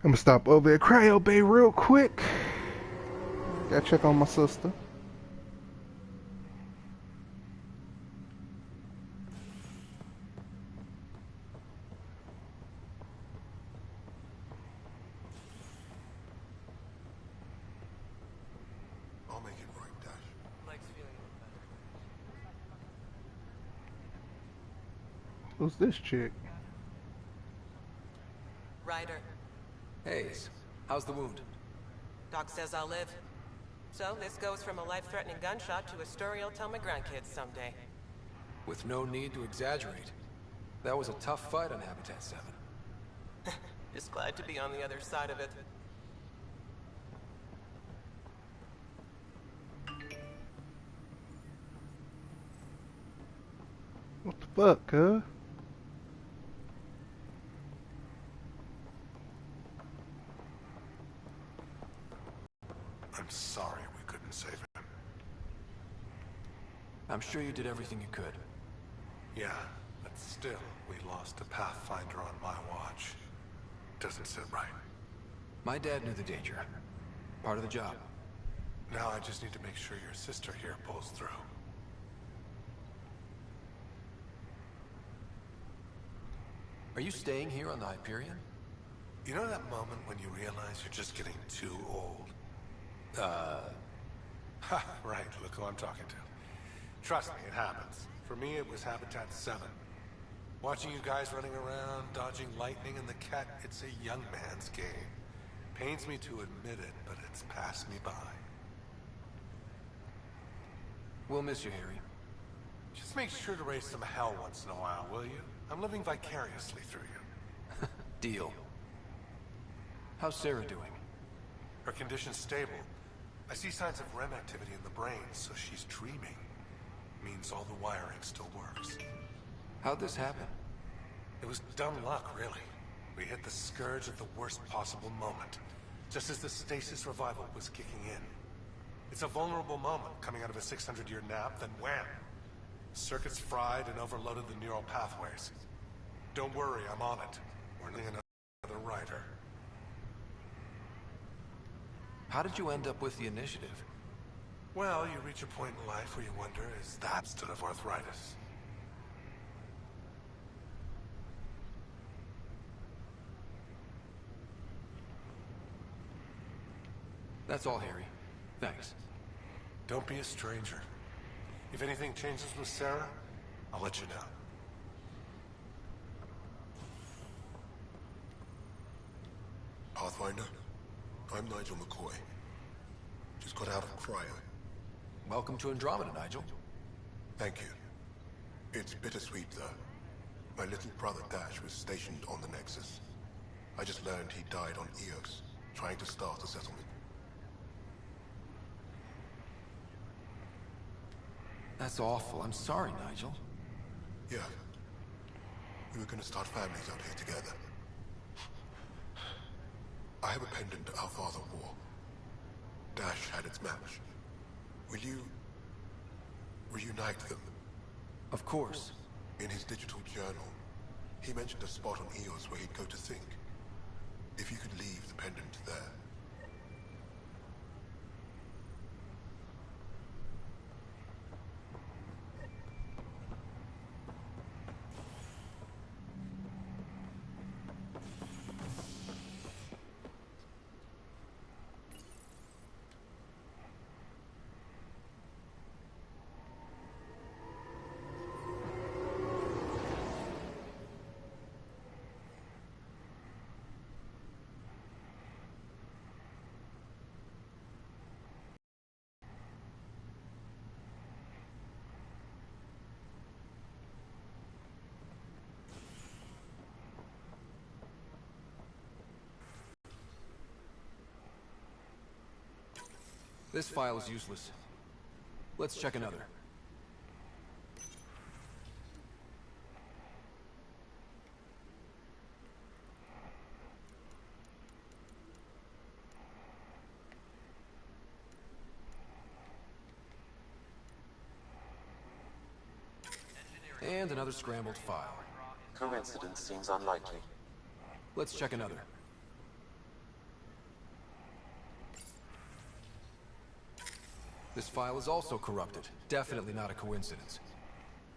I'm gonna stop over at Cryo Bay real quick. Gotta check on my sister. I'll make it right, Dash. Who's this chick? Ryder. Hayes, how's the wound? Doc says I'll live. So this goes from a life-threatening gunshot to a story I'll tell my grandkids someday. With no need to exaggerate. That was a tough fight on Habitat 7. Just glad to be on the other side of it. What the fuck, huh? I'm sorry we couldn't save him. I'm sure you did everything you could. Yeah, but still, we lost a Pathfinder on my watch. Doesn't sit right. My dad knew the danger. Part of the job. Now I just need to make sure your sister here pulls through. Are you staying here on the Hyperion? You know that moment when you realize you're just getting too old? Ha, right, look who I'm talking to. Trust me, it happens. For me, it was Habitat 7. Watching you guys running around, dodging lightning and the cat, it's a young man's game. Pains me to admit it, but it's passed me by. We'll miss you, Harry. Just make sure to raise some hell once in a while, will you? I'm living vicariously through you. Deal. How's Sarah doing? Her condition's stable. I see signs of REM activity in the brain, so she's dreaming. Means all the wiring still works. How'd this happen? It was dumb luck, really. We hit the scourge at the worst possible moment, just as the stasis revival was kicking in. It's a vulnerable moment coming out of a 600-year nap, then wham! Circuits fried and overloaded the neural pathways. Don't worry, I'm on it. We're needing another writer. How did you end up with the initiative? Well, you reach a point in life where you wonder, is that instead of arthritis? That's all, Harry. Thanks. Don't be a stranger. If anything changes with Sarah, I'll let you know. Pathfinder, I'm Nigel McCoy. Just got out of cryo. Welcome to Andromeda, Nigel. Thank you. It's bittersweet, though. My little brother Dash was stationed on the Nexus. I just learned he died on Eos, trying to start a settlement. That's awful. I'm sorry, Nigel. Yeah. We were gonna start families out here together. I have a pendant our father wore. Dash had its match. Will you reunite them? Of course. In his digital journal, he mentioned a spot on Eos where he'd go to think. If you could leave the pendant there. This file is useless. Let's check another. And another scrambled file. Coincidence seems unlikely. Let's check another. This file is also corrupted. Definitely not a coincidence.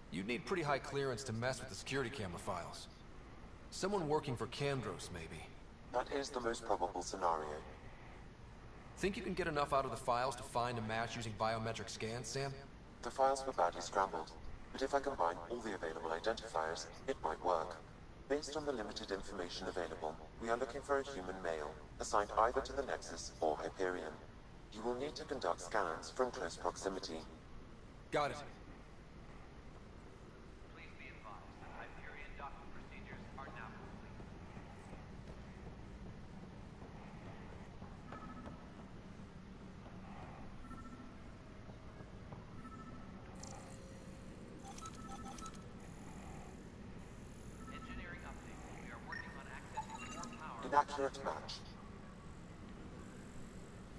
You'd need pretty high clearance to mess with the security camera files. Someone working for Candros, maybe. That is the most probable scenario. Think you can get enough out of the files to find a match using biometric scans, Sam? The files were badly scrambled, but if I combine all the available identifiers, it might work. Based on the limited information available, we are looking for a human male, assigned either to the Nexus or Hyperion. You will need to conduct scans from close proximity. Got it. Please be advised that Hyperion docking procedures are now complete. Engineering update. We are working on accessing more power. Inaccurate match.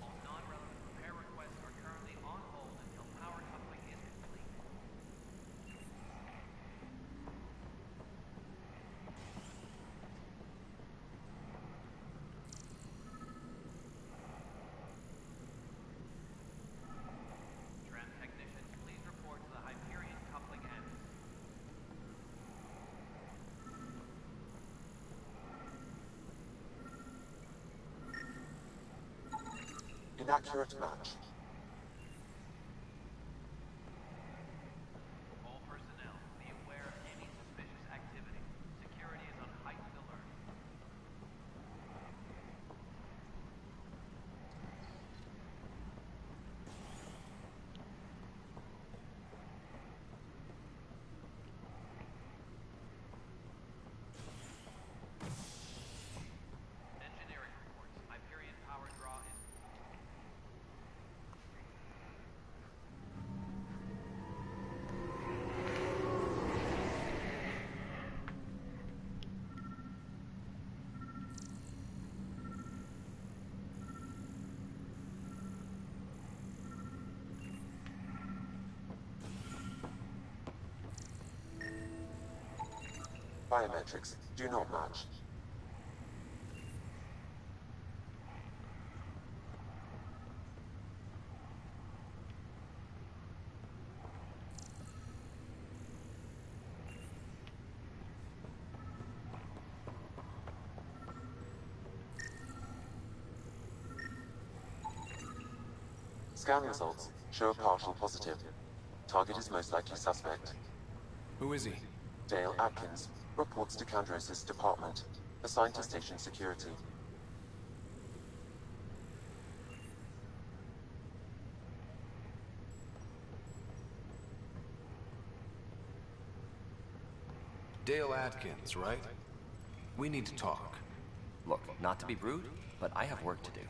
All non-relevant repair requests are currently on hold until power coupling is complete. Tram technicians, please report to the Hyperion coupling end. Inaccurate match. All personnel, be aware of any suspicious activity. Security is on heightened alert. Engineering reports. Hyperion power draw is Biometrics do not match. Scan results show a partial positive. Target is most likely suspect. Who is he? Dale Atkins reports to Candros' department, assigned to station security. Dale Atkins, right? We need to talk. Look, not to be rude, but I have work to do.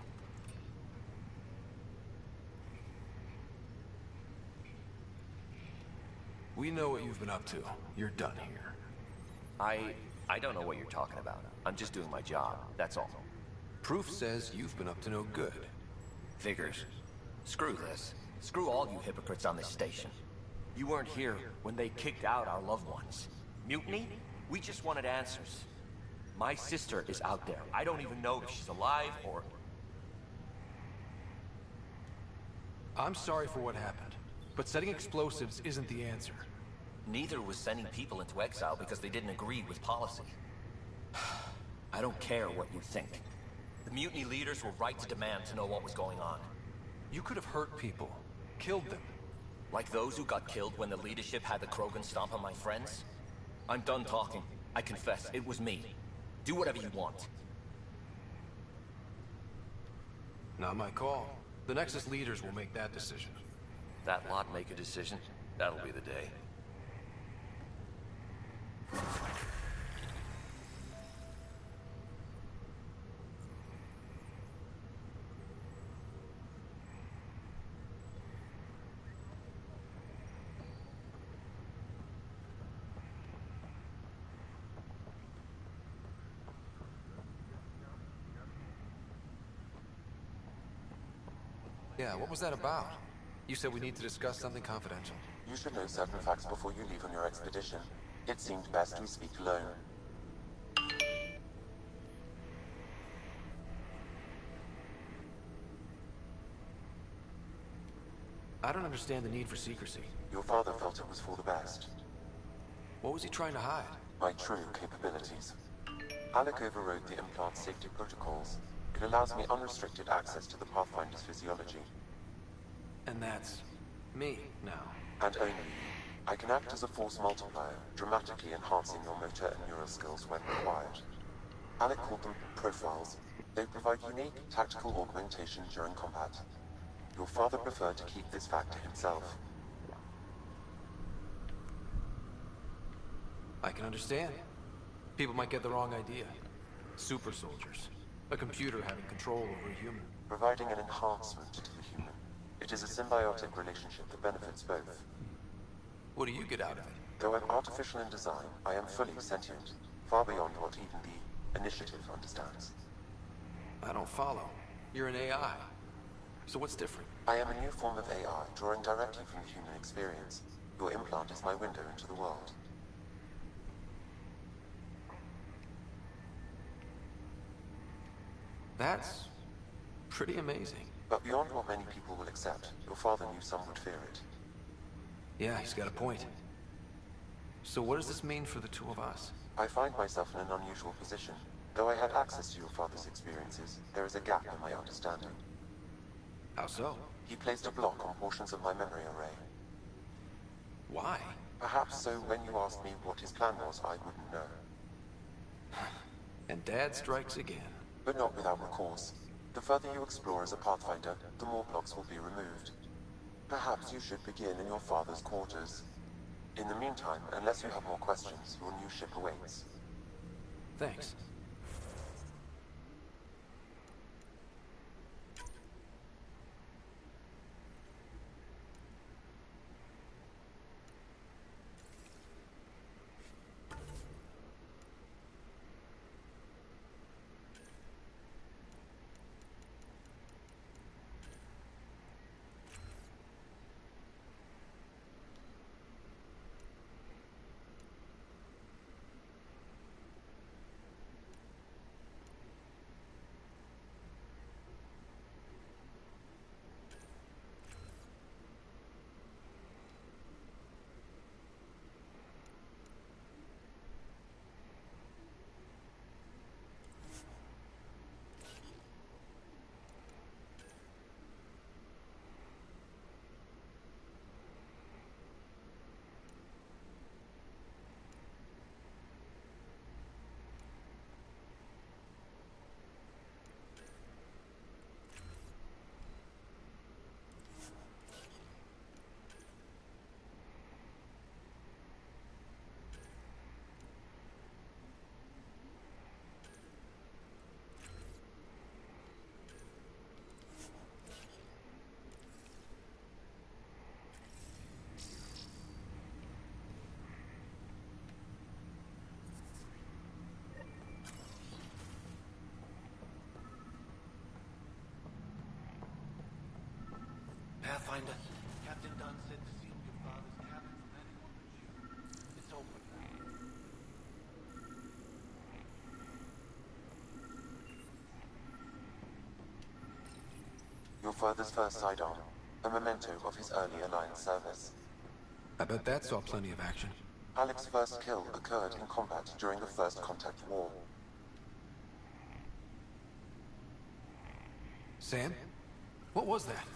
We know what you've been up to. You're done here. I don't know what you're talking about. I'm just doing my job, that's all. Proof says you've been up to no good. Figures. Screw this. Screw all you hypocrites on this station. You weren't here when they kicked out our loved ones. Mutiny? We just wanted answers. My sister is out there. I don't even know if she's alive or... I'm sorry for what happened, but setting explosives isn't the answer. Neither was sending people into exile because they didn't agree with policy. I don't care what you think. The mutiny leaders were right to demand to know what was going on. You could have hurt people, killed them. Like those who got killed when the leadership had the Krogan stomp on my friends? I'm done talking. I confess, it was me. Do whatever you want. Not my call. The Nexus leaders will make that decision. That lot make a decision? That'll be the day. Yeah, what was that about? You said we need to discuss something confidential. You should know certain facts before you leave on your expedition. It seemed best we speak alone. I don't understand the need for secrecy. Your father felt it was for the best. What was he trying to hide? My true capabilities. Alec overrode the implant's safety protocols. It allows me unrestricted access to the Pathfinder's physiology. And that's me now. And only you. I can act as a force multiplier, dramatically enhancing your motor and neural skills when required. Alec called them profiles. They provide unique tactical augmentation during combat. Your father preferred to keep this fact to himself. I can understand. People might get the wrong idea. Super soldiers. A computer having control over a human. Providing an enhancement to the human. It is a symbiotic relationship that benefits both. What do you get out of it? Though I'm artificial in design, I am fully sentient, far beyond what even the Initiative understands. I don't follow. You're an AI. So what's different? I am a new form of AI, drawing directly from the human experience. Your implant is my window into the world. That's pretty amazing. But beyond what many people will accept, your father knew some would fear it. Yeah, he's got a point. So what does this mean for the two of us? I find myself in an unusual position. Though I had access to your father's experiences, there is a gap in my understanding. How so? He placed a block on portions of my memory array. Why? Perhaps so when you asked me what his plan was, I wouldn't know. And Dad strikes again. But not without recourse. The further you explore as a Pathfinder, the more blocks will be removed. Perhaps you should begin in your father's quarters. In the meantime, unless you have more questions, your new ship awaits. Thanks. Pathfinder, Captain Dunn said to seal your father's cabin from anyone but you. It's open now. Your father's first sidearm, a memento of his early Alliance service. I bet that saw plenty of action. Alec's first kill occurred in combat during the First Contact War. Sam? What was that?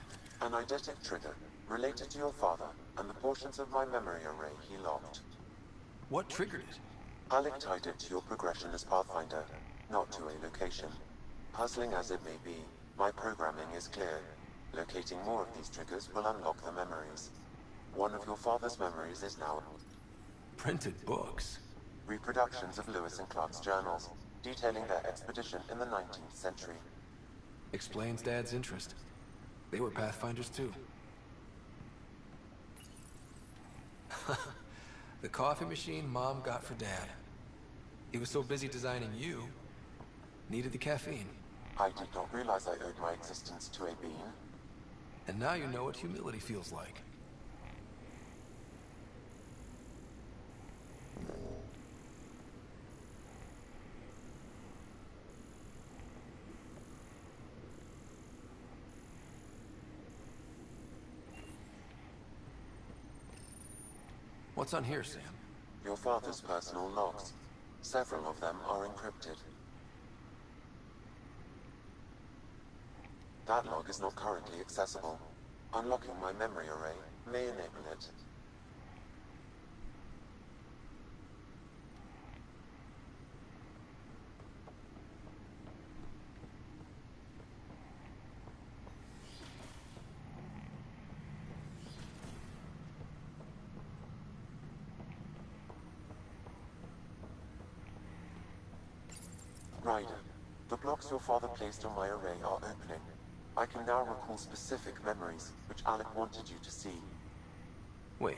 An eidetic trigger, related to your father, and the portions of my memory array he locked. What triggered it? Alec tied it to your progression as Pathfinder, not to a location. Puzzling as it may be, my programming is clear. Locating more of these triggers will unlock the memories. One of your father's memories is now Printed books. reproductions of Lewis and Clark's journals, detailing their expedition in the 19th century. Explains Dad's interest. They were Pathfinders too. The coffee machine Mom got for Dad. He was so busy designing you, needed the caffeine. I did not realize I owed my existence to a being. And now you know what humility feels like. What's on here, Sam? Your father's personal logs. Several of them are encrypted. That log is not currently accessible. Unlocking my memory array may enable it. Ryder, the blocks your father placed on my array are opening. I can now recall specific memories, which Alec wanted you to see. Wait,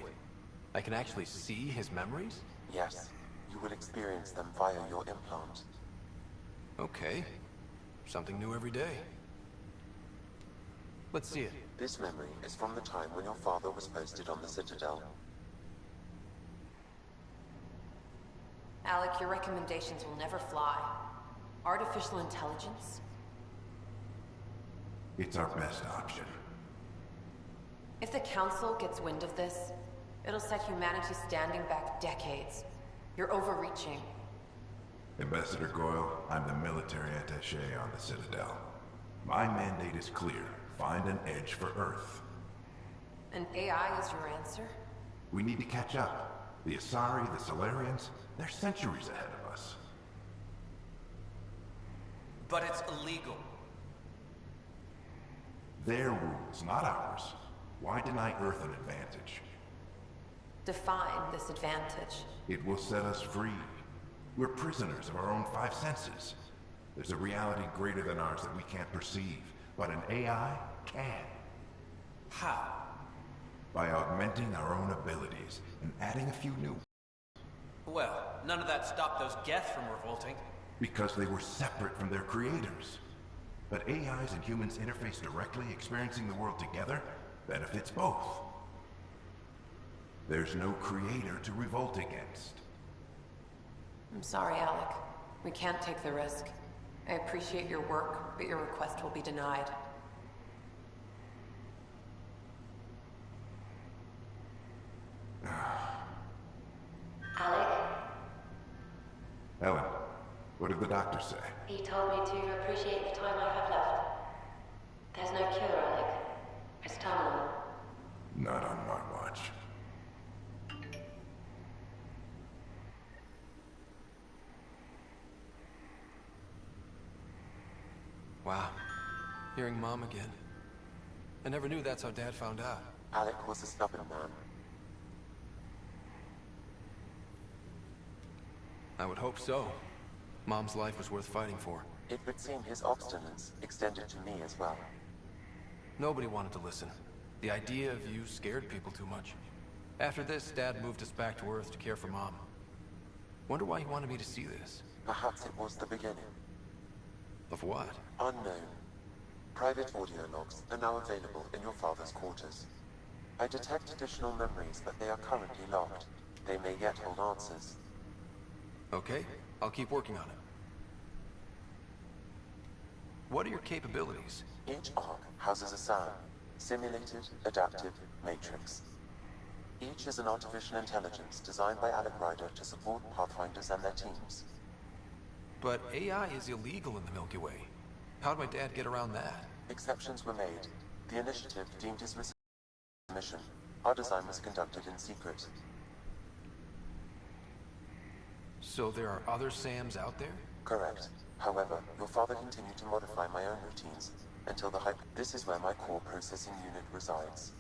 I can actually see his memories? Yes, you will experience them via your implant. Okay. Something new every day. Let's see it. This memory is from the time when your father was posted on the Citadel. Alec, your recommendations will never fly. Artificial intelligence? It's our best option. If the Council gets wind of this, it'll set humanity standing back decades. You're overreaching. Ambassador Goyle, I'm the military attaché on the Citadel. My mandate is clear. Find an edge for Earth. And AI is your answer? We need to catch up. The Asari, the Solarians, they're centuries ahead of us. But it's illegal. Their rules, not ours. Why deny Earth an advantage? Define this advantage. It will set us free. We're prisoners of our own five senses. There's a reality greater than ours that we can't perceive, but an AI can. How? By augmenting our own abilities and adding a few new. Well, none of that stopped those Geth from revolting. Because they were separate from their creators. But AIs and humans interface directly, experiencing the world together, benefits both. There's no creator to revolt against. I'm sorry, Alec. We can't take the risk. I appreciate your work, but your request will be denied. Alec? Ellen, what did the doctor say? He told me to appreciate the time I have left. There's no cure, Alec. It's terminal. Not on my watch. Wow. Hearing Mom again. I never knew that's how Dad found out. Alec was a stubborn man. I would hope so. Mom's life was worth fighting for. It would seem his obstinance extended to me as well. Nobody wanted to listen. The idea of you scared people too much. After this, Dad moved us back to Earth to care for Mom. Wonder why he wanted me to see this. Perhaps it was the beginning. Of what? Unknown. Private audio logs are now available in your father's quarters. I detect additional memories, but they are currently locked. They may yet hold answers. Okay, I'll keep working on it. What are your capabilities? Each arc houses a SAM, Simulated Adaptive Matrix. Each is an artificial intelligence designed by Alec Ryder to support Pathfinders and their teams. But AI is illegal in the Milky Way. How'd my dad get around that? Exceptions were made. The initiative deemed his mission. Our design was conducted in secret. So there are other SAMs out there? Correct. However, your father continued to modify my own routines until the hype. This is where my core processing unit resides.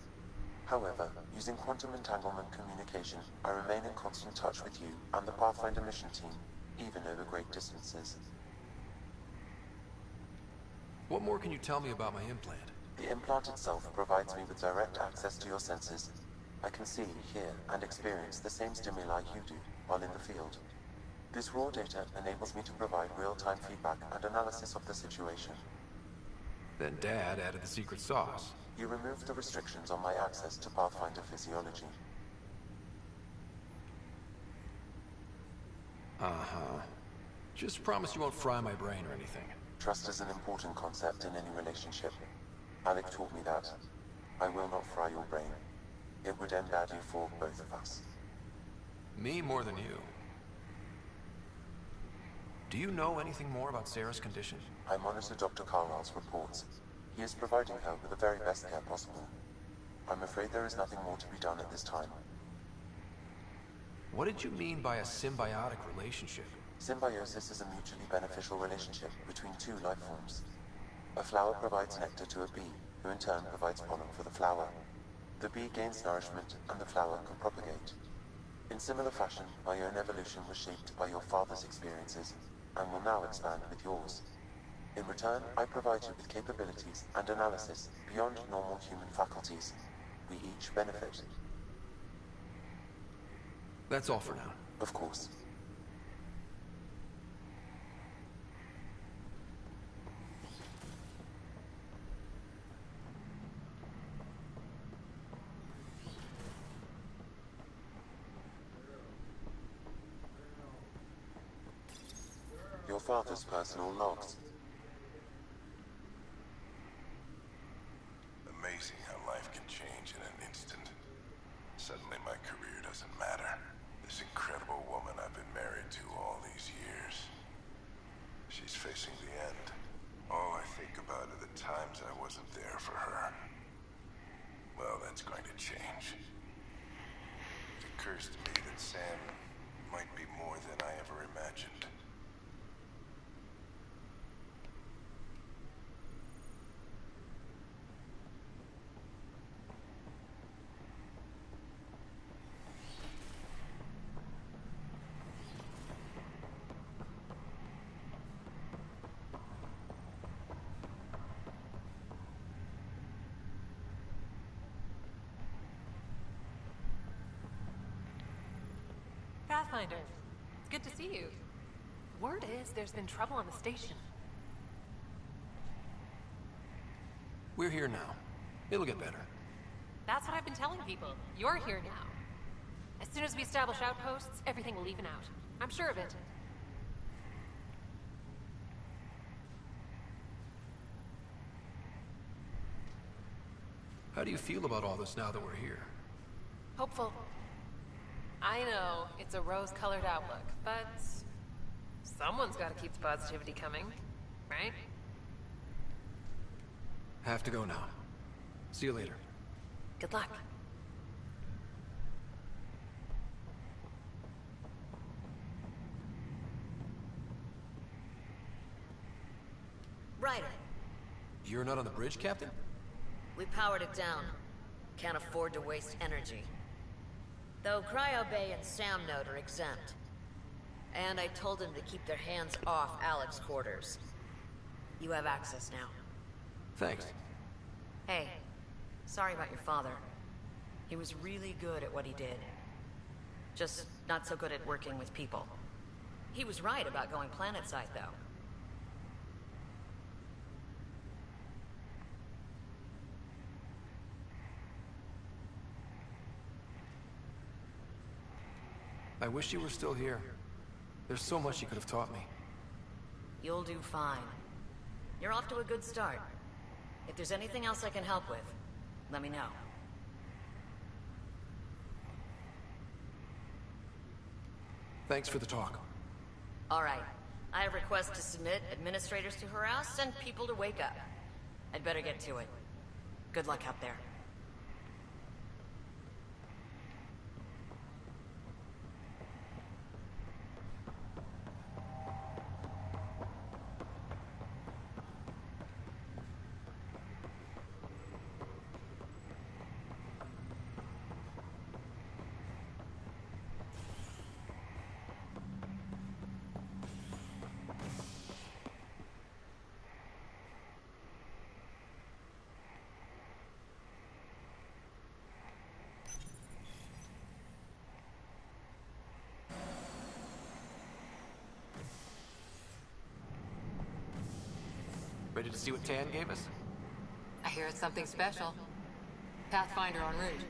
However, using quantum entanglement communication, I remain in constant touch with you and the Pathfinder mission team, even over great distances. What more can you tell me about my implant? The implant itself provides me with direct access to your senses. I can see, hear, and experience the same stimuli you do while in the field. This raw data enables me to provide real-time feedback and analysis of the situation. Then Dad added the secret sauce. You removed the restrictions on my access to Pathfinder physiology. Uh-huh. Just promise you won't fry my brain or anything. Trust is an important concept in any relationship. Alec taught me that. I will not fry your brain. It would end badly for both of us. Me more than you. Do you know anything more about Sarah's condition? I monitor Dr. Carlisle's reports. He is providing her with the very best care possible. I'm afraid there is nothing more to be done at this time. What did you mean by a symbiotic relationship? Symbiosis is a mutually beneficial relationship between two life forms. A flower provides nectar to a bee, who in turn provides pollen for the flower. The bee gains nourishment, and the flower can propagate. In similar fashion, my own evolution was shaped by your father's experiences, and will now expand with yours. In return, I provide you with capabilities and analysis beyond normal human faculties. We each benefit. That's all for now. Of course. Your father's personal logs. Amazing how life can change in an instant. Suddenly my career doesn't matter. This incredible woman I've been married to all these years. She's facing the end. All I think about are the times I wasn't there for her. Well, that's going to change. It occurs to me that Sam might be more than I ever imagined. Pathfinder, it's good to see you. Word is there's been trouble on the station. We're here now. It'll get better. That's what I've been telling people. You're here now. As soon as we establish outposts, everything will even out. I'm sure of it. How do you feel about all this now that we're here? Hopeful. I know, it's a rose-colored outlook, but someone's got to keep the positivity coming, right? Have to go now. See you later. Good luck. Ryder, You're not on the bridge, Captain? we powered it down. Can't afford to waste energy. Though Cryo Bay and Sam Note are exempt. And I told them to keep their hands off Alec's quarters. You have access now. Thanks. Hey, sorry about your father. He was really good at what he did. Just not so good at working with people. He was right about going planetside, though. I wish you were still here. There's so much you could have taught me. You'll do fine. You're off to a good start. If there's anything else I can help with, let me know. Thanks for the talk. All right. I have requests to submit, administrators to harass, and people to wake up. I'd better get to it. Good luck out there. Ready to see what Tan gave us? I hear it's something special. Pathfinder en route.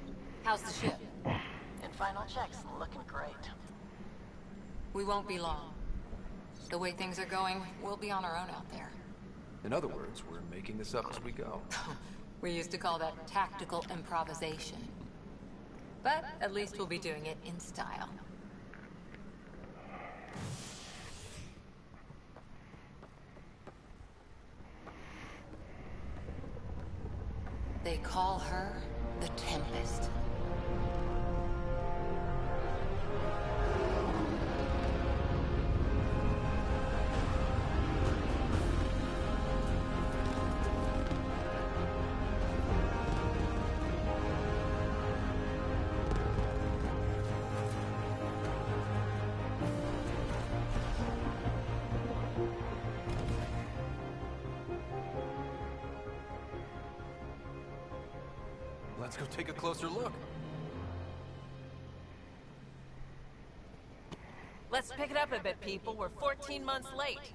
How's the ship? In final checks, looking great. We won't be long. The way things are going, we'll be on our own out there. In other words, we're making this up as we go. We used to call that tactical improvisation. But at least we'll be doing it in style. They call her the Tempest. Let's go take a closer look. Let's pick it up a bit, people. We're 14 months late.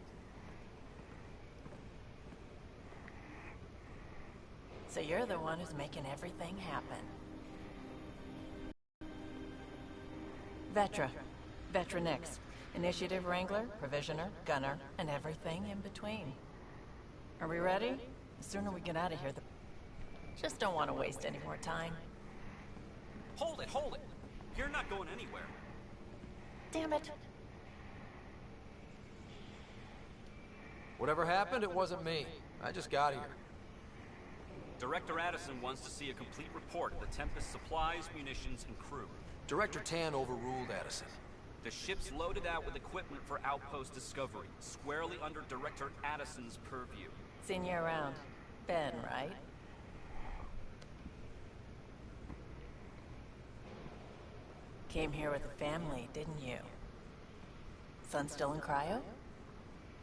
So you're the one who's making everything happen. Vetra Nix. Initiative Wrangler, Provisioner, Gunner, and everything in between. Are we ready? The sooner we get out of here, the... Just don't want to waste any more time. Hold it! You're not going anywhere. Damn it. Whatever happened, it wasn't me. I just got here. Director Addison wants to see a complete report of the Tempest supplies, munitions, and crew. Director Tan overruled Addison. The ship's loaded out with equipment for outpost discovery, squarely under Director Addison's purview. Seen you around. Ben, right? Came here with a family, didn't you? Son still in cryo?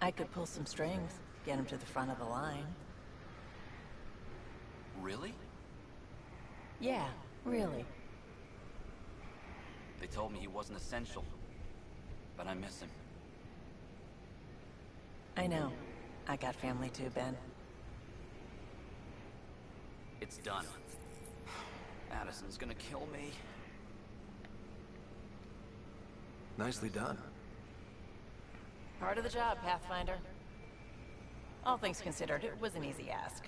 I could pull some strings, get him to the front of the line. Really? Yeah, really. They told me he wasn't essential, but I miss him. I know. I got family too, Ben. It's done. Addison's gonna kill me. Nicely done. Part of the job, Pathfinder. All things considered, it was an easy ask.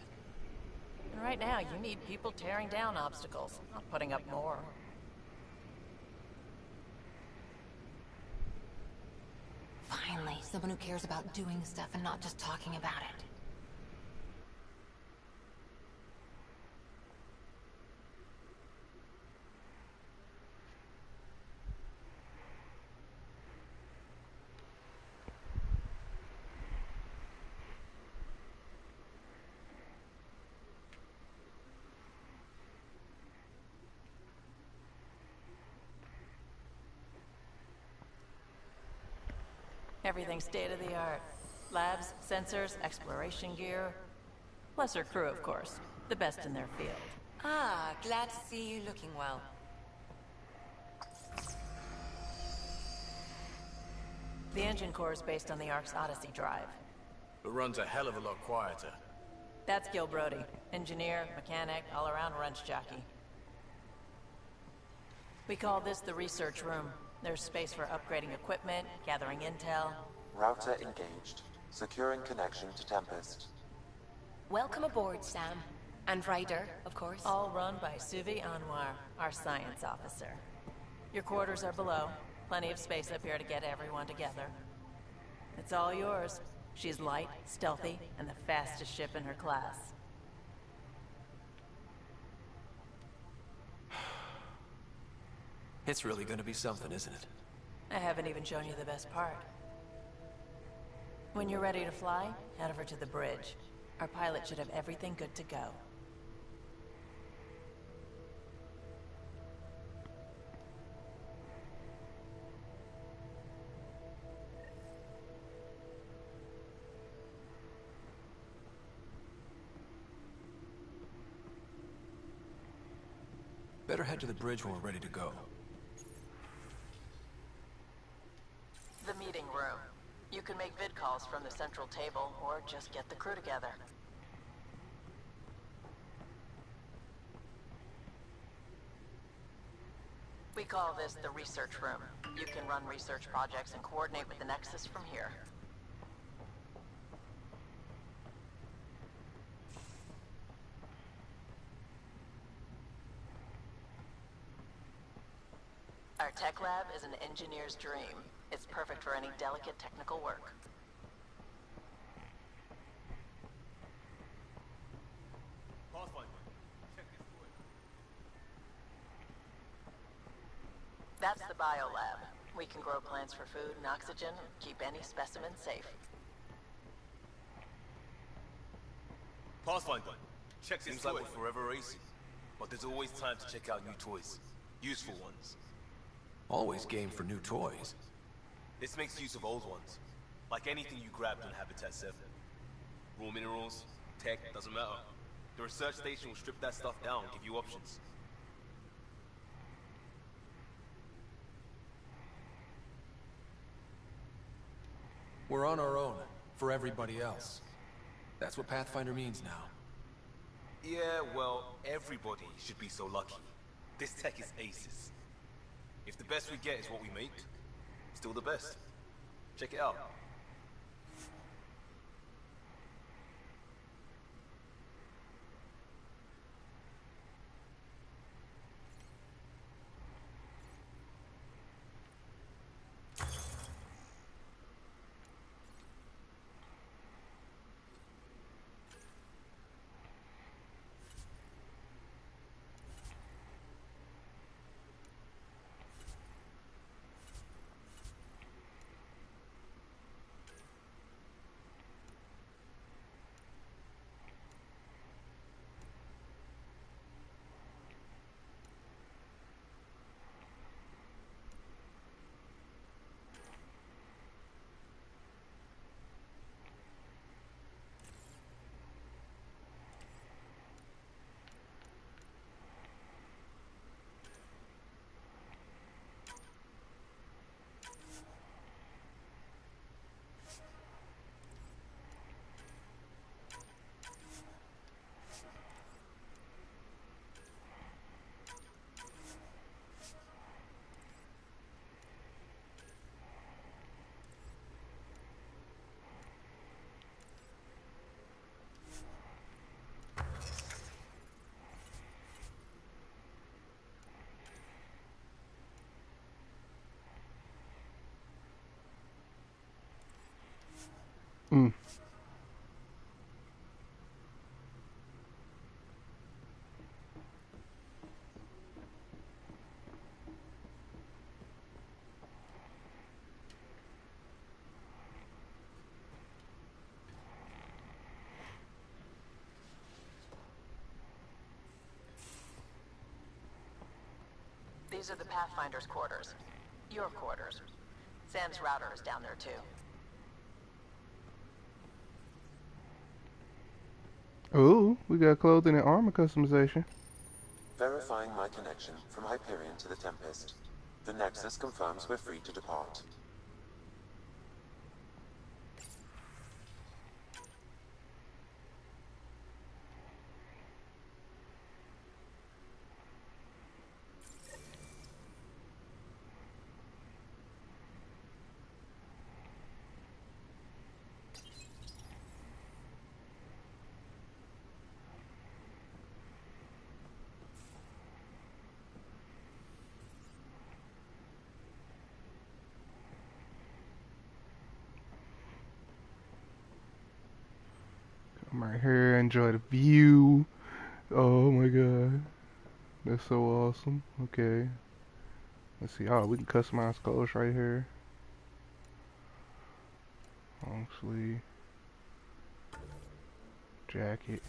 And right now, you need people tearing down obstacles, not putting up more. Finally, someone who cares about doing stuff and not just talking about it. Everything's state-of-the-art. Labs, sensors, exploration gear. Plus her crew, of course. The best in their field. Ah, glad to see you looking well. The engine core is based on the Ark's Odyssey drive. It runs a hell of a lot quieter. That's Gil Brody. Engineer, mechanic, all-around wrench jockey. We call this the research room. There's space for upgrading equipment, gathering intel. Router engaged. Securing connection to Tempest. Welcome aboard, Sam. And Ryder, of course. All run by Suvi Anwar, our science officer. Your quarters are below. Plenty of space up here to get everyone together. It's all yours. She's light, stealthy, and the fastest ship in her class. It's really gonna be something, isn't it? I haven't even shown you the best part. When you're ready to fly, head over to the bridge. Our pilot should have everything good to go. Better head to the bridge when we're ready to go. The meeting room. You can make vid calls from the central table, or just get the crew together. We call this the research room. You can run research projects and coordinate with the Nexus from here. Our tech lab is an engineer's dream. It's perfect for any delicate technical work. Pathfinder, That's the biolab. We can grow plants for food and oxygen, keep any specimen safe. Pathfinder, check this Seems toy. like we're forever racing, but there's always time to check out new toys. Useful ones. Always game for new toys. This makes use of old ones. Like anything you grabbed on Habitat 7. Raw minerals, tech, doesn't matter. The research station will strip that stuff down and give you options. We're on our own, for everybody else. That's what Pathfinder means now. Yeah, well, everybody should be so lucky. This tech is aces. If the best we get is what we make, still the best. Check it out. Mm. These are the Pathfinder's quarters. Your quarters. Sam's router is down there too. Ooh, we got clothing and armor customization. Verifying my connection from Hyperion to the Tempest. The Nexus confirms we're free to depart. I'm right here, enjoy the view. Oh my god. That's so awesome. Okay. Let's see. Oh, we can customize clothes right here. Long sleeve. Jacket.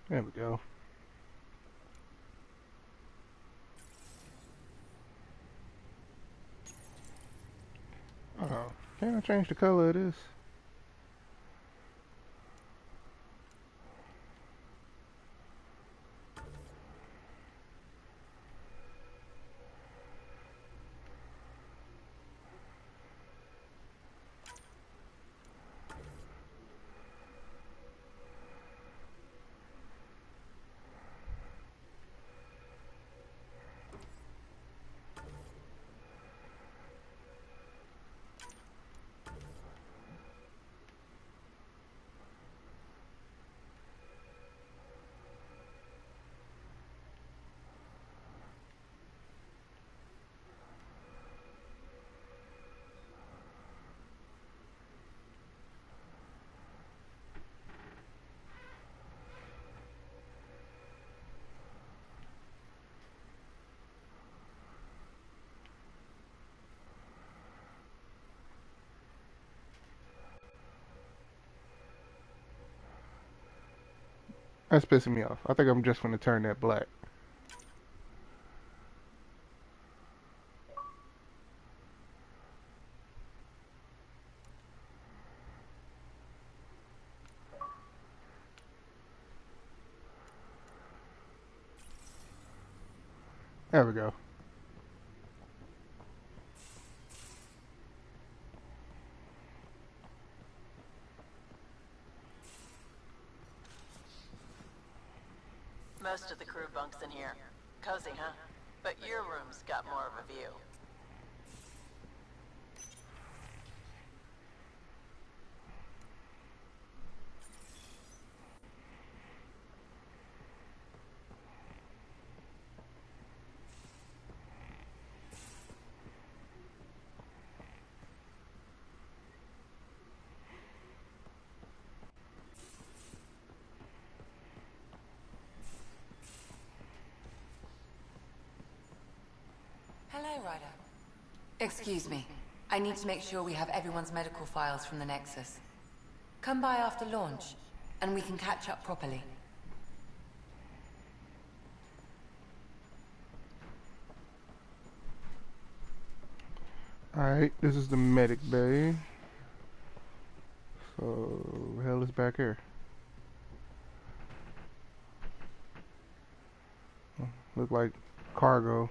There we go. Oh, can I change the color of this? That's pissing me off. I think I'm just gonna turn that black. There we go. Most of the crew bunks in here. Cozy, huh? But your room's got more of a view. Hello, Ryder. Excuse me. I need to make sure we have everyone's medical files from the Nexus. Come by after launch, and we can catch up properly. Alright, this is the medic bay. So, the hell is back here? Look like cargo.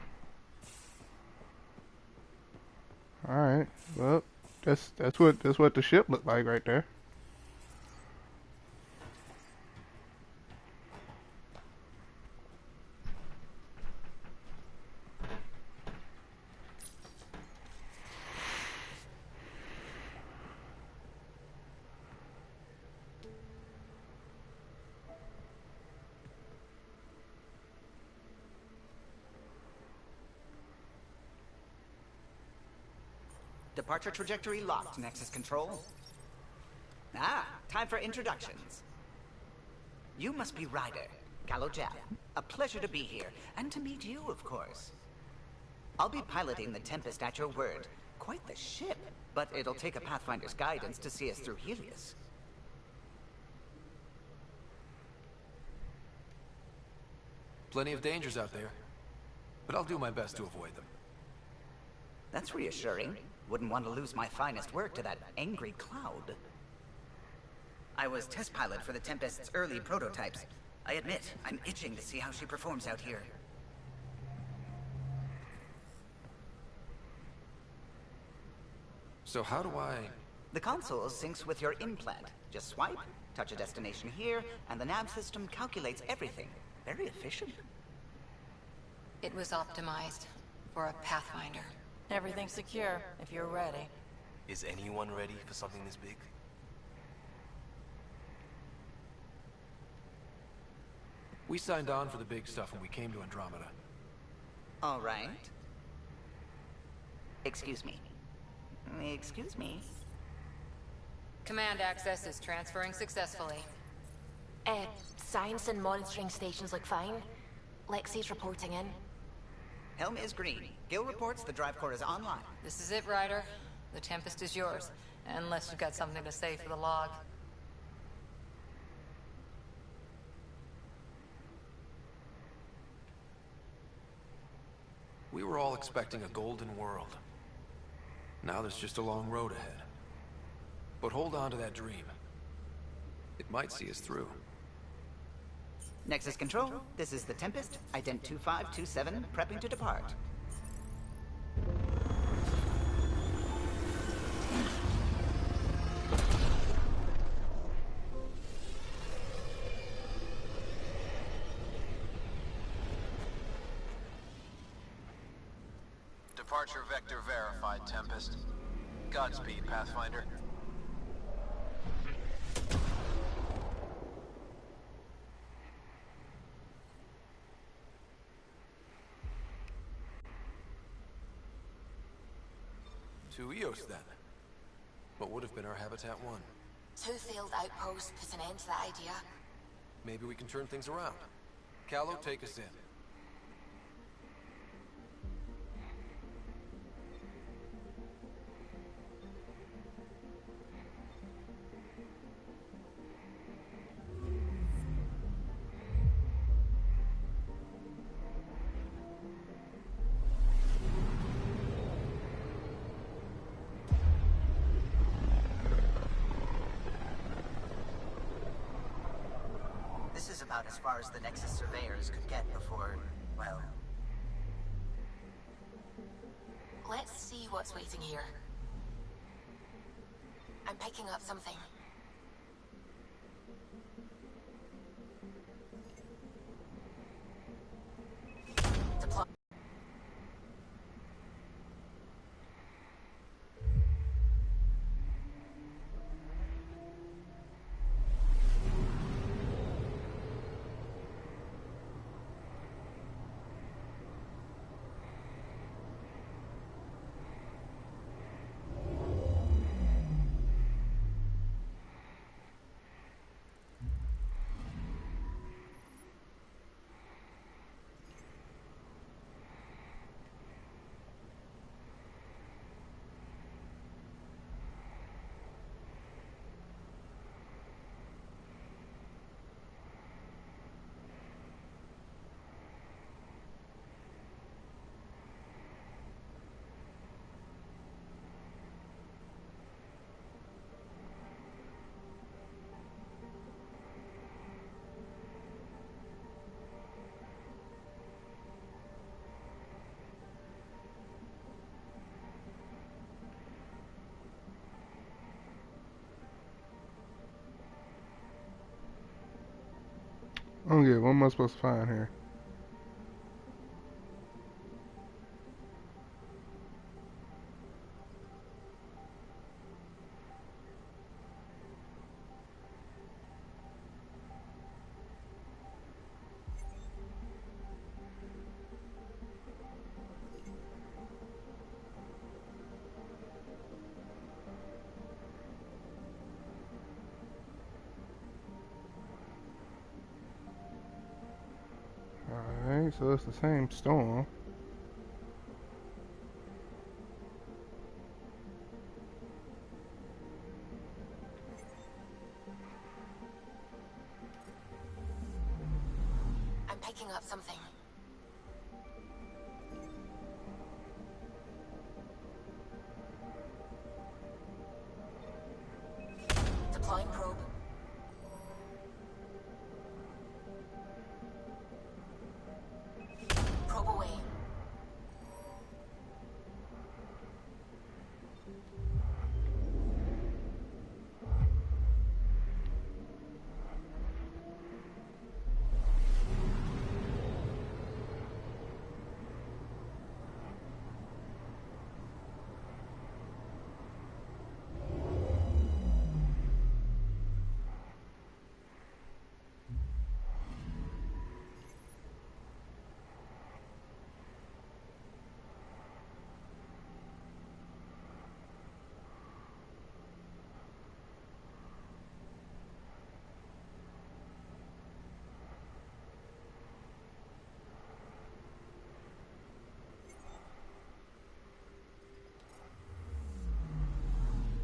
Alright, well, that's what the ship looked like right there. Departure trajectory locked, Nexus Control. Ah, time for introductions. You must be Ryder, Gallo Jab. A pleasure to be here, and to meet you, of course. I'll be piloting the Tempest at your word. Quite the ship, but it'll take a Pathfinder's guidance to see us through Helios. Plenty of dangers out there, but I'll do my best to avoid them. That's reassuring. Wouldn't want to lose my finest work to that angry cloud. I was test pilot for the Tempest's early prototypes. I admit, I'm itching to see how she performs out here. So how do I... The console syncs with your implant. Just swipe, touch a destination here, and the nav system calculates everything. Very efficient. It was optimized for a Pathfinder. Everything's secure, if you're ready. Is anyone ready for something this big? We signed on for the big stuff when we came to Andromeda. All right. Excuse me. Excuse me. Command access is transferring successfully. Science and monitoring stations look fine. Lexi's reporting in. Helm is green. Gil reports the drive core is online. This is it, Ryder. The Tempest is yours, unless you've got something to say for the log. We were all expecting a golden world. Now there's just a long road ahead. But hold on to that dream. It might see us through. Nexus Control, this is the Tempest, ident 2527, prepping to depart. Departure vector verified, Tempest. Godspeed, Pathfinder. To Eos, then. What would have been our Habitat 1? Two failed outposts put an end to that idea. Maybe we can turn things around. Callow, take us in. about as far as the Nexus surveyors could get before, well... Let's see what's waiting here. I'm picking up something. Deploy. I don't get it. What am I supposed to find here? Alright, so it's the same storm. I'm picking up something. Deploying probe. Probe away.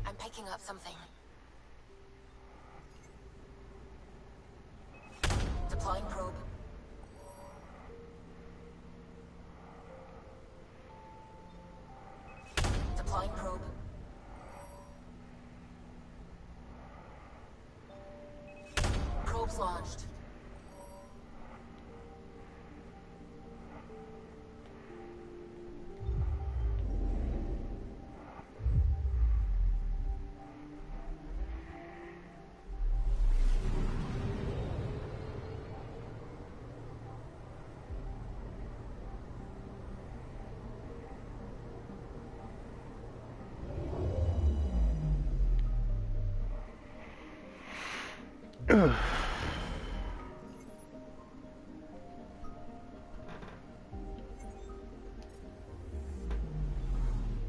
I'm picking up something. Deploying probe. Deploying probe. Probe's launched.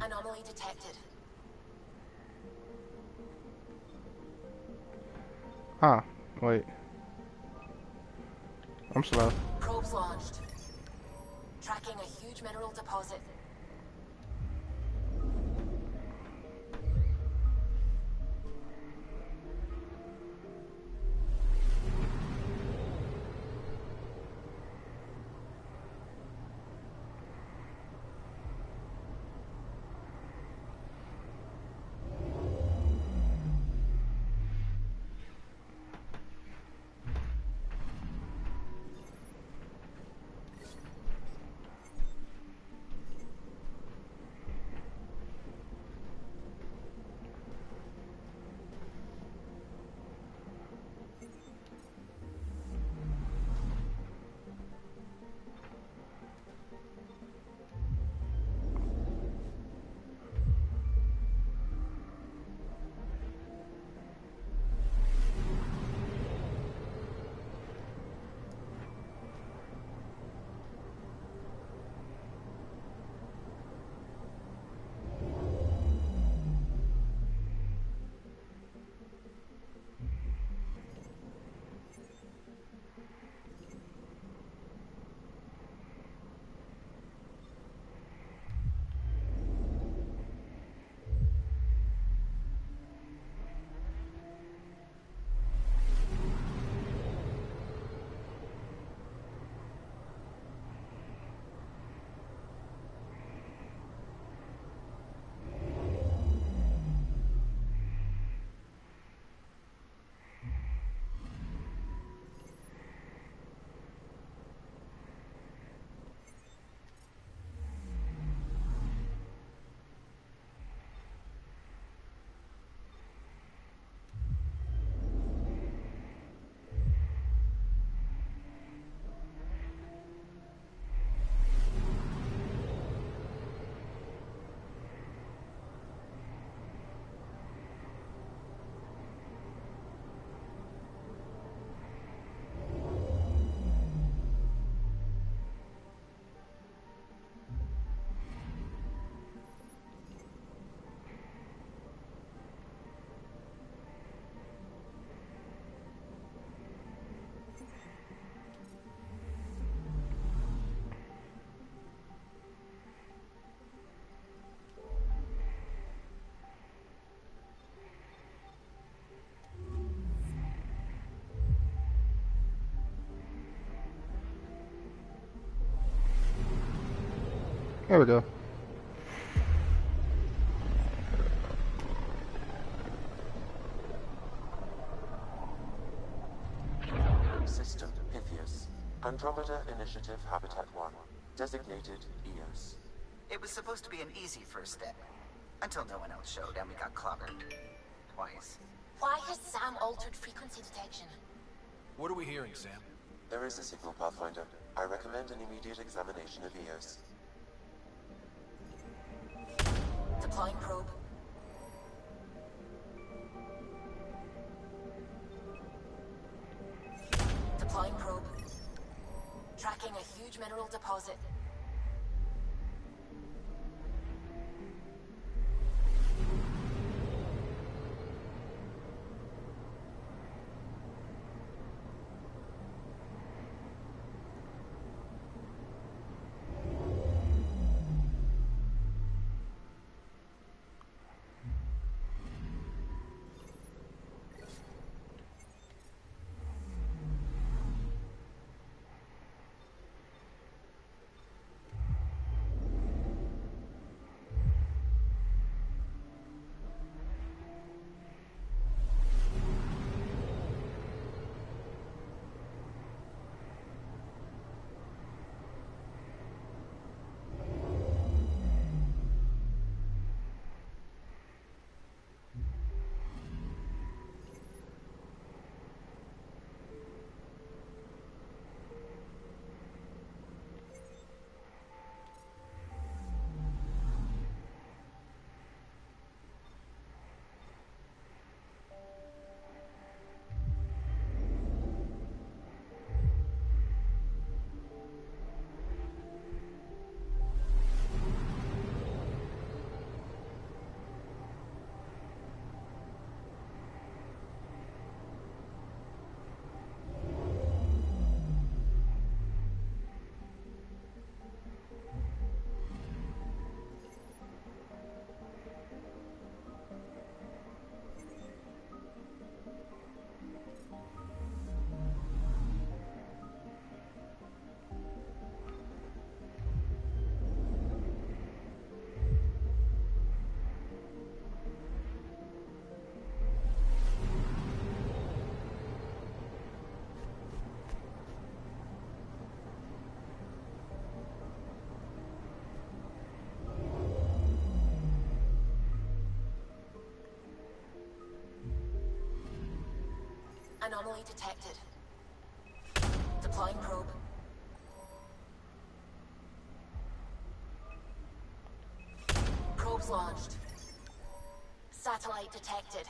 Anomaly detected. Ah, wait. I'm slow. Probes launched. Tracking a huge mineral deposit. There we go. System Pythias. Andromeda Initiative Habitat 1. Designated EOS. It was supposed to be an easy first step. Until no one else showed and we got clobbered. Twice. Why has Sam altered frequency detection? What are we hearing, Sam? There is a signal, Pathfinder. I recommend an immediate examination of EOS. Deploying probe. Deploying probe. Tracking a huge mineral deposit. Anomaly detected. Deploying probe. Probes launched. Satellite detected.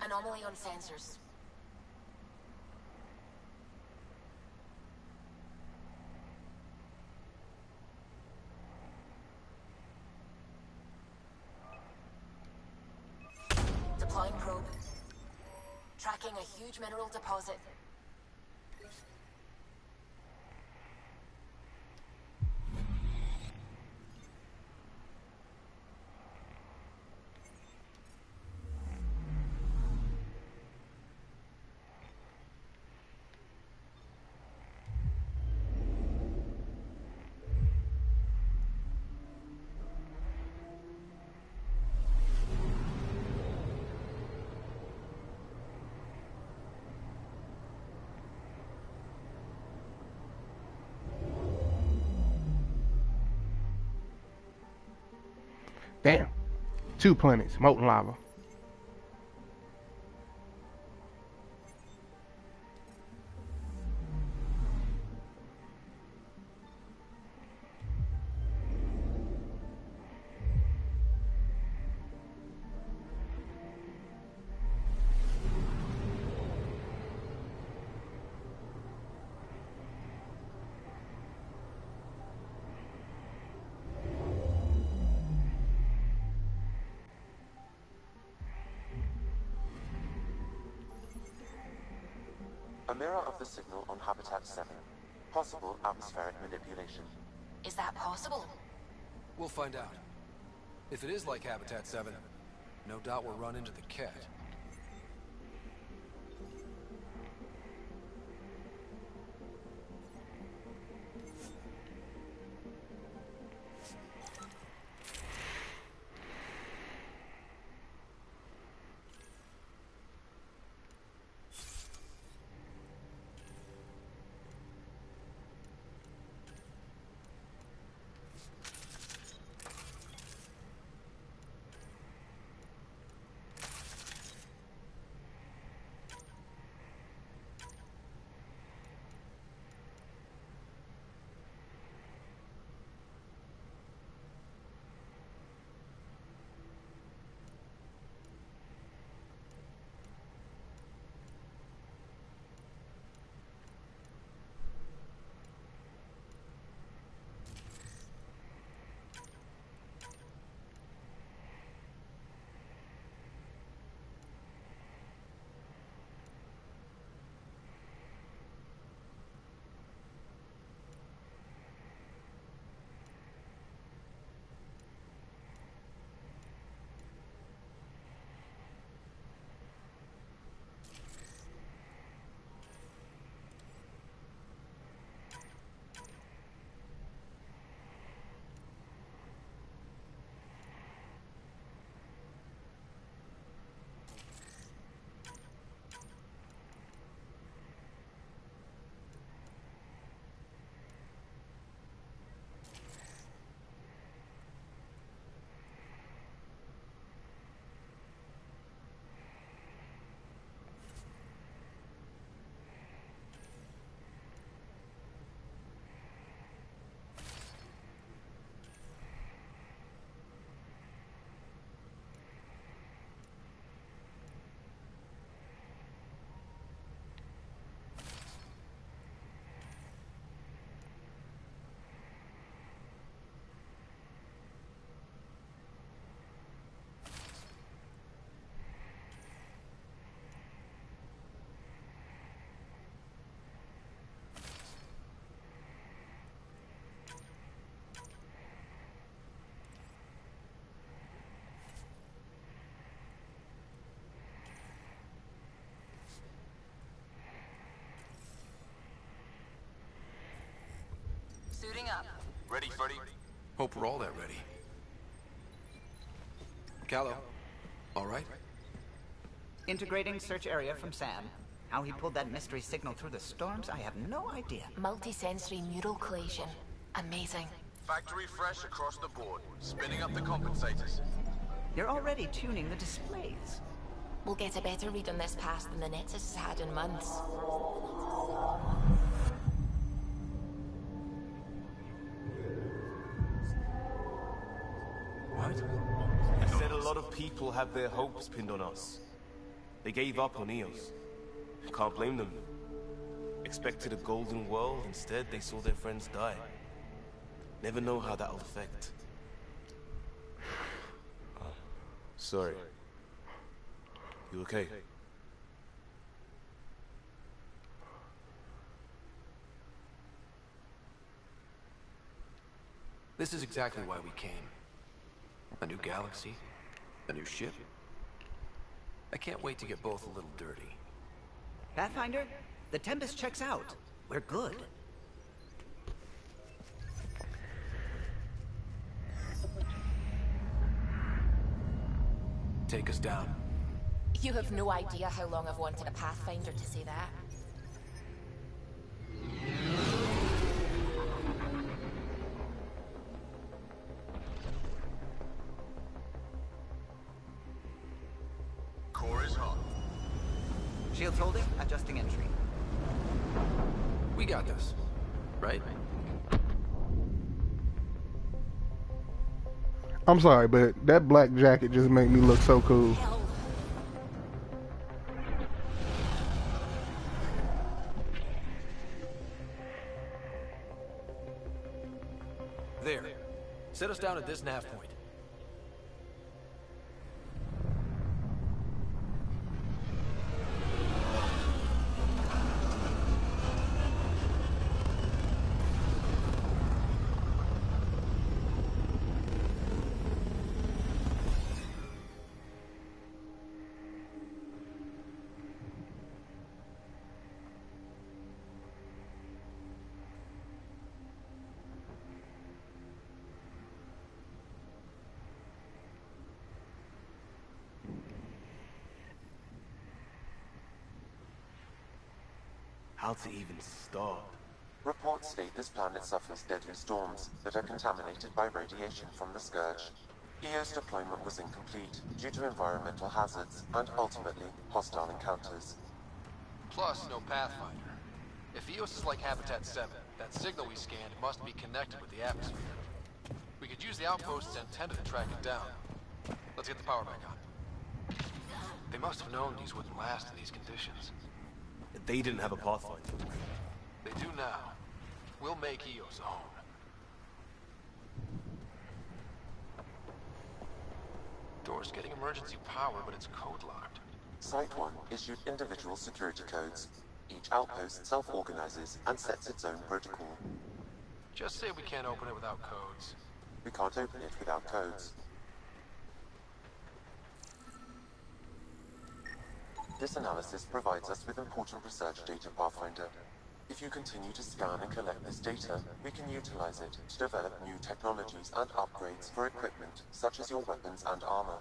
Anomaly on sensors. Deploying probe. Tracking a huge mineral deposit. Damn. 2 planets, molten lava. A mirror of the signal on Habitat 7. Possible atmospheric manipulation. Is that possible? We'll find out. If it is like Habitat 7, no doubt we'll run into the cat. Suiting up. Ready, Freddy? Hope we're all that ready. Callow, all right? Integrating search area from Sam. How he pulled that mystery signal through the storms, I have no idea. Multisensory neural collation. Amazing. Factory fresh across the board. Spinning up the compensators. You're already tuning the displays. We'll get a better read on this pass than the Nexus has had in months. What? I said a lot of people have their hopes pinned on us. They gave up on Eos. Can't blame them. Expected a golden world, instead they saw their friends die. Never know how that'll affect. Sorry. You okay? This is exactly why we came. A new galaxy, a new ship. I can't wait to get both a little dirty. Pathfinder, the Tempest checks out. We're good. Take us down. You have no idea how long I've wanted a Pathfinder to say that. Shields holding, adjusting entry. We got this, right? I'm sorry, but that black jacket just made me look so cool. There. Set us down at this nav point. How to even start? Reports state this planet suffers deadly storms that are contaminated by radiation from the Scourge. EO's deployment was incomplete due to environmental hazards and, ultimately, hostile encounters. Plus, no Pathfinder. If EOS is like Habitat 7, that signal we scanned must be connected with the atmosphere. We could use the outpost's antenna to track it down. Let's get the power back on. They must have known these wouldn't last in these conditions. They didn't have a Pathfinder. They do now. We'll make EOS own. Door's getting emergency power, but it's code-locked. Site 1 issued individual security codes. Each outpost self-organizes and sets its own protocol. Just say we can't open it without codes. We can't open it without codes. This analysis provides us with important research data, Pathfinder. If you continue to scan and collect this data, we can utilize it to develop new technologies and upgrades for equipment, such as your weapons and armor.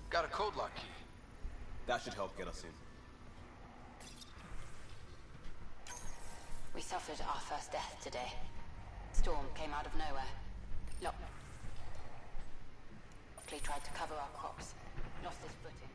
Got a code lock key. That should help get us in. We suffered our first death today. Storm came out of nowhere. Locked. Tried to cover our crops. Lost his footing.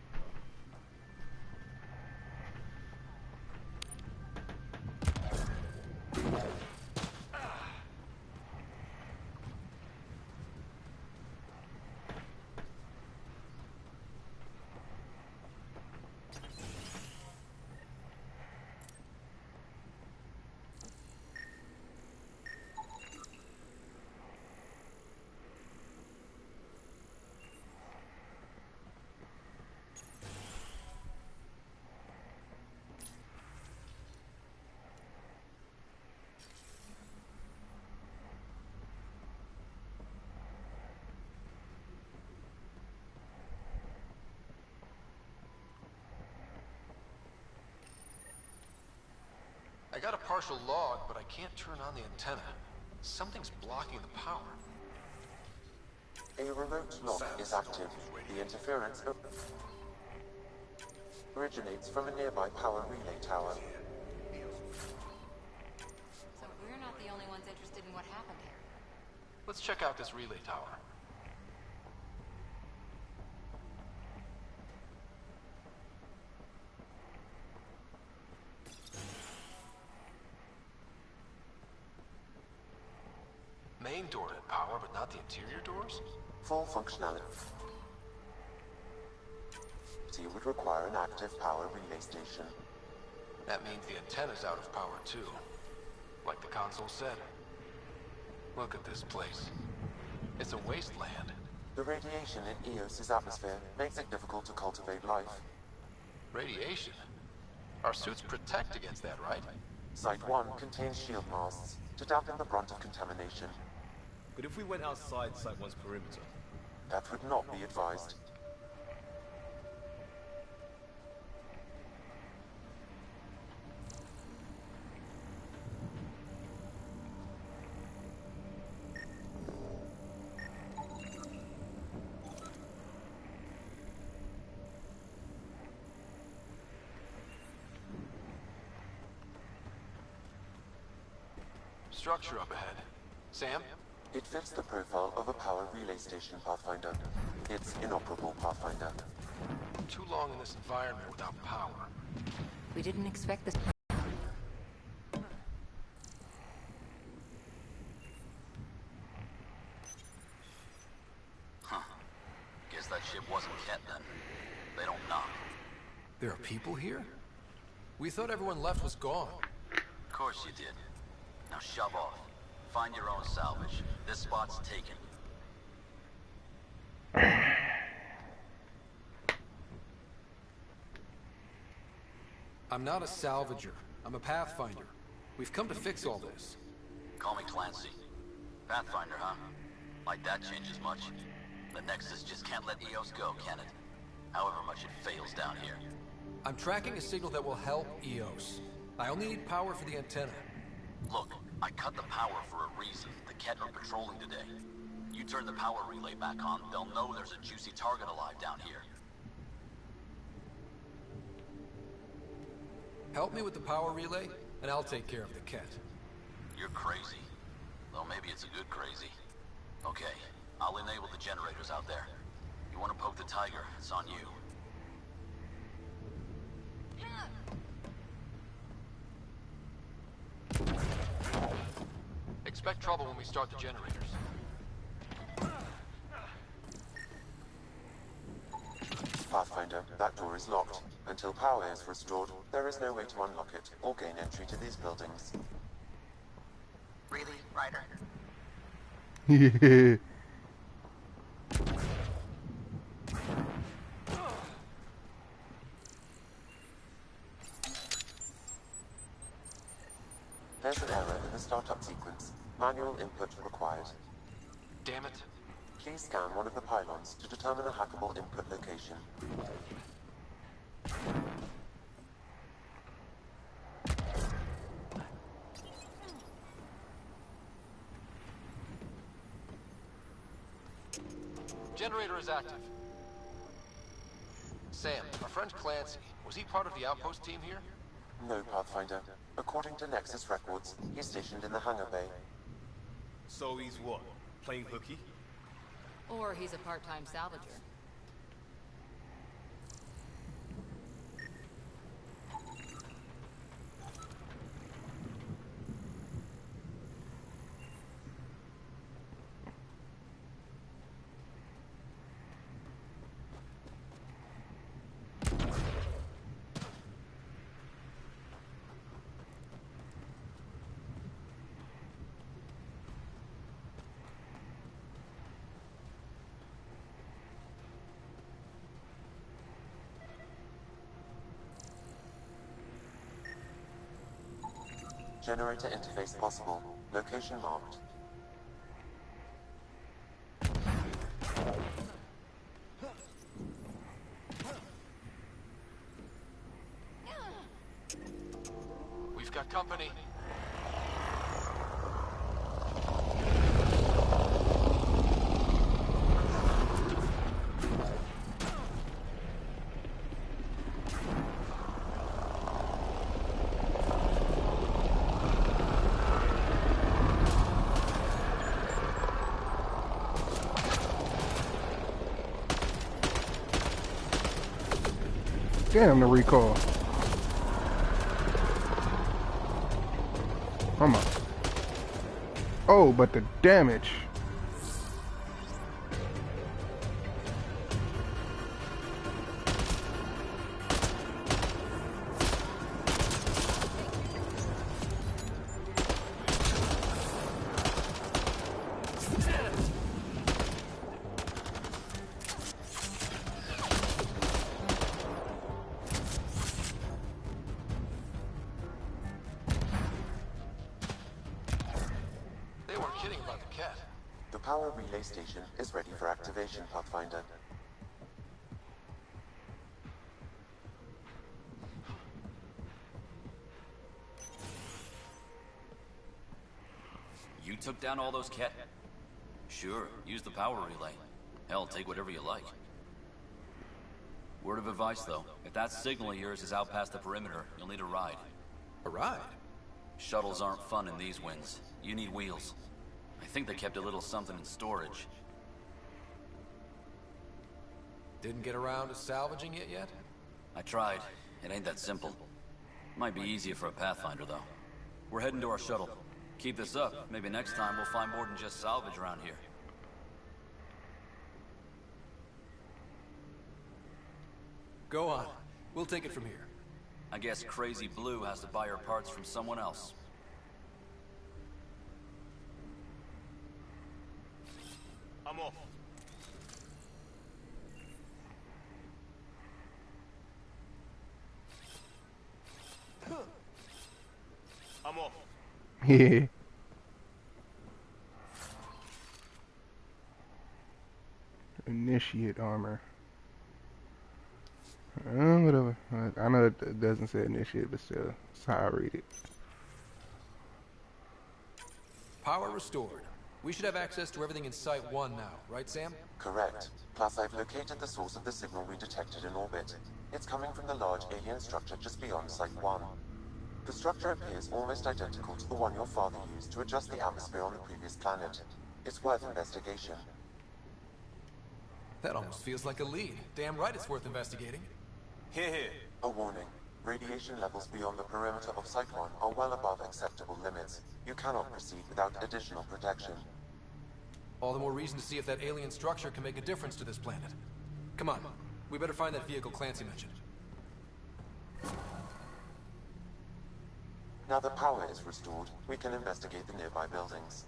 I got a partial log, but I can't turn on the antenna. Something's blocking the power. A remote lock is active. The interference originates from a nearby power relay tower. So we're not the only ones interested in what happened here. Let's check out this relay tower. Main door had power, but not the interior doors? Full functionality would require an active power relay station. That means the antenna's out of power too. Like the console said. Look at this place. It's a wasteland. The radiation in Eos's atmosphere makes it difficult to cultivate life. Radiation? Our suits protect against that, right? Site 1 contains shield masts to dampen the brunt of contamination. But if we went outside Site 1's perimeter, That would not be advised. Structure up ahead. Sam? It fits the profile of a power relay station, Pathfinder. It's inoperable, Pathfinder. Too long in this environment without power. We didn't expect this. Huh. Guess that ship wasn't Ket then. They don't knock. There are people here? We thought everyone left was gone. Of course you did. Now shove off. Find your own salvage. This spot's taken. I'm not a salvager. I'm a Pathfinder. We've come to fix all this. Call me Clancy. Pathfinder, huh? Like that changes much. The Nexus just can't let EOS go, can it? However much it fails down here. I'm tracking a signal that will help EOS. I only need power for the antenna. Look, I cut the power for a reason. The Ket are patrolling today. You turn the power relay back on, they'll know there's a juicy target alive down here. Help me with the power relay, and I'll take care of the Ket. You're crazy. Though maybe it's a good crazy. Okay, I'll enable the generators out there. You want to poke the tiger, it's on you. Expect trouble when we start the generators. Pathfinder, that door is locked. Until power is restored, there is no way to unlock it or gain entry to these buildings. Really, Ryder? Yeah. There's an error in the startup sequence. Manual input required. Damn it. Please scan one of the pylons to determine a hackable input location. Generator is active. Sam, our friend Clancy, was he part of the outpost team here? No, Pathfinder. According to Nexus records, he's stationed in the hangar bay. So he's what? Playing hooky? Or he's a part-time salvager. Generator interface possible. Location marked. We've got company. Damn, the recall. Come on. Oh, but the damage. They weren't kidding about the cat. The power relay station is ready for activation, Pathfinder. You took down all those cat... Sure, use the power relay. Hell, take whatever you like. Word of advice, though. If that signal of yours is out past the perimeter, you'll need a ride. A ride? Shuttles aren't fun in these winds. You need wheels. I think they kept a little something in storage. Didn't get around to salvaging it yet? I tried. It ain't that simple. Might be easier for a Pathfinder, though. We're heading to our shuttle. Keep this up. Maybe next time we'll find more than just salvage around here. Go on. We'll take it from here. I guess Crazy Blue has to buy her parts from someone else. I'm off. I'm off. Yeah. Initiate armor. Whatever. I know it doesn't say initiate, but still, that's how I read it. Power restored. We should have access to everything in Site 1 now, right, Sam? Correct. Plus, I've located the source of the signal we detected in orbit. It's coming from the large alien structure just beyond Site 1. The structure appears almost identical to the one your father used to adjust the atmosphere on the previous planet. It's worth investigation. That almost feels like a lead. Damn right it's worth investigating. Here. A warning. Radiation levels beyond the perimeter of Site 1 are well above acceptable limits. You cannot proceed without additional protection. All the more reason to see if that alien structure can make a difference to this planet. Come on. We better find that vehicle Clancy mentioned. Now the power is restored, we can investigate the nearby buildings.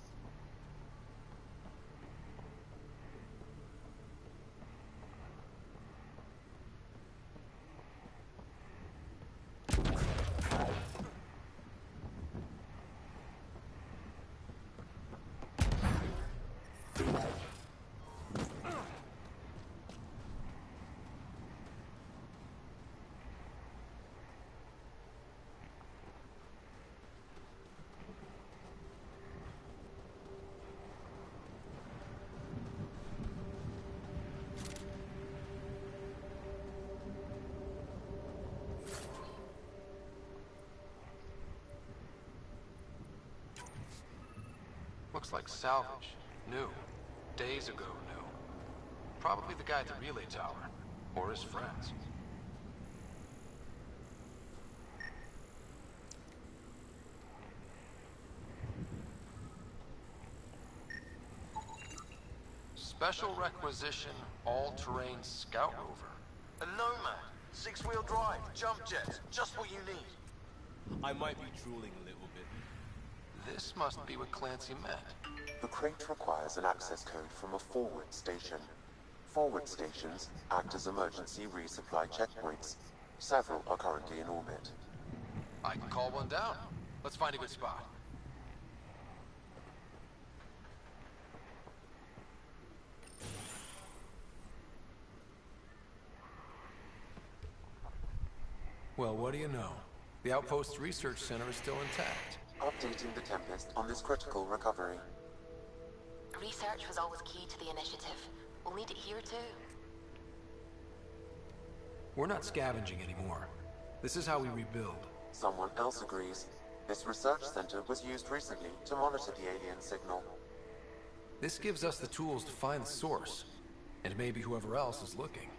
Looks like salvage. New. Days ago new. Probably the guy at the relay tower. Or his friends. Special requisition, all-terrain scout rover. A Nomad. 6-wheel drive. Jump jets. Just what you need. I might be drooling a little bit. This must be what Clancy meant. The crate requires an access code from a forward station. Forward stations act as emergency resupply checkpoints. Several are currently in orbit. I can call one down. Let's find a good spot. Well, what do you know? The Outpost's research center is still intact. Updating the Tempest on this critical recovery. Research was always key to the initiative. We'll need it here too. We're not scavenging anymore. This is how we rebuild. Someone else agrees. This research center was used recently to monitor the alien signal. This gives us the tools to find the source, and maybe whoever else is looking.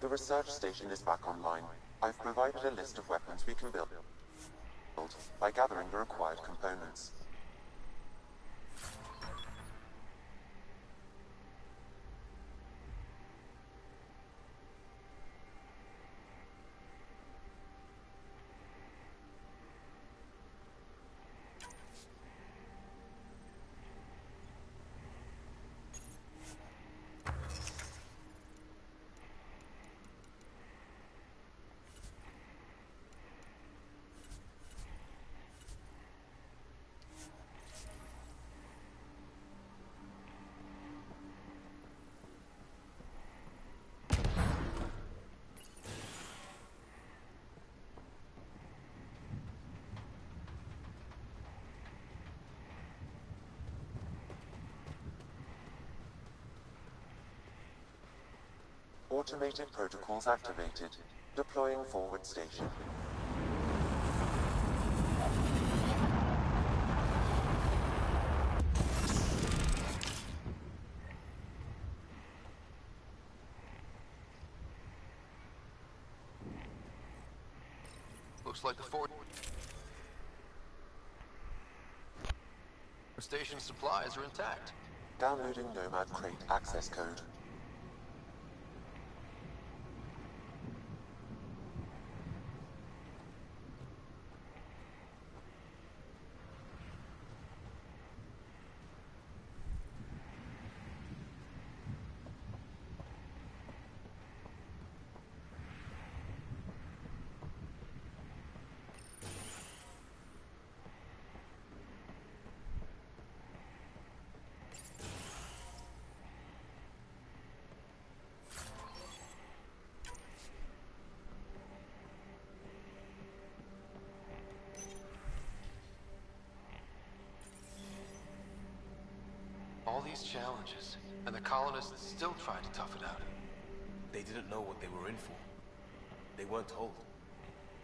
The research station is back online. I've provided a list of weapons we can build by gathering the required components. Automated protocols activated. Deploying forward station. Looks like the forward station supplies are intact. Downloading Nomad Crate access code. All these challenges, and the colonists still tried to tough it out. They didn't know what they were in for. They weren't told.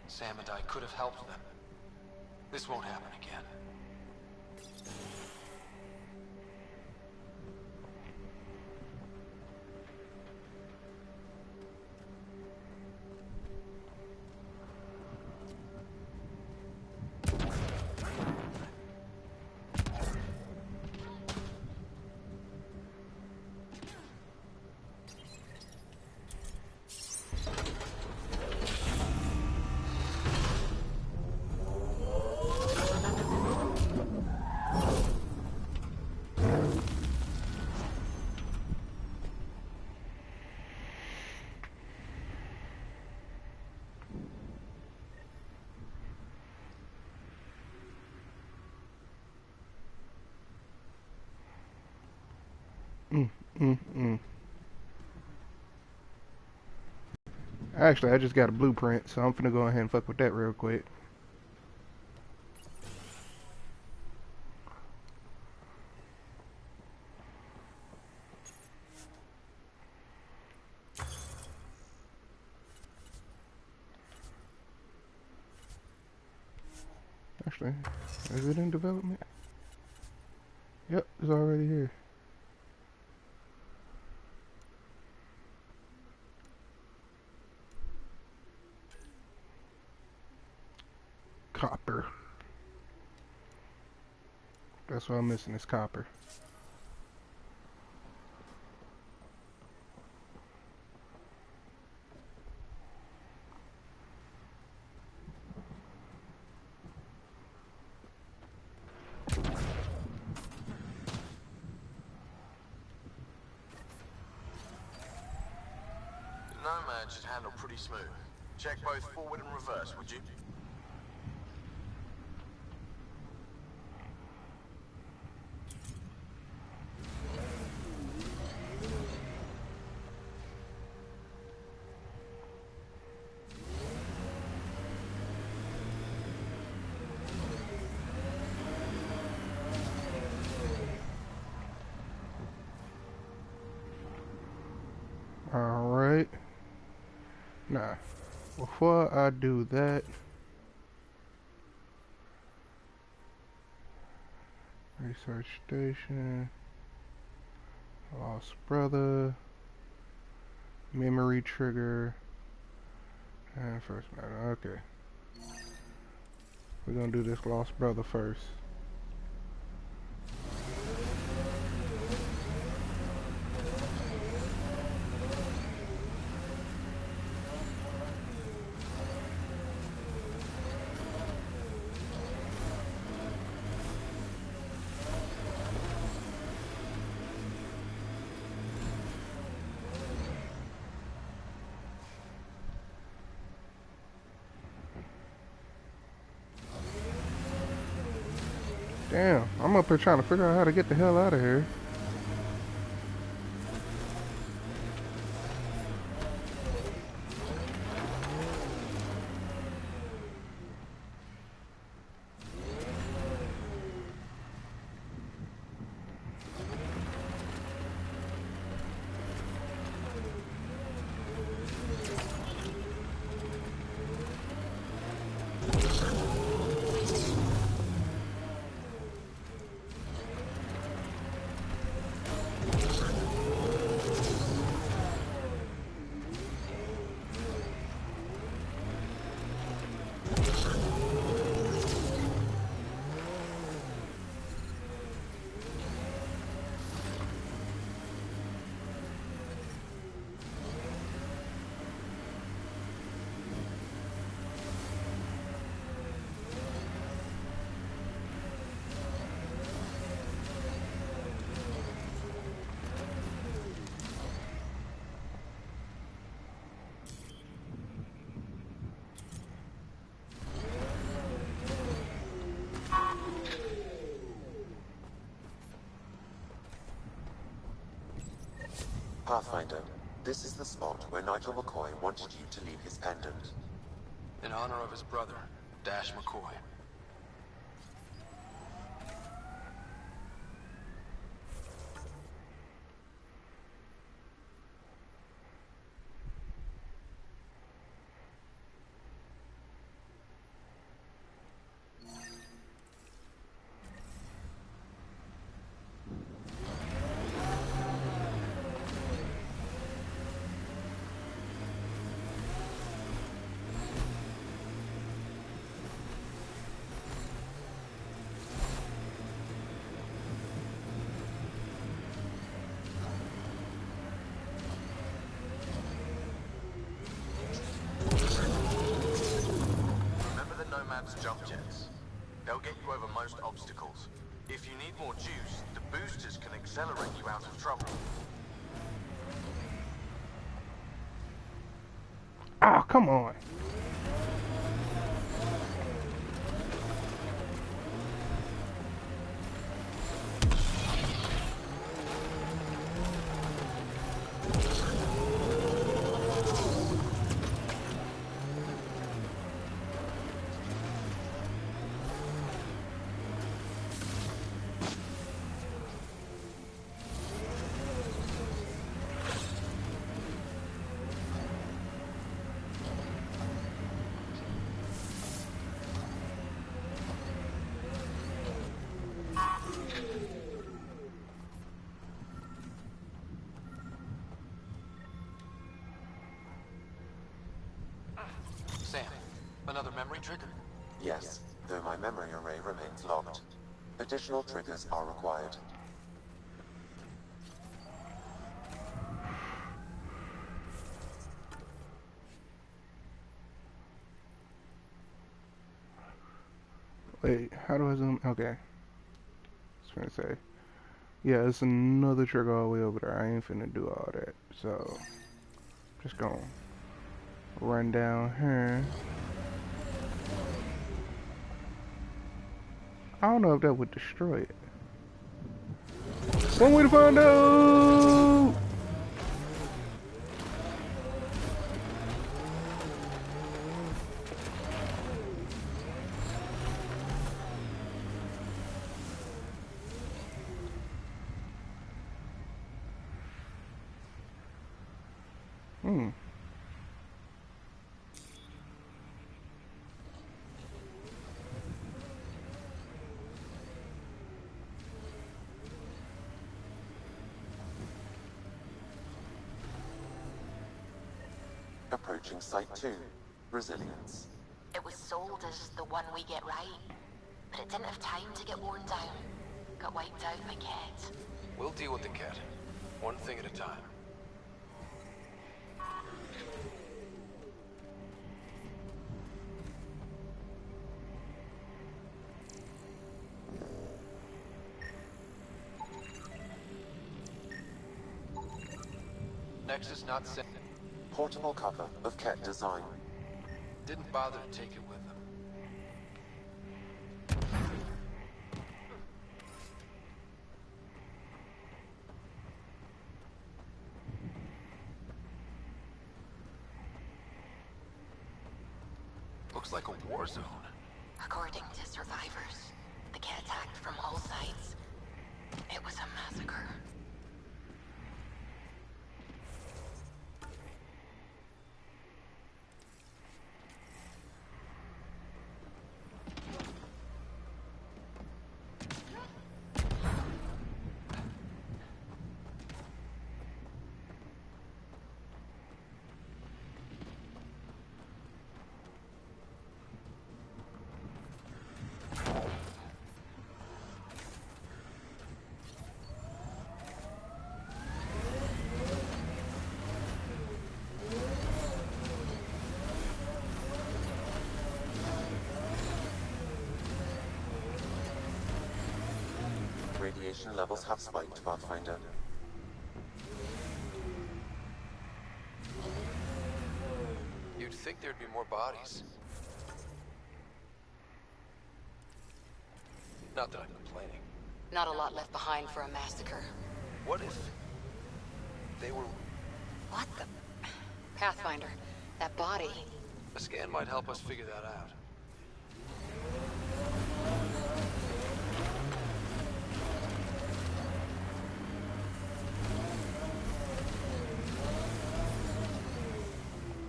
Sam and I could have helped them. This won't happen again. Actually, I just got a blueprint, so I'm finna go ahead and fuck with that real quick. Actually, is it in development? Yep, it's already here. Copper. That's what I'm missing, is copper. Nomad should handle pretty smooth. Check both forward and reverse, would you? Alright. Now, before I do that, research station, lost brother, memory trigger, and first matter. Okay. We're gonna do this lost brother first. Damn, I'm up here trying to figure out how to get the hell out of here. Pathfinder, this is the spot where Nigel McCoy wanted you to leave his pendant. In honor of his brother, Dash McCoy. Jump jets. They'll get you over most obstacles. If you need more juice, the boosters can accelerate you out of trouble. Ah, come on. Sam, another memory trigger? Yes, though my memory array remains locked. Additional triggers are required. Wait, how do I zoom? Okay. I was gonna say. Yeah, it's another trigger all the way over there. I ain't finna do all that. So, just gonna run down here. I don't know if that would destroy it. One way to find out! Approaching Site 2. Resilience. It was sold as the one we get right, but it didn't have time to get worn down. Got wiped out by Ket. We'll deal with the cat. One thing at a time. Nexus not sent. Portable cover of Ket design. Didn't bother to take it with them. Looks like a war zone. According to survivors, the Ket attacked from all sides. It was a massacre. Radiation levels have spiked, Pathfinder. You'd think there'd be more bodies. Not that I'm complaining. Not a lot left behind for a massacre. What if... They were... What the... Pathfinder, that body. A scan might help us figure that out.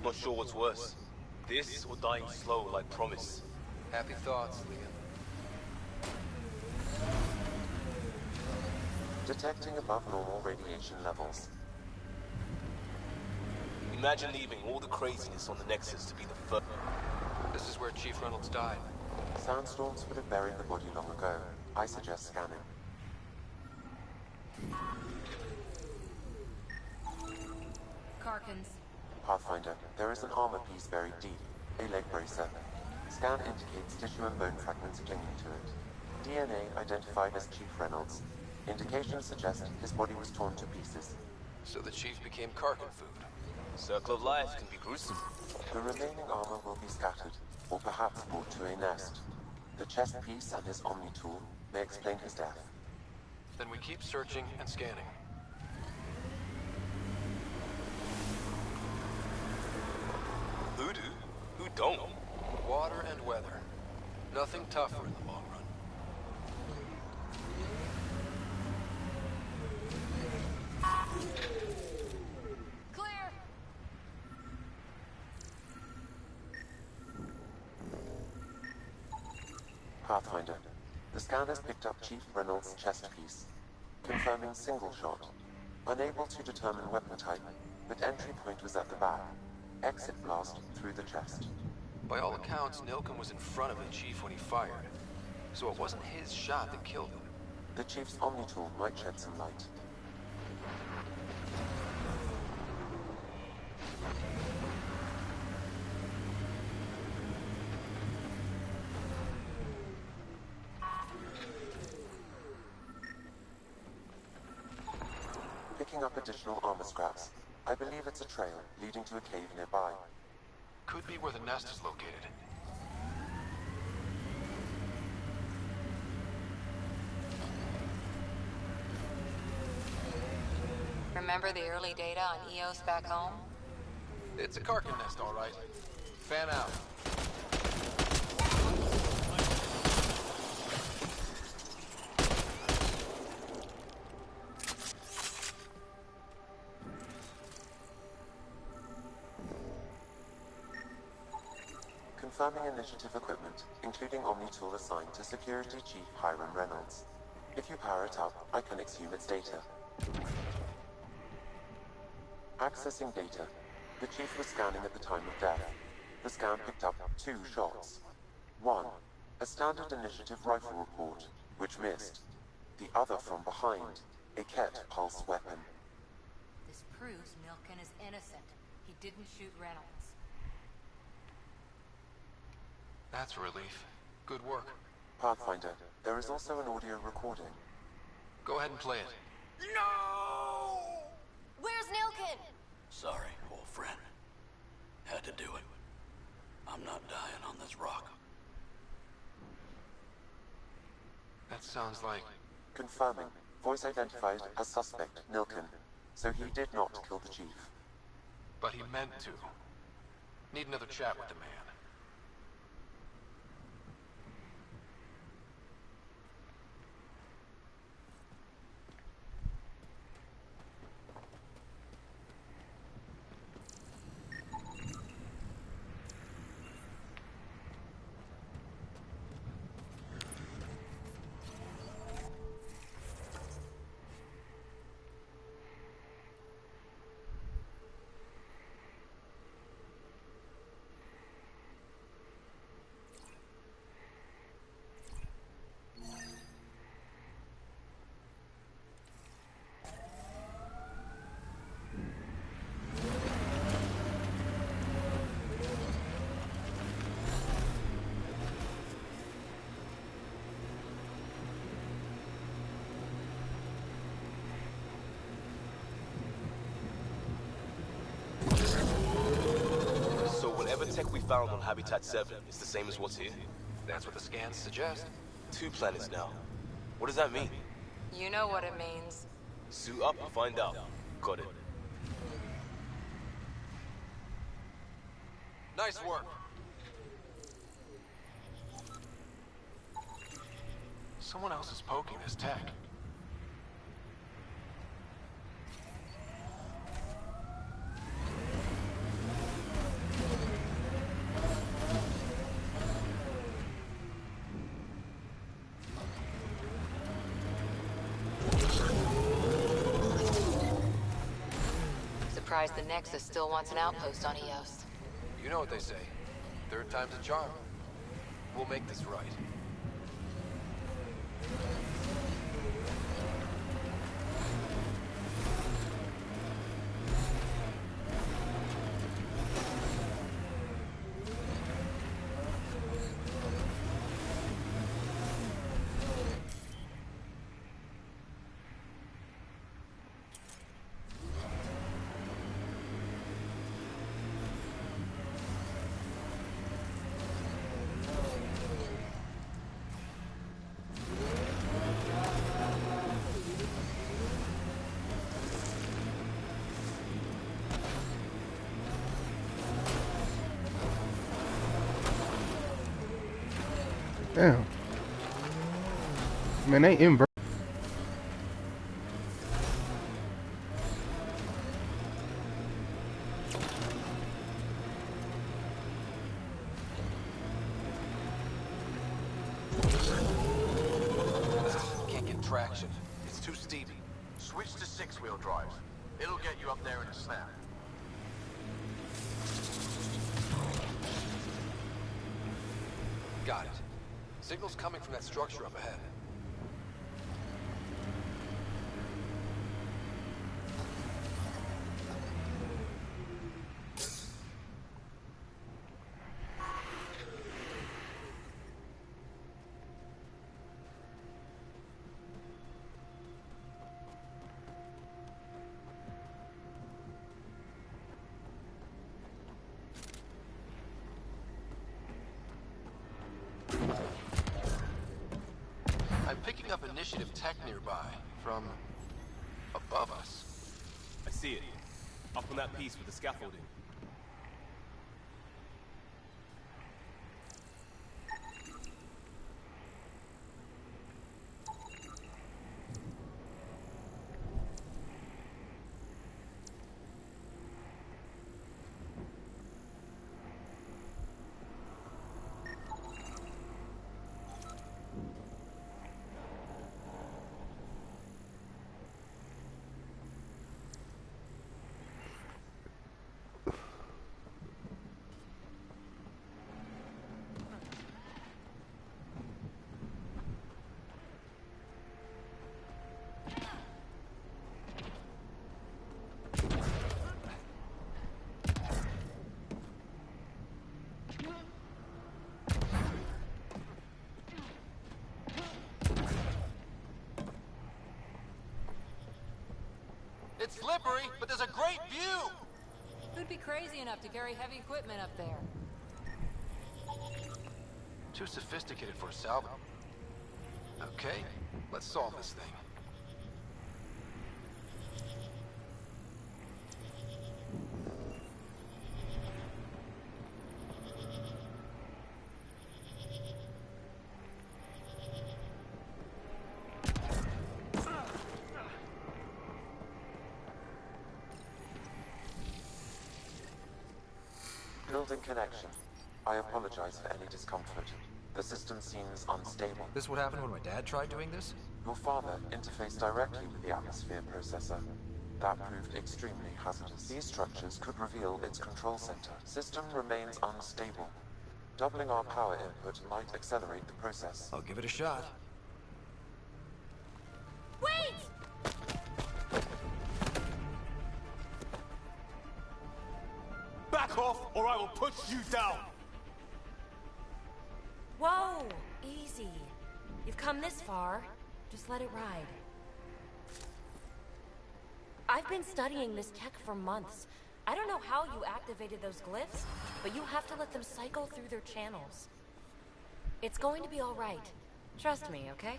Not sure what's worse. This or dying slow like promise. Happy thoughts, Leon. Detecting above normal radiation levels. Imagine leaving all the craziness on the Nexus to be the first. This is where Chief Reynolds died. Sandstorms would have buried the body long ago. I suggest scanning. Karkins. Pathfinder, there is an armor piece buried deep. A leg bracer. Scan indicates tissue and bone fragments clinging to it. DNA identified as Chief Reynolds. Indications suggest his body was torn to pieces. So the Chief became Karkin food. Circle of life can be gruesome. The remaining armor will be scattered, or perhaps brought to a nest. The chest piece and his Omni tool may explain his death. Then we keep searching and scanning. Who do? Who don't? Water and weather. Nothing tougher in the long run. Clear! Pathfinder, the scan has picked up Chief Reynolds' chest piece, confirming single shot. Unable to determine weapon type, but entry point was at the back. Exit blast through the chest. By all accounts, Nilken was in front of the Chief when he fired. So it wasn't his shot that killed him. The Chief's Omni tool might shed some light. Picking up additional armor scraps. I believe it's a trail leading to a cave nearby. Could be where the nest is located. Remember the early data on EOS back home? It's a Karkin nest, all right. Fan out. Confirming initiative equipment, including Omni tool assigned to Security Chief Hiram Reynolds. If you power it up, I can exhume its data. Accessing data. The Chief was scanning at the time of death. The scan picked up 2 shots. 1, a standard initiative rifle report, which missed. The other from behind, a Ket pulse weapon. This proves Nilken is innocent. He didn't shoot Reynolds. That's a relief. Good work. Pathfinder, there is also an audio recording. Go ahead and play it. No! Where's Nilken? Sorry, old friend. Had to do it. I'm not dying on this rock. That sounds like... Confirming. Voice identified as suspect, Nilken. So he did not kill the Chief. But he meant to. Need another chat with the man. Tech we found on Habitat 7 is the same as what's here. That's what the scans suggest. 2 planets now. What does that mean? You know what it means. Suit up and find out. Got it. Nice work. Someone else is poking this tech. Surprised the Nexus still wants an outpost on Eos. You know what they say. Third time's a charm. We'll make this right. Damn. Man, they in, bro. Can't get traction. It's too steep. Switch to 6-wheel drive. It'll get you up there in a snap. Got it. Signal's coming from that structure up ahead. I'm picking up initiative tech nearby, from above us. I see it. Up on that piece with the scaffolding. It's slippery, but there's a great view! Who'd be crazy enough to carry heavy equipment up there? Too sophisticated for a salvo. Okay, let's solve this thing. Building connection. I apologize for any discomfort. The system seems unstable. This what happened when my dad tried doing this? Your father interfaced directly with the atmosphere processor. That proved extremely hazardous. These structures could reveal its control center. System remains unstable. Doubling our power input might accelerate the process. I'll give it a shot. Wait! Back off, or I will put you down! Whoa! Easy. You've come this far. Just let it ride. I've been studying this tech for months. I don't know how you activated those glyphs, but you have to let them cycle through their channels. It's going to be all right. Trust me, okay?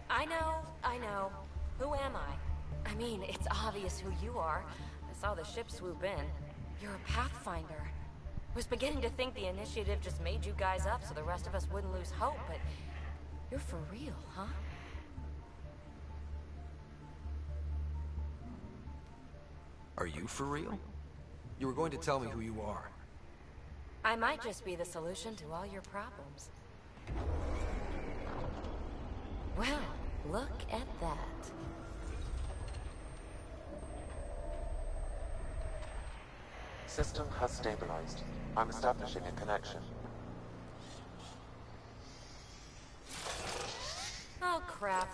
I know. Who am I? I mean, it's obvious who you are. I saw the ship swoop in. You're a Pathfinder. I was beginning to think the initiative just made you guys up so the rest of us wouldn't lose hope, but you're for real, huh? Are you for real? You were going to tell me who you are. I might just be the solution to all your problems. Well, look at that. System has stabilized. I'm establishing a connection. Oh, crap.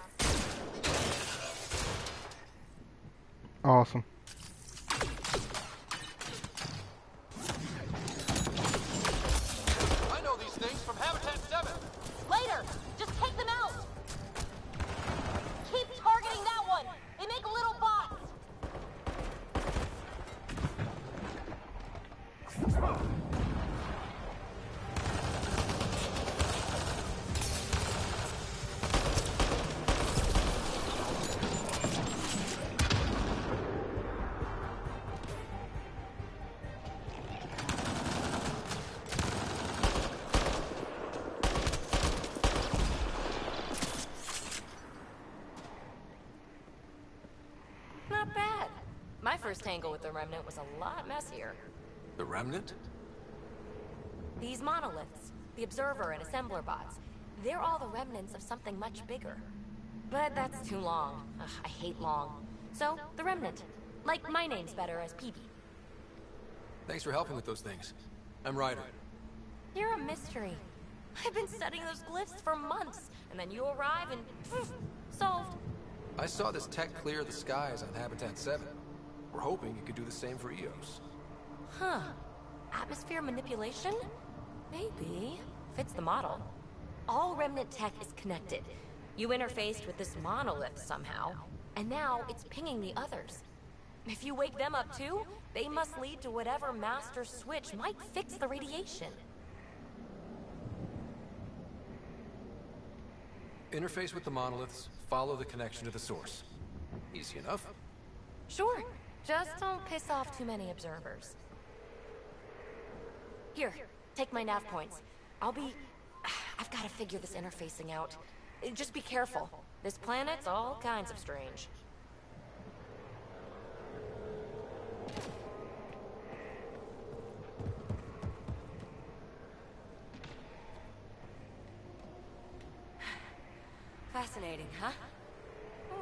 Awesome. I know these things from Habitat 7. Later! Just take them out! Keep targeting that one! They make little bots! Not bad. My first tangle with the Remnant was a lot messier. The Remnant? These monoliths, the Observer and Assembler bots, they're all the remnants of something much bigger. But that's too long. Ugh, I hate long. So, the Remnant. Like my name's better as PB. Thanks for helping with those things. I'm Ryder. You're a mystery. I've been studying those glyphs for months, and then you arrive and poof, solved. I saw this tech clear the skies on Habitat 7. We're hoping it could do the same for Eos. Huh. Atmosphere manipulation? Maybe. Fits the model. All Remnant tech is connected. You interfaced with this monolith somehow, and now it's pinging the others. If you wake them up too, they must lead to whatever master switch might fix the radiation. Interface with the monoliths, follow the connection to the source. Easy enough. Sure. Just don't piss off too many observers. Here, take my nav points. I've got to figure this interfacing out. Just be careful. This planet's all kinds of strange. Fascinating, huh?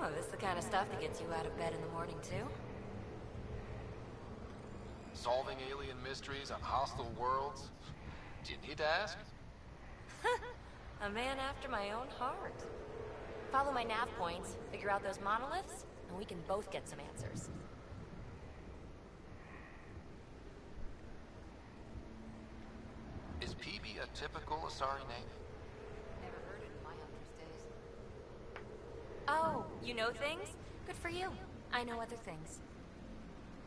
Oh, this is the kind of stuff that gets you out of bed in the morning, too? Solving alien mysteries on hostile worlds? Do you need to ask? A man after my own heart. Follow my nav points, figure out those monoliths, and we can both get some answers. Is PB a typical Asari name? Never heard it in my hunter's days. Oh, you know things? Good for you. I know other things.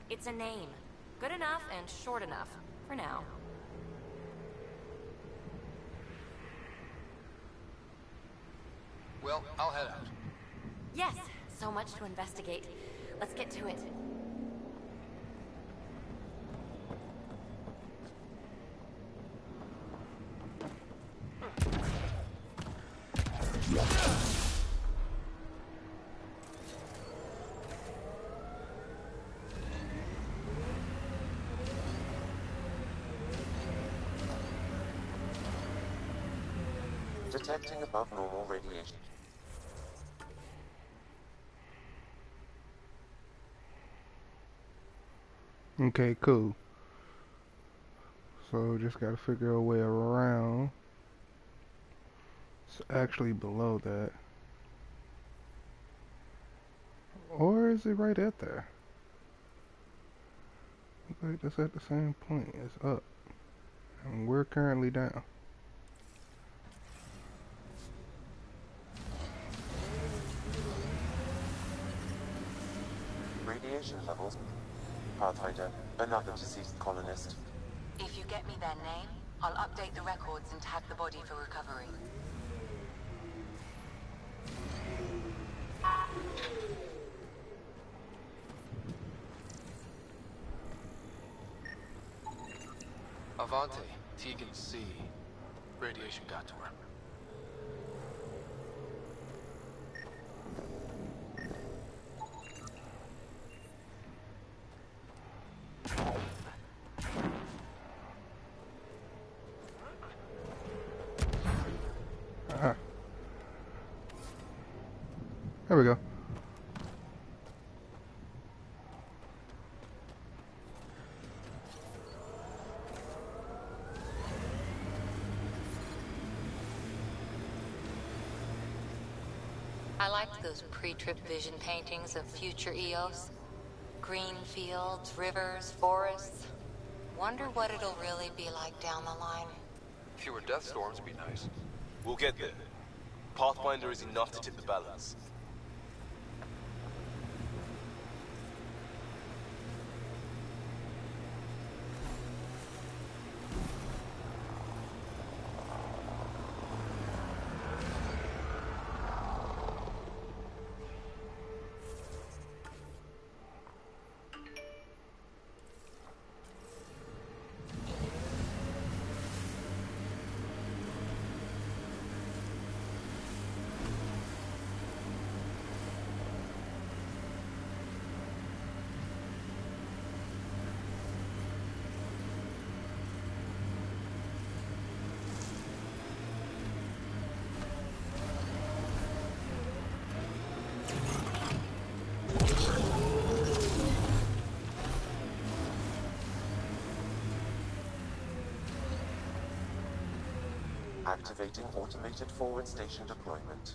It's a name. Good enough and short enough. For now. Well, I'll head out. Yes, so much to investigate. Let's get to it. Detecting above normal radiation. Okay, cool. So just gotta figure a way around. It's actually below that. Or is it right at there? Looks like that's at the same point. It's up. And we're currently down. Radiation levels. Pathfinder, another deceased colonist. If you get me their name, I'll update the records and tag the body for recovery. Avante, Tegan C. Radiation got to her. There we go. I liked those pre-trip vision paintings of future Eos. Green fields, rivers, forests. Wonder what it'll really be like down the line. Fewer death storms would be nice. We'll get there. Pathfinder is enough to tip the balance. Activating automated forward station deployment.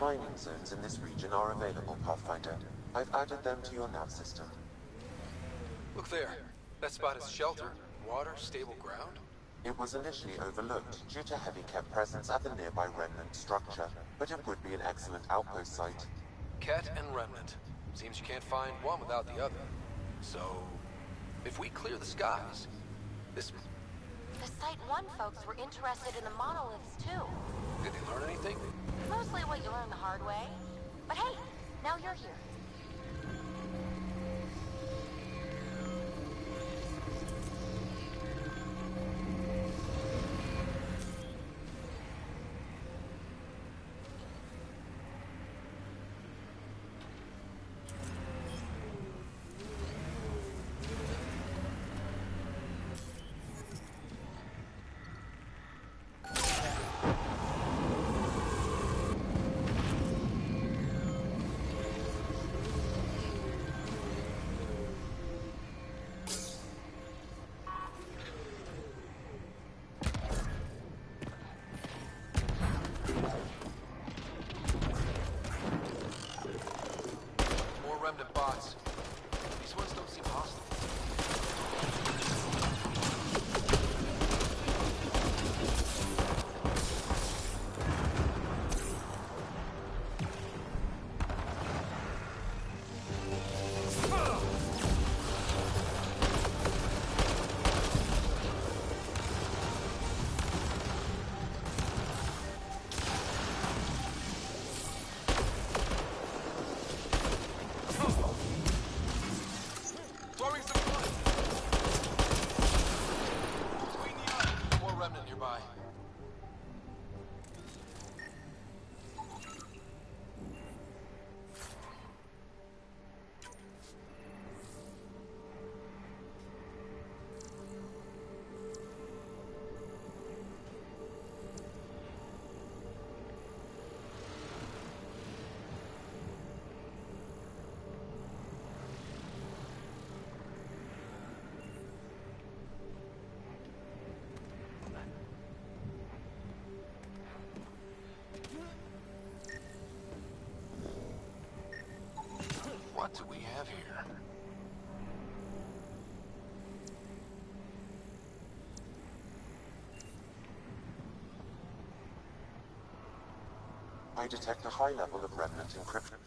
Mining zones in this region are available, Pathfinder. I've added them to your nav system. Look there. That spot is shelter, water, stable ground. It was initially overlooked due to heavy kept presence at the nearby remnant structure, but it would be an excellent outpost site. Ket and Remnant. Seems you can't find one without the other. So, if we clear the skies, this... The Site 1 folks were interested in the monoliths, too. Did they learn anything? Mostly what you learn the hard way. But hey, now you're here. Remnant bots. These ones don't seem hostile. What do we have here? I detect a high level of remnant encryption.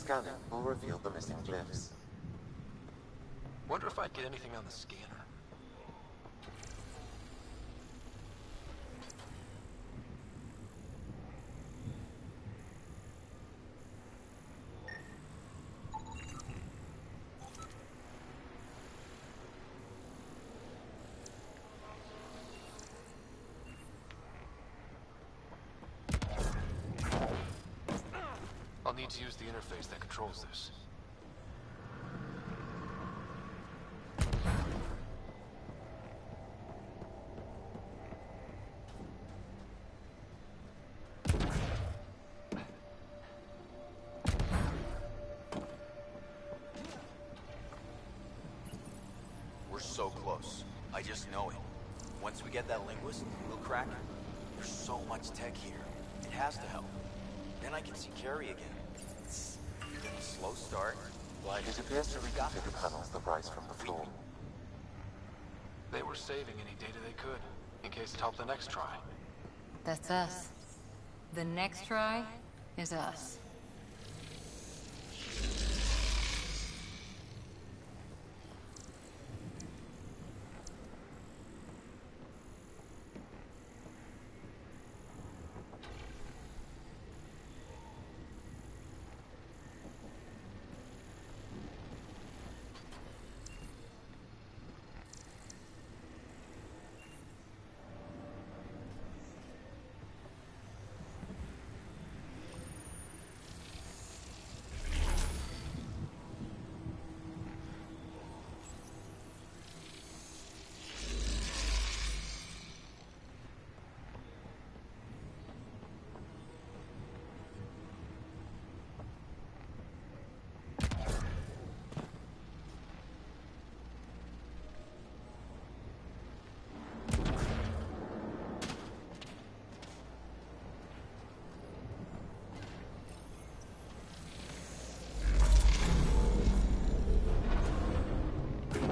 Scanning will reveal the missing glyphs. Wonder if I'd get anything on the scanner. I'll need to use the interface that controls this. We're so close. I just know it. Once we get that linguist, we'll crack it. There's so much tech here. It has to help. Then I can see Carrie again. It's been a slow start, but It appears to reconfigure panels that rise from the floor. They were saving any data they could, in case it helped the next try. That's us. The next try is us.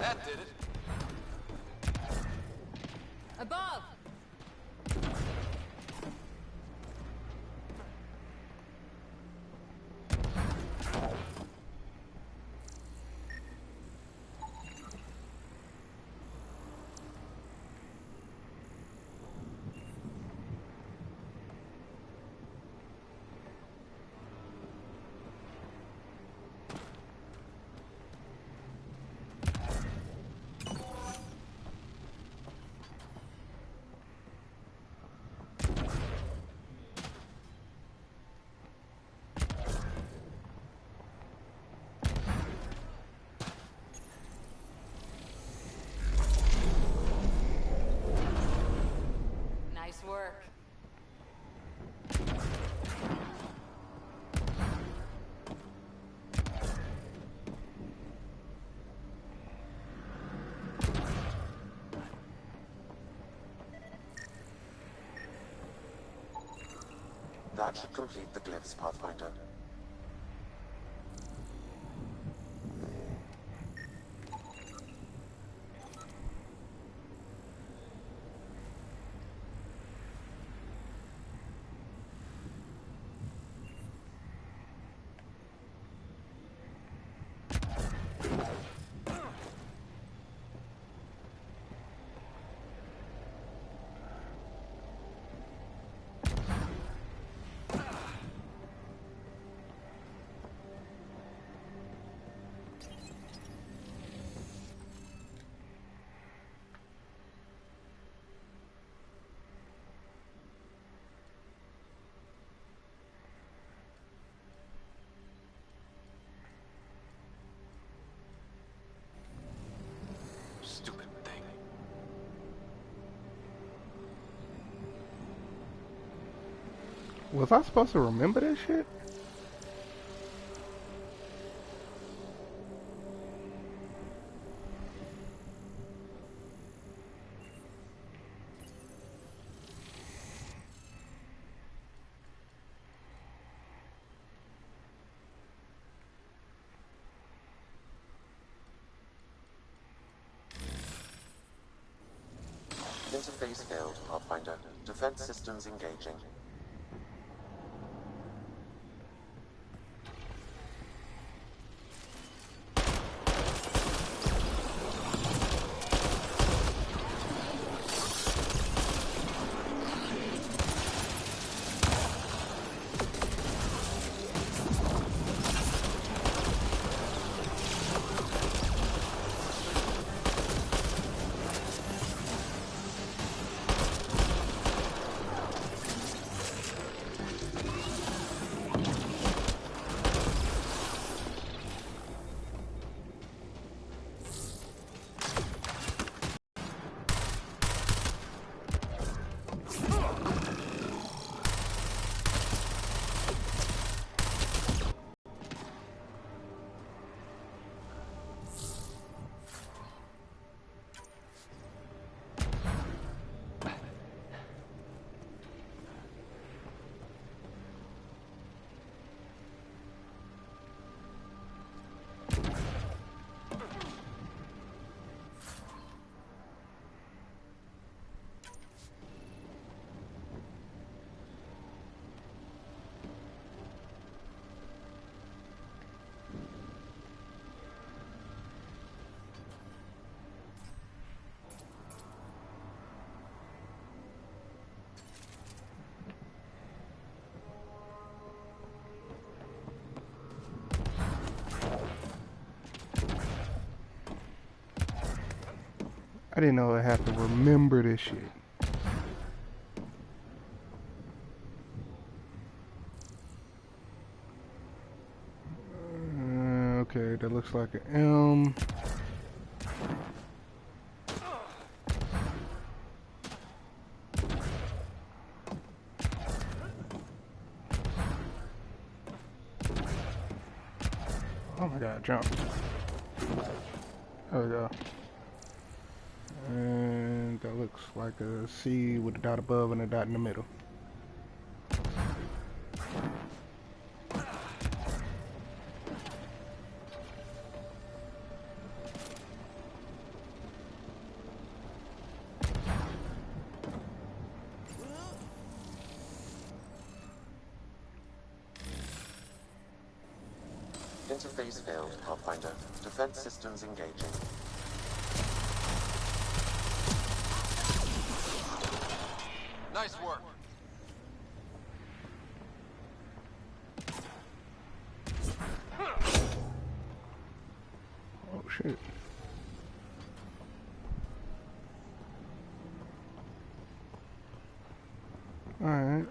That did it. Above! Nice work. That should complete the glyphs, Pathfinder. Stupid thing. Was I supposed to remember this shit? Interface failed, Pathfinder. Defense systems engaging. I didn't know I had to remember this shit. Okay, that looks like an M. Oh my god, jump. There we go. And that looks like a C with a dot above and a dot in the middle. Interface failed, Pathfinder. Defense systems engaging. Nice work. Oh shit. Alright.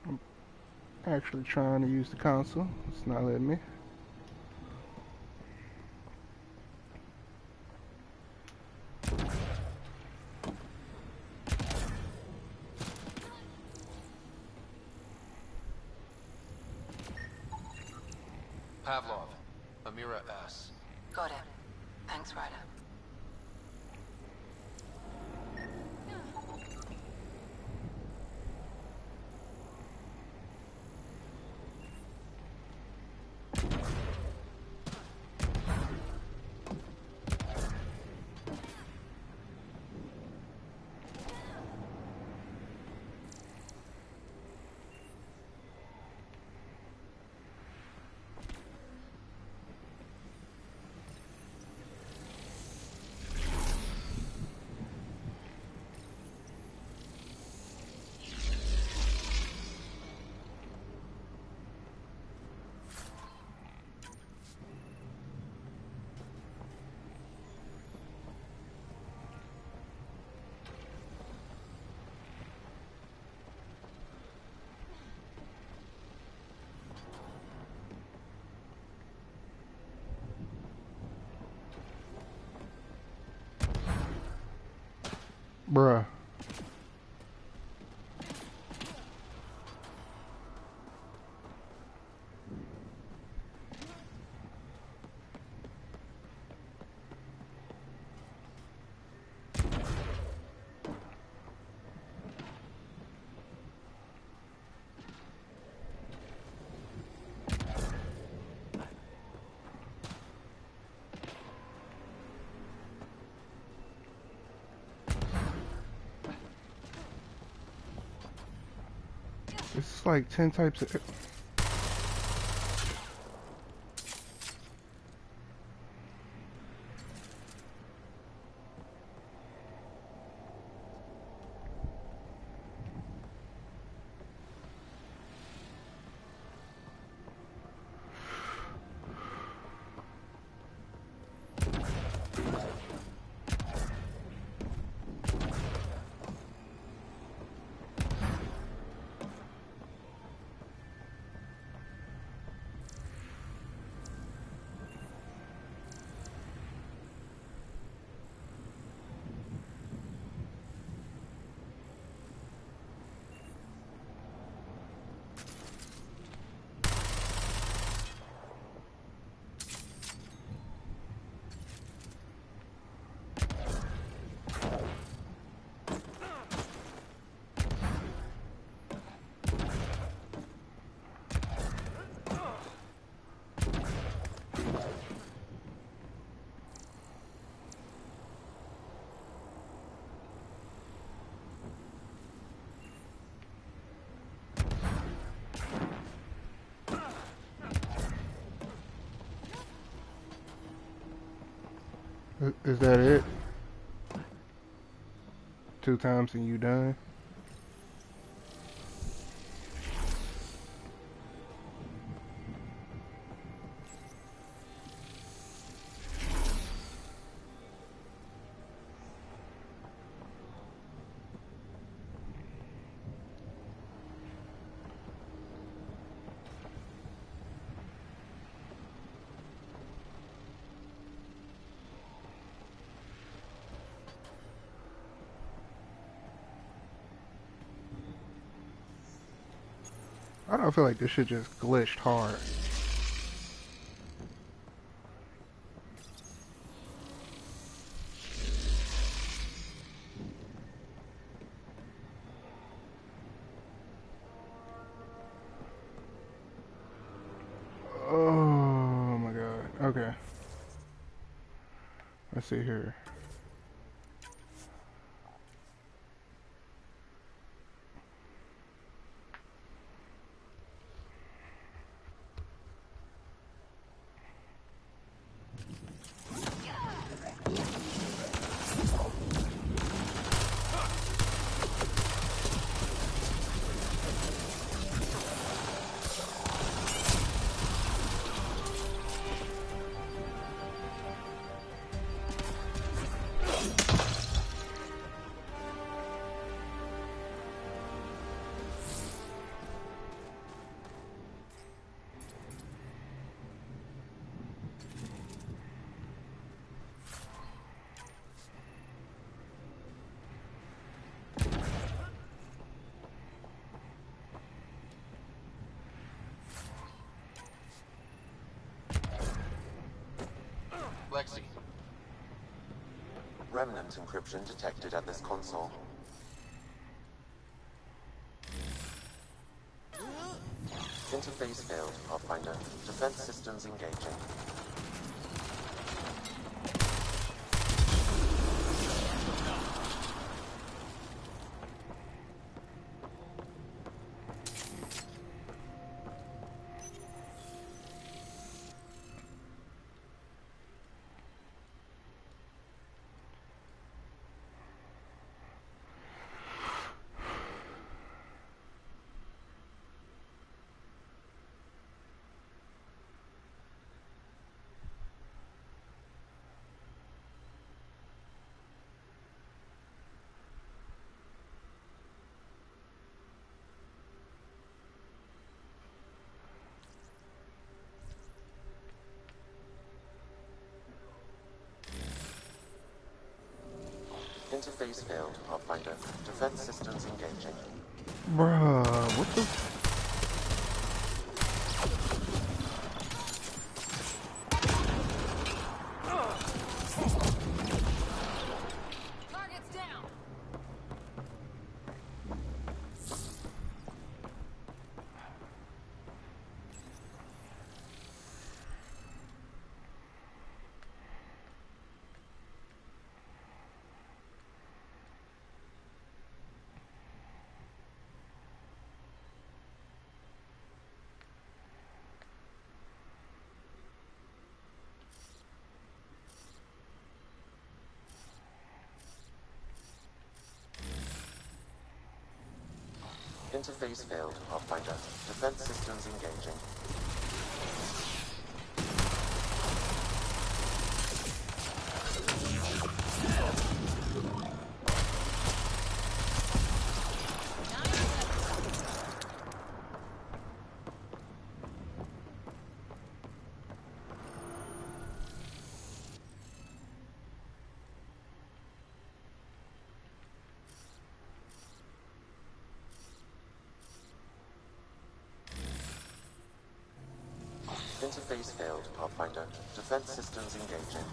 I'm actually trying to use the console. It's not letting me. Pavlov, Amira S. Got it. Thanks, Ryder. Bruh. It's like 10 types of... Is that it? 2 times and you done? I don't feel like this shit just glitched hard. Oh my god. Okay. Let's see here. Lexi. Remnant encryption detected at this console. Interface failed, Pathfinder. Defense systems engaging. Interface failed, Pathfinder. Defense systems engaging. Bruh, what the? Target's down. Interface failed, Pathfinder. Defense systems engaging. Interface failed, Pathfinder. Defense systems engaging.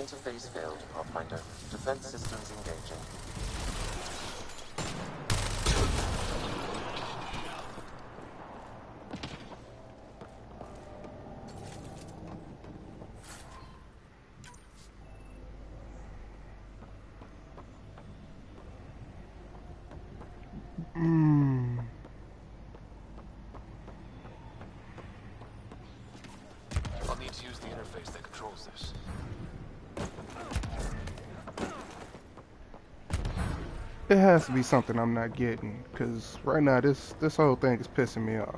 Interface failed, Pathfinder. Defense systems engaging. I'll need to use the interface that controls this. It has to be something I'm not getting, because right now this whole thing is pissing me off.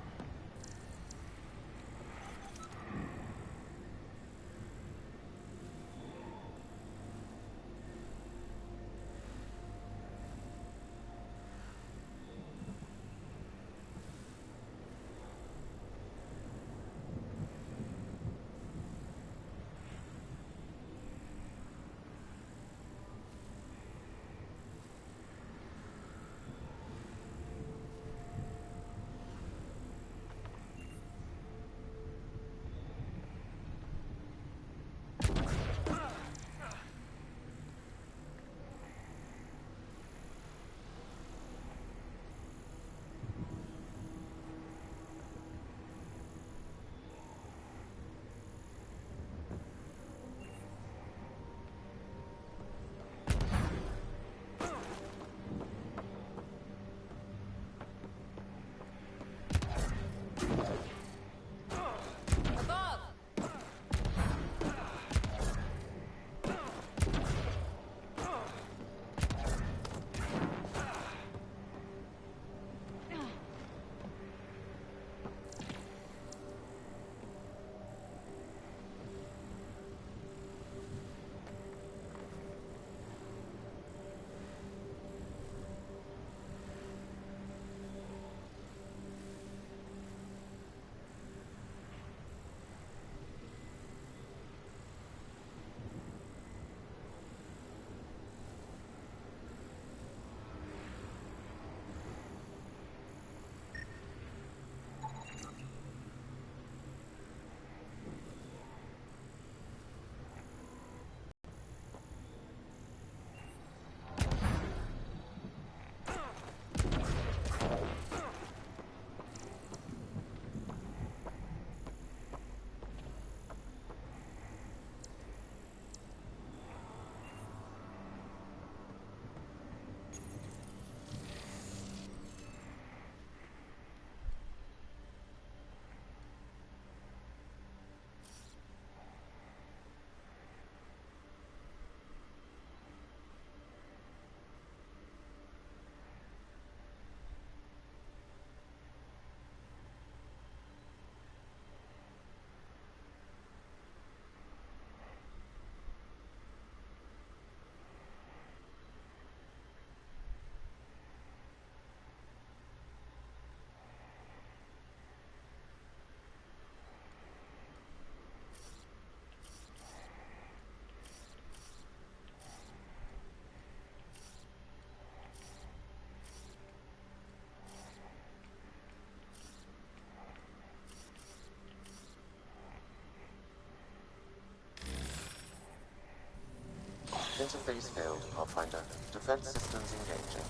Interface failed, Pathfinder. Defense systems engaging.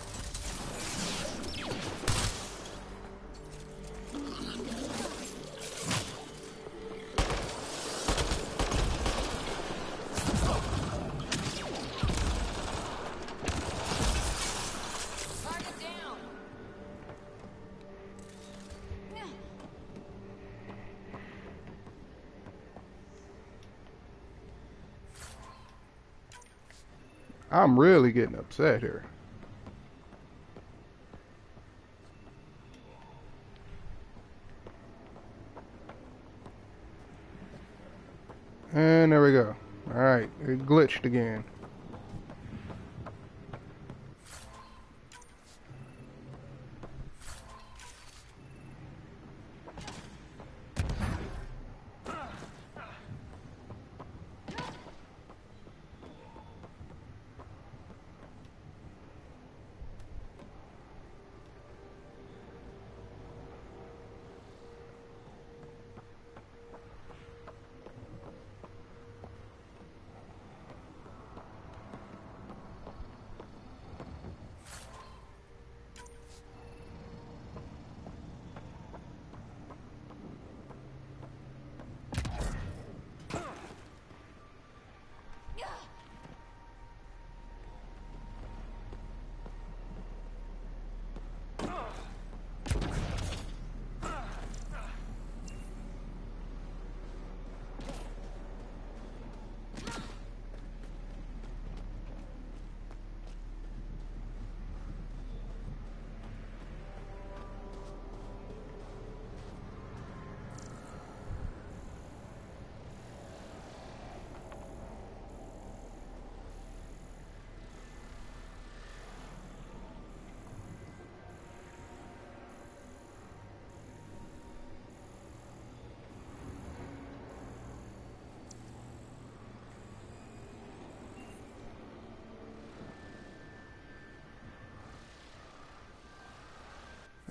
I'm really getting upset here. And there we go. Alright, it glitched again.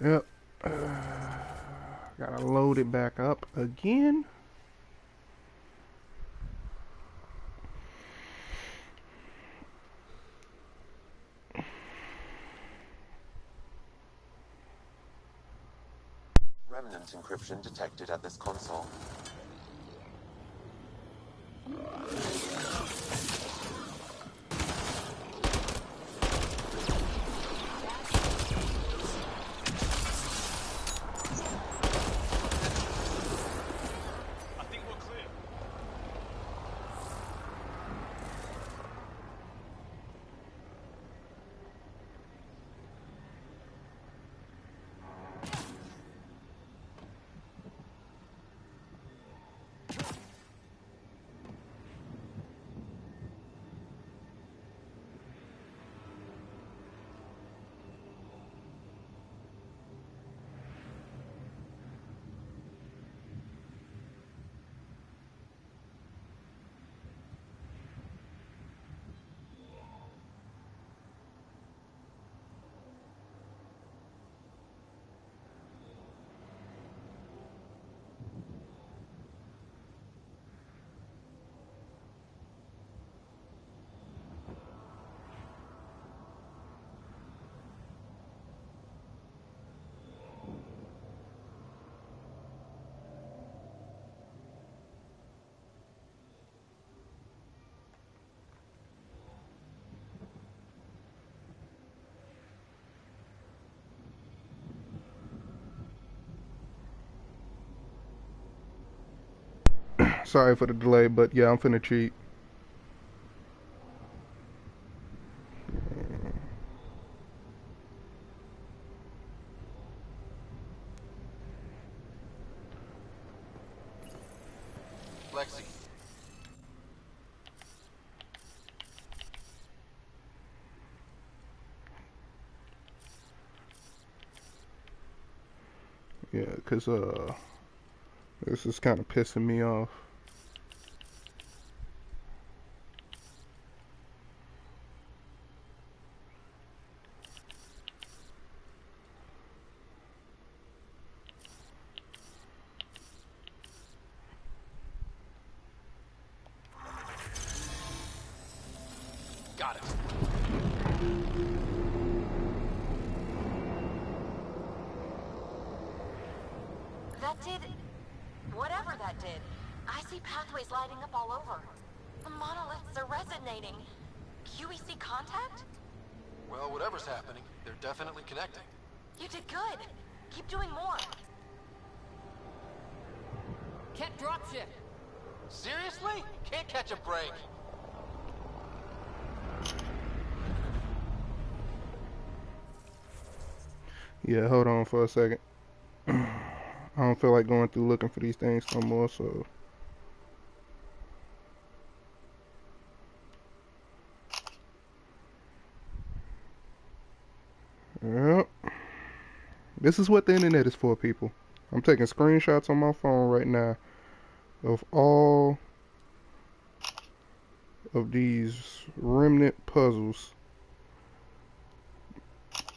Yep. Gotta load it back up again. Remnant encryption detected at this console. Sorry for the delay, but yeah, I'm finna cheat. Lexi. Yeah, cause this is kind of pissing me off. Got it. That did... whatever that did. I see pathways lighting up all over. The monoliths are resonating. QEC contact? Well, whatever's happening, they're definitely connecting. You did good. Keep doing more. Can't dropship. Seriously? Can't catch a break. Yeah, hold on for a second. I don't feel like going through looking for these things no more, so... Yep. This is what the internet is for, people. I'm taking screenshots on my phone right now of all of these remnant puzzles,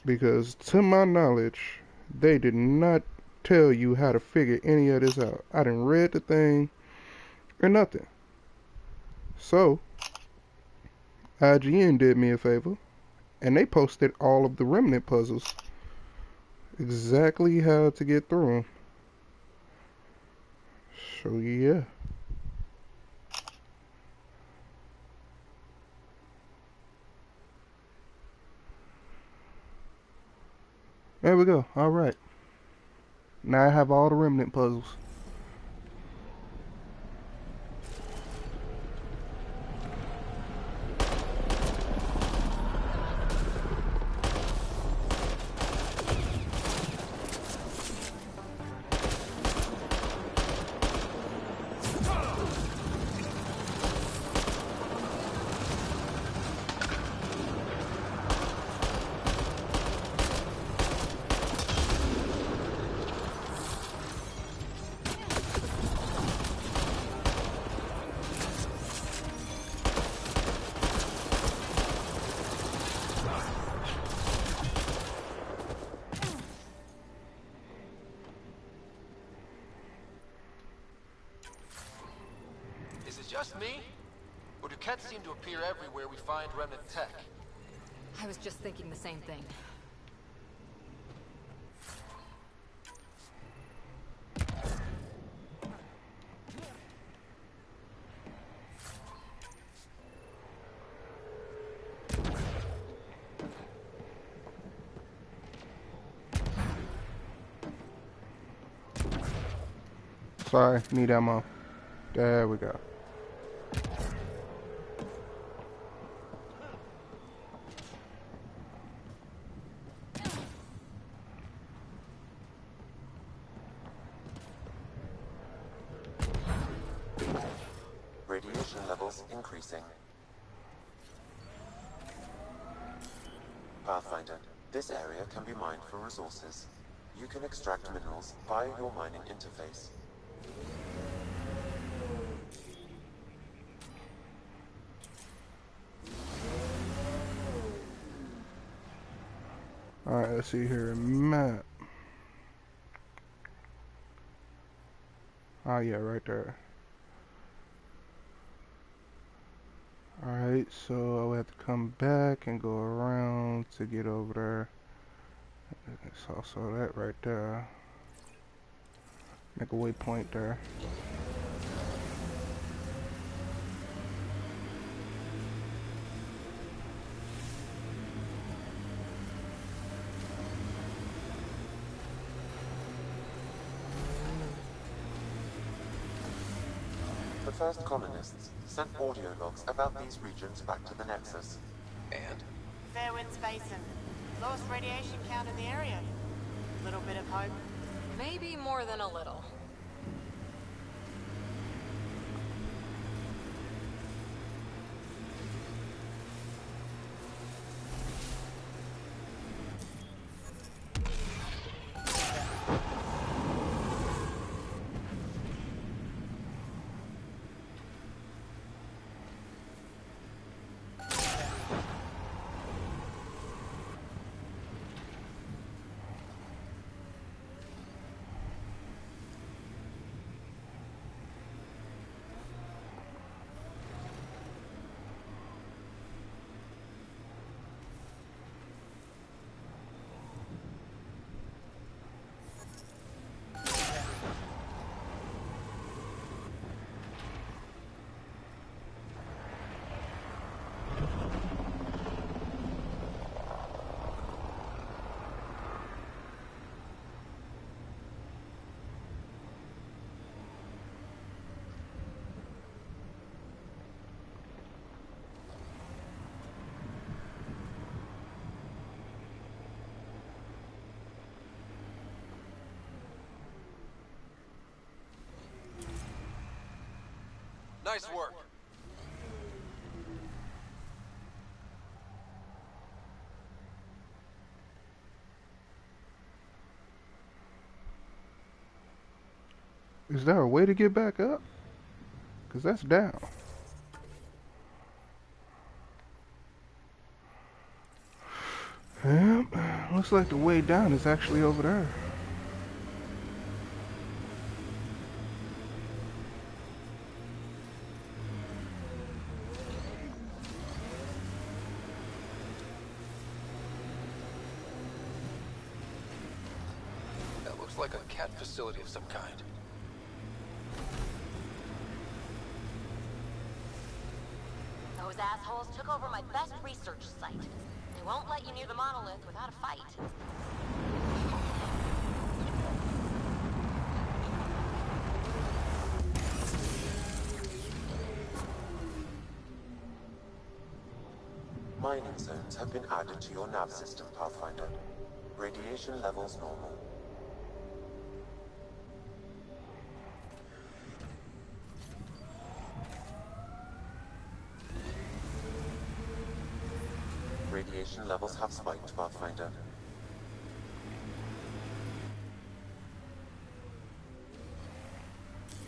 because to my knowledge they did not tell you how to figure any of this out. I didn't read the thing or nothing. So IGN did me a favor and they posted all of the remnant puzzles, exactly how to get through them. So yeah. There we go. Alright. Now I have all the remnant puzzles. just me? Or do Kets seem to appear everywhere we find remnant tech? I was just thinking the same thing. Sorry, need ammo. There we go. Radiation levels increasing. Pathfinder, this area can be mined for resources. You can extract minerals via your mining interface. Alright, let's see here. Map. Oh yeah, right there. Alright, so I'll have to come back and go around to get over there. It's also that right there. Make a waypoint there. The first colonists sent audio logs about these regions back to the Nexus. And? Fairwind's Basin. Lowest radiation count in the area. Little bit of hope. Maybe more than a little. Nice work. Is there a way to get back up? Cause that's down. Yep, looks like the way down is actually over there. That looks like a cat facility of some kind. Those assholes took over my best research site. They won't let you near the monolith without a fight. Mining zones have been added to your nav system, Pathfinder. Radiation levels normal. Radiation levels have spiked, Pathfinder.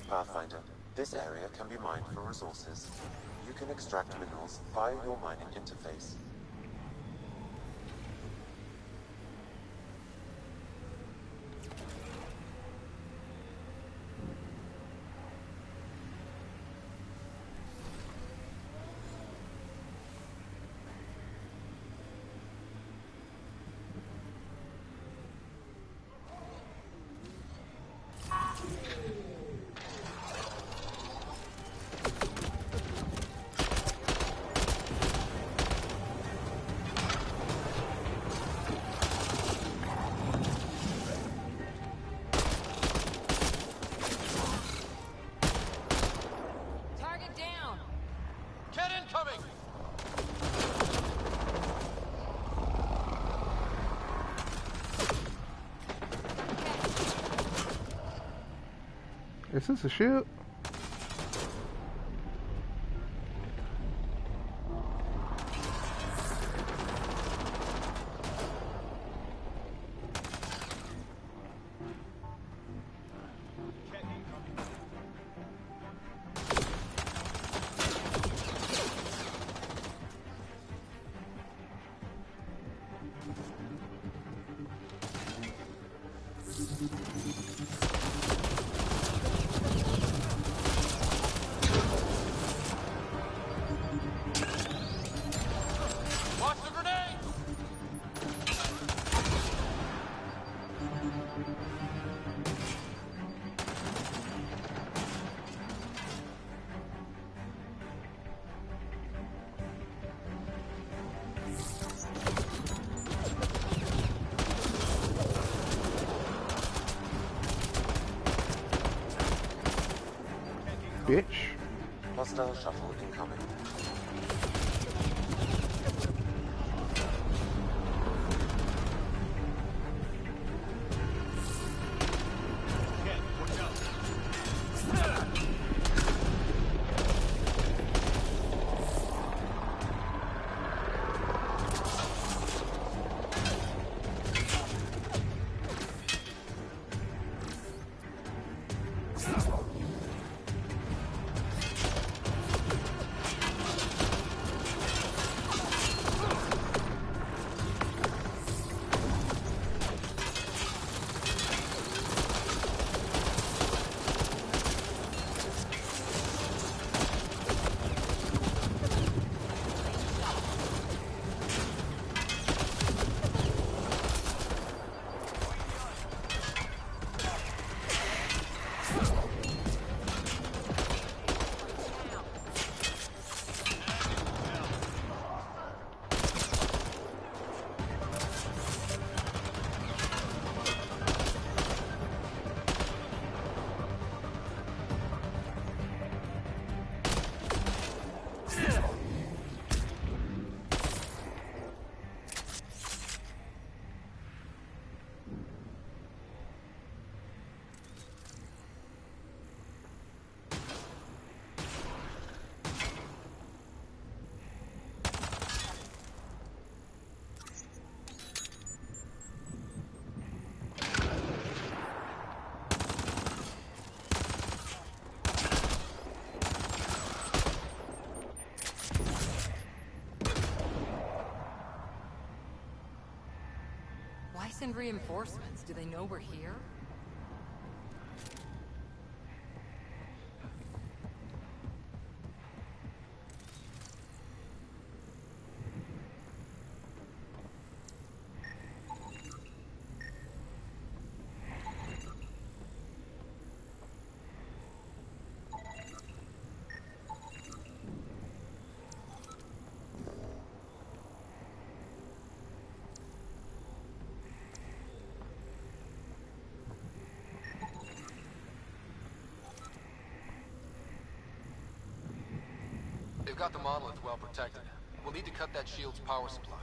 Pathfinder, this area can be mined for resources. You can extract minerals via your mining interface. Is this a ship? Watch the grenade! Bitch. Hostile shuttle incoming. Why send reinforcements? Do they know we're here? They've got the monolith well protected. We'll need to cut that shield's power supply.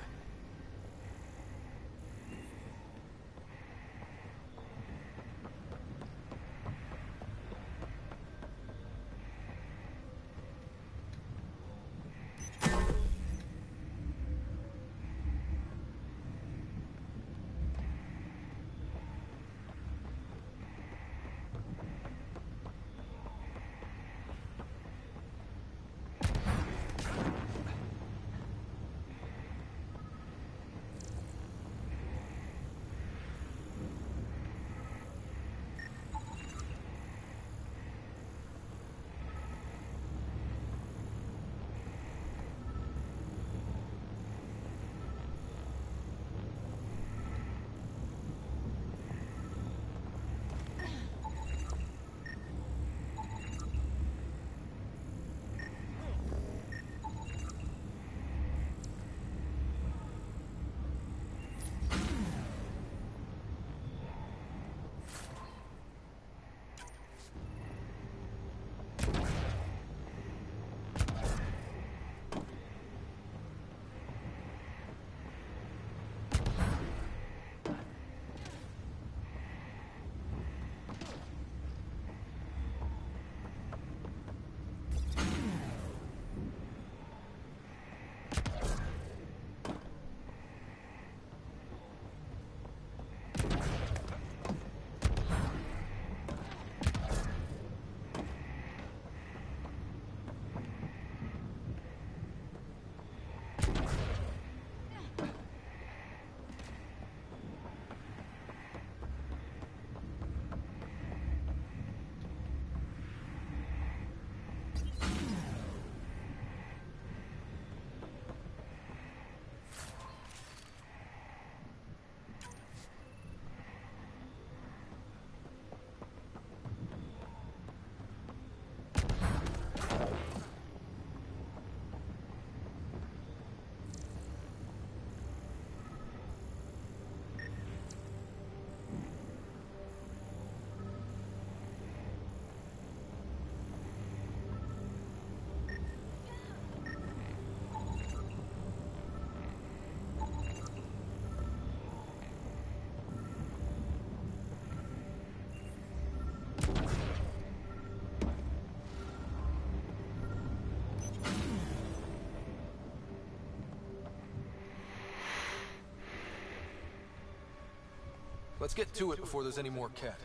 Let's get to it before there's any more Ket.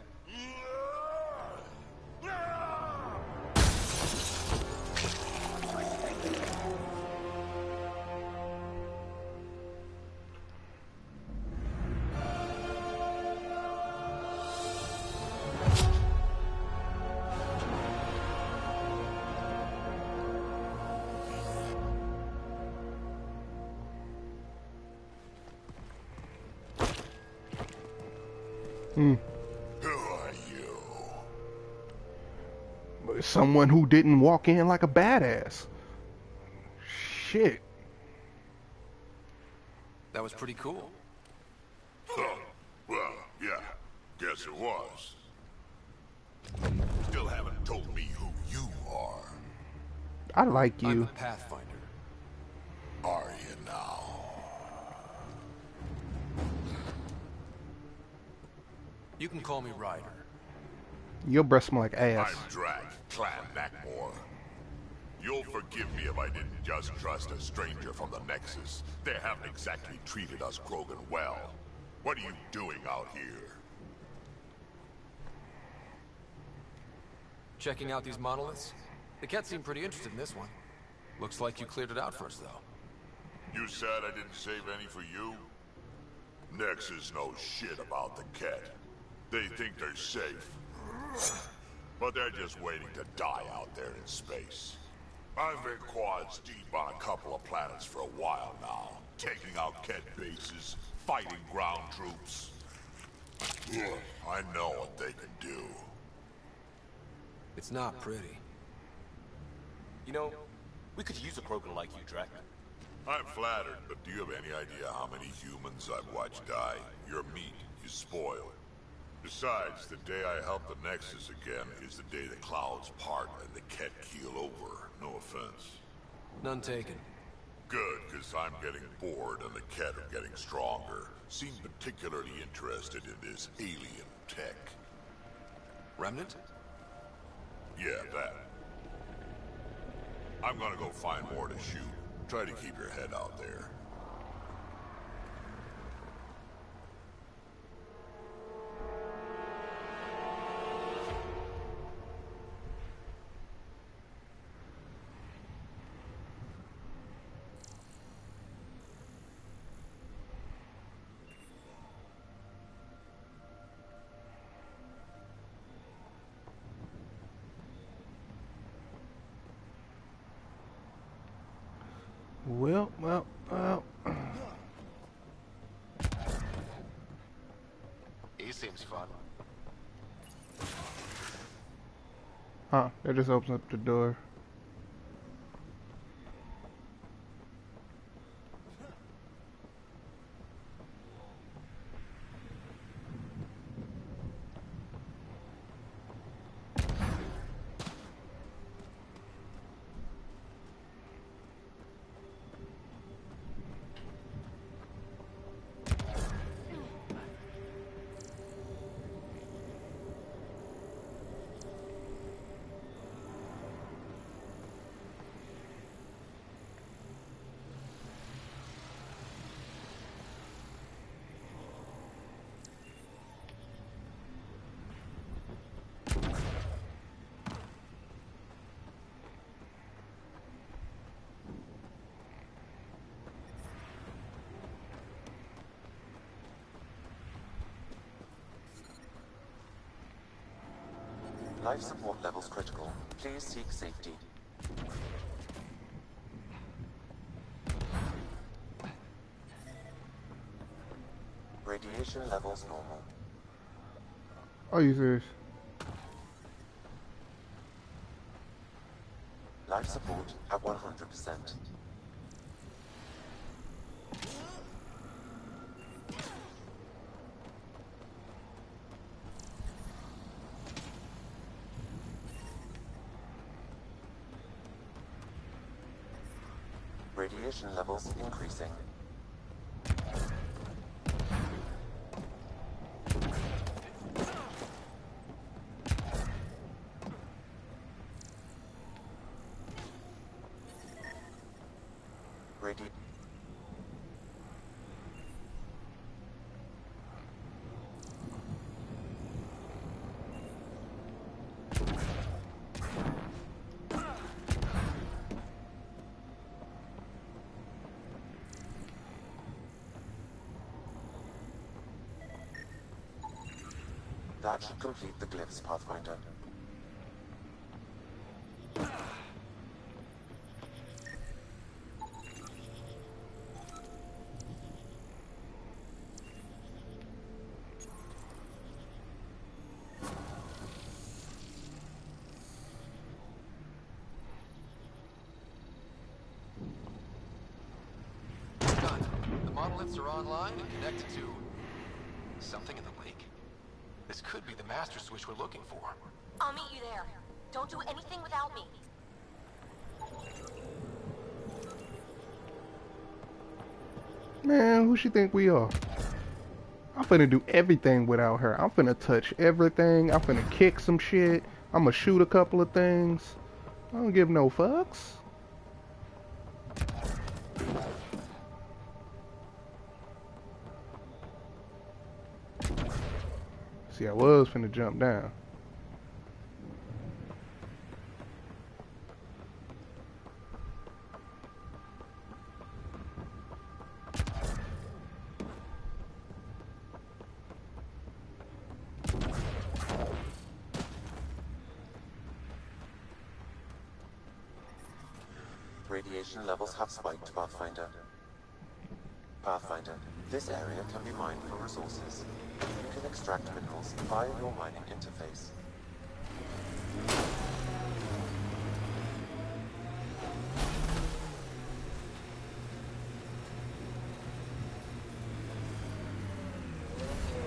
Hmm. Who are you? Someone who didn't walk in like a badass. Shit. That was pretty cool. Huh. Well, yeah. Guess it was. Still haven't told me who you are. I like you. I'm the Pathfinder. Are you now? You can call me Ryder. Your breath smell like ass. I'm Drac, Clan Nakmor. You'll forgive me if I didn't just trust a stranger from the Nexus. They haven't exactly treated us Krogan well. What are you doing out here? Checking out these monoliths? The Ket seemed pretty interested in this one. Looks like you cleared it out for us, though. You said I didn't save any for you? Nexus knows shit about the Ket. They think they're safe. But they're just waiting to die out there in space. I've been quads deep on a couple of planets for a while now. Taking out Ket bases, fighting ground troops. I know what they can do. It's not pretty. You know, we could use a Krogan like you, Drac. I'm flattered, but do you have any idea how many humans I've watched die? Your meat is spoiled. Besides, the day I help the Nexus again is the day the clouds part and the Ket keel over. No offense. None taken. Good, because I'm getting bored and the Ket are getting stronger. Seem particularly interested in this alien tech. Remnant? Yeah, that. I'm gonna go find more to shoot. Try to keep your head out there. Well. He seems fun. Huh, that just opens up the door. Life support levels critical. Please seek safety. Radiation levels normal. Are you serious? Life support at 100%. Radiation levels increasing. That should complete the glyphs, Pathfinder. Done. The monoliths are online and connected to something in the lake. This could be the master switch we're looking for. I'll meet you there. Don't do anything without me. Man, who she think we are? I'm finna do everything without her. I'm finna touch everything. I'm finna kick some shit. I'm gonna shoot a couple of things. I don't give no fucks. See, I was finna jump down. Radiation levels have spiked, Pathfinder. Pathfinder, this area can be mined for resources. You can extract minerals via your mining interface.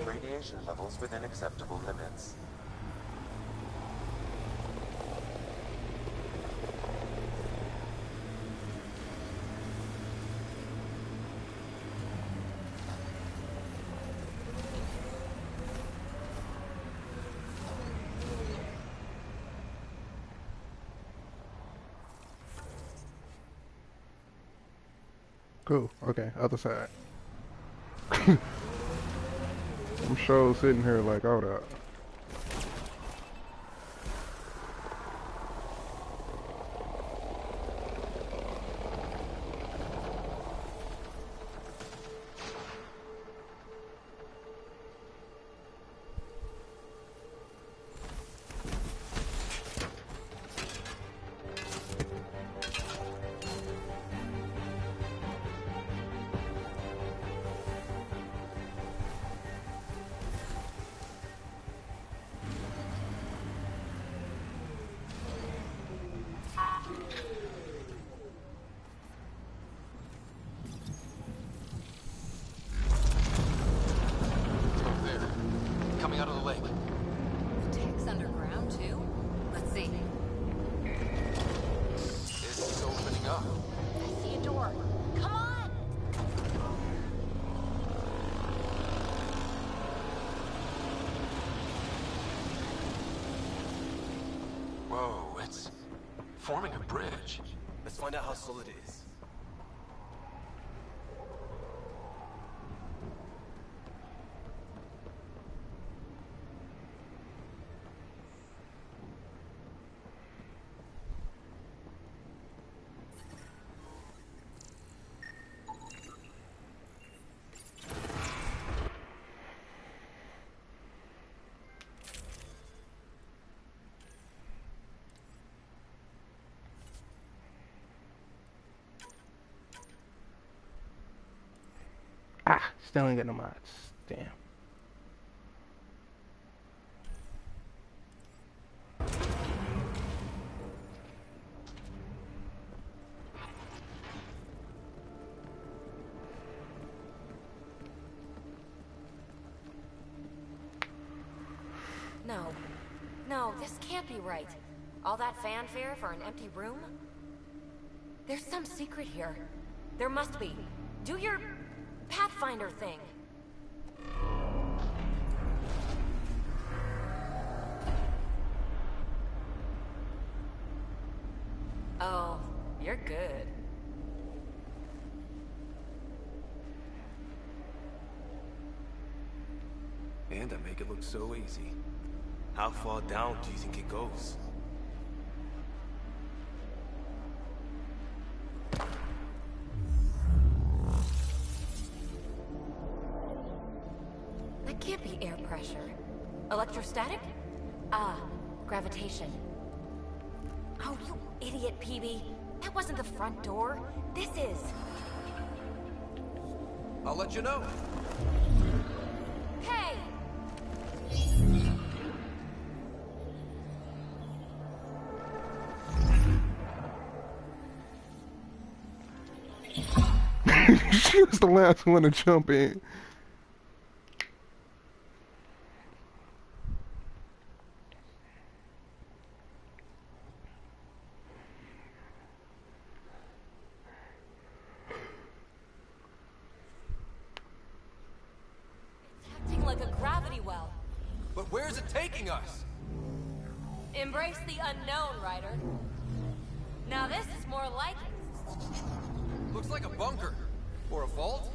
Radiation levels within acceptable limits. Cool. Okay, other side. I'm sure sitting here like, hold up. Over there. Coming out of the lake. The tank's underground, too? Let's see. This is opening up. I see a door. Come on! Whoa, it's forming a bridge. Let's find out how solid it is. Ah, still ain't got no mods. Damn. No. No, this can't be right. All that fanfare for an empty room? There's some secret here. There must be. Do your Pathfinder thing. Oh, you're good. And I make it look so easy. How far down do you think it goes? That can't be air pressure. Electrostatic? Ah, gravitation. Oh, you idiot, PB. That wasn't the front door. This is. I'll let you know. Hey! She was the last one to jump in. Acting like a gravity well. But where's it taking us? Embrace the unknown, Ryder. Now this is more like it. Looks like a bunker. Or a vault?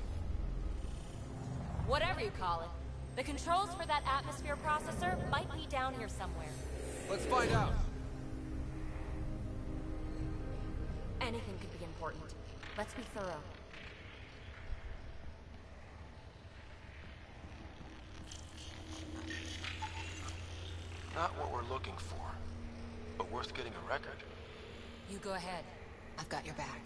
Whatever you call it. The controls for that atmosphere processor might be down here somewhere. Let's find out. Anything could be important. Let's be thorough. Not what we're looking for, but worth getting a record. You go ahead. I've got your back.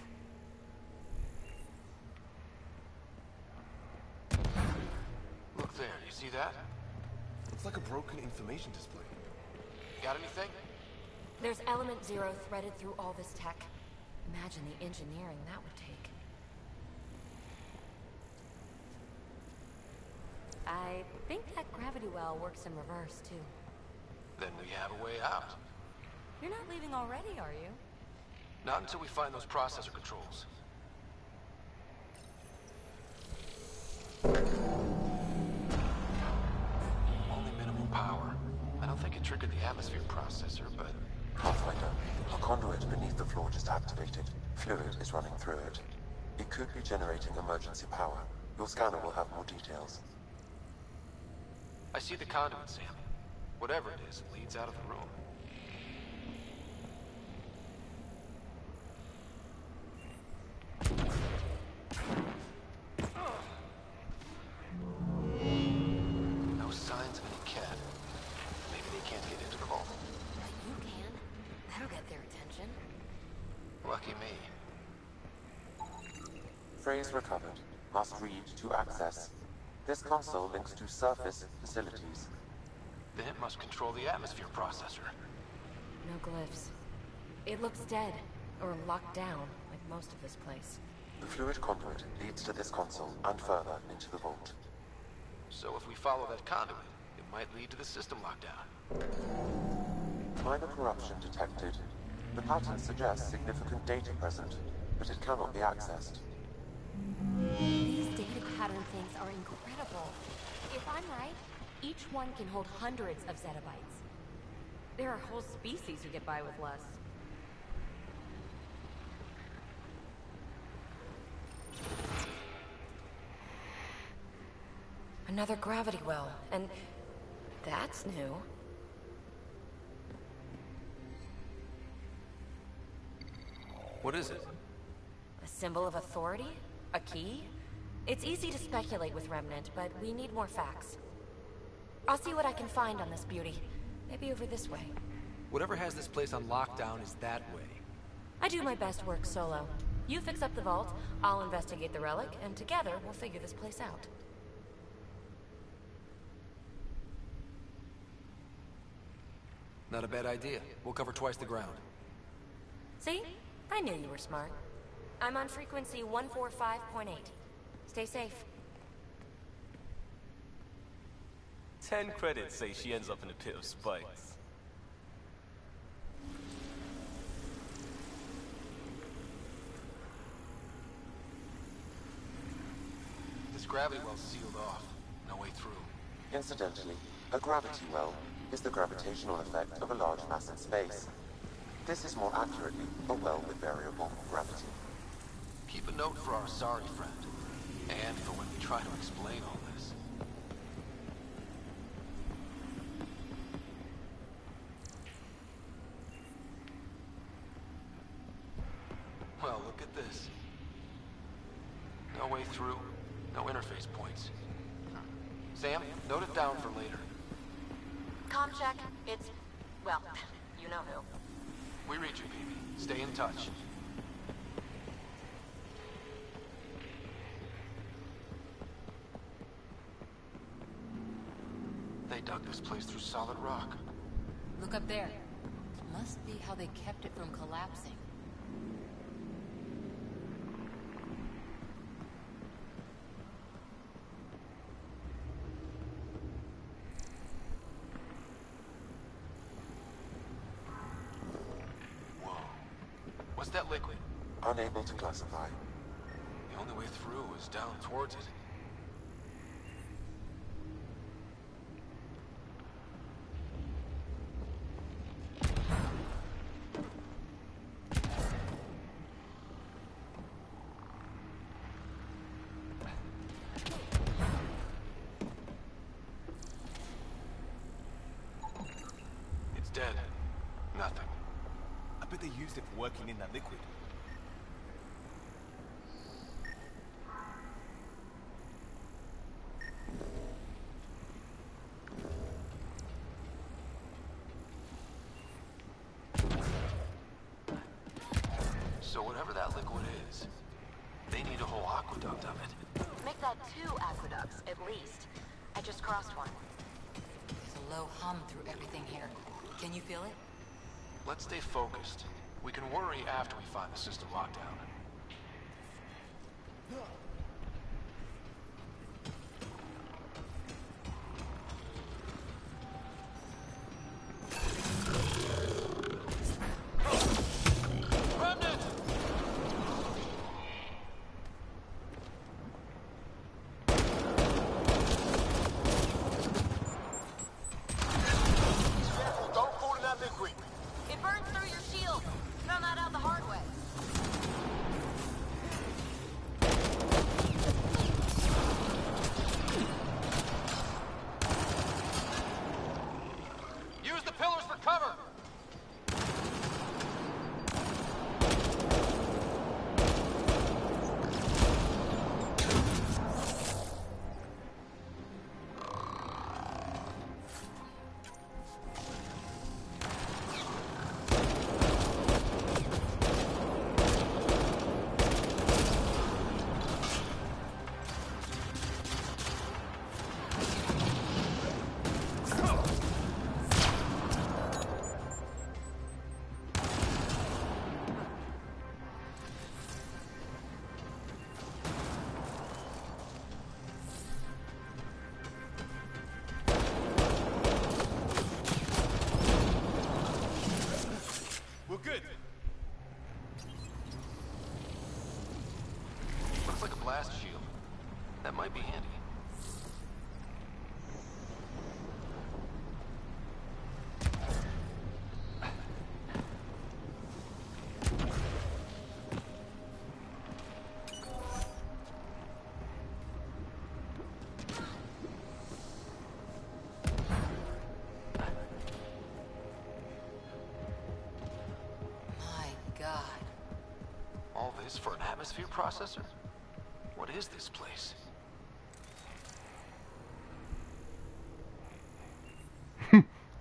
Look there, you see that? It's like a broken information display. Got anything? There's element 0 threaded through all this tech. Imagine the engineering that would take. I think that gravity well works in reverse, too. Then we have a way out. You're not leaving already, are you? Not until we find those processor controls. Only minimum power. I don't think it triggered the atmosphere processor, but... Pathfinder, a conduit beneath the floor just activated. Fluid is running through it. It could be generating emergency power. Your scanner will have more details. I see the conduit, Sam. Whatever it is, it leads out of the room. No signs of any cat. Maybe they can't get into the vault. You can. That'll get their attention. Lucky me. Phrase recovered. Must read to access. This console links to surface facilities. Then it must control the atmosphere processor. No glyphs. It looks dead, or locked down, like most of this place. The fluid conduit leads to this console and further into the vault. So if we follow that conduit, it might lead to the system lockdown. Minor corruption detected. The pattern suggests significant data present, but it cannot be accessed. These data pattern things are incredible. If I'm right, each one can hold hundreds of zettabytes. There are whole species who get by with less. Another gravity well, and that's new. What is it? A symbol of authority? A key? It's easy to speculate with Remnant, but we need more facts. I'll see what I can find on this beauty. Maybe over this way. Whatever has this place on lockdown is that way. I do my best work solo. You fix up the vault, I'll investigate the relic, and together we'll figure this place out. Not a bad idea. We'll cover twice the ground. See? I knew you were smart. I'm on frequency 145.8. Stay safe. 10 credits say she ends up in a pit of spikes. This gravity well's sealed off. No way through. Incidentally, a gravity well is the gravitational effect of a large mass in space. This is more accurately a well with variable gravity. Keep a note for our sorry friend. And for when we try to explain all this. Well, look at this. No way through, no interface points. Sam, note it down for later. comm check. It's... well, you know who. We read you, Peavy. Stay in touch. They dug this place through solid rock. Look up there. Must be how they kept it from collapsing. Whoa. What's that liquid? Unable to classify. The only way through is down towards it. Dead. Nothing. I bet they used it for working in that liquid. So whatever that liquid is, they need a whole aqueduct of it. Make that 2 aqueducts, at least. I just crossed one. There's a low hum through everything here. Can you feel it? Let's stay focused. We can worry after we find the system lockdown. It burns through your shield. Found that out the hard way. Use the pillars for cover! We're good. Looks like a blast shield. That might be handy. All this for an atmosphere processor? What is this place?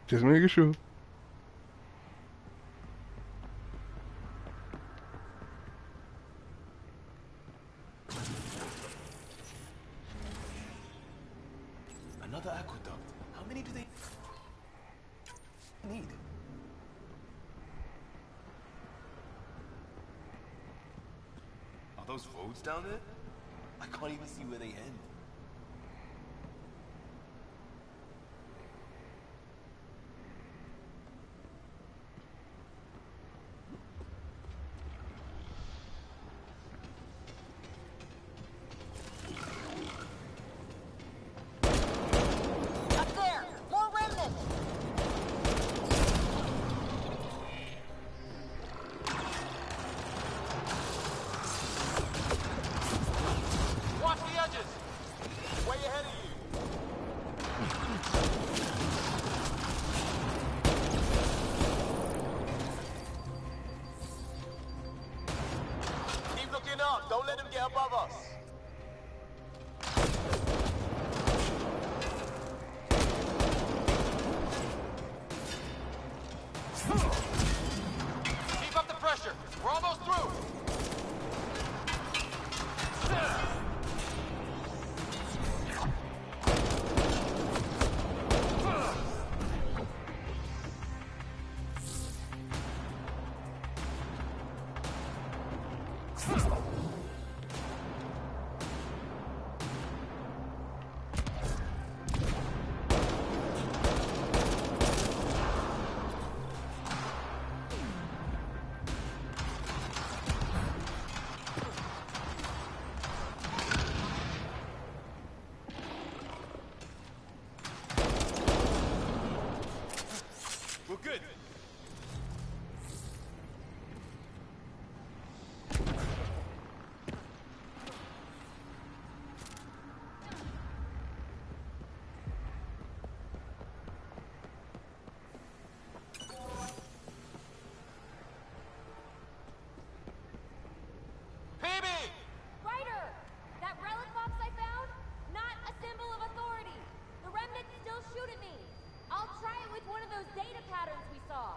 Just making sure. Another aqueduct. How many do they need? Are those roads down there? I can't even see where they end. Up there! More remnants! Watch the edges! Way ahead of you! Keep looking up! Don't let them get above us! Keep up the pressure. We're almost through. We're good. Ryder! That relic box I found? Not a symbol of authority. The remnants still shoot at me. I'll try it with one of those data patterns we saw.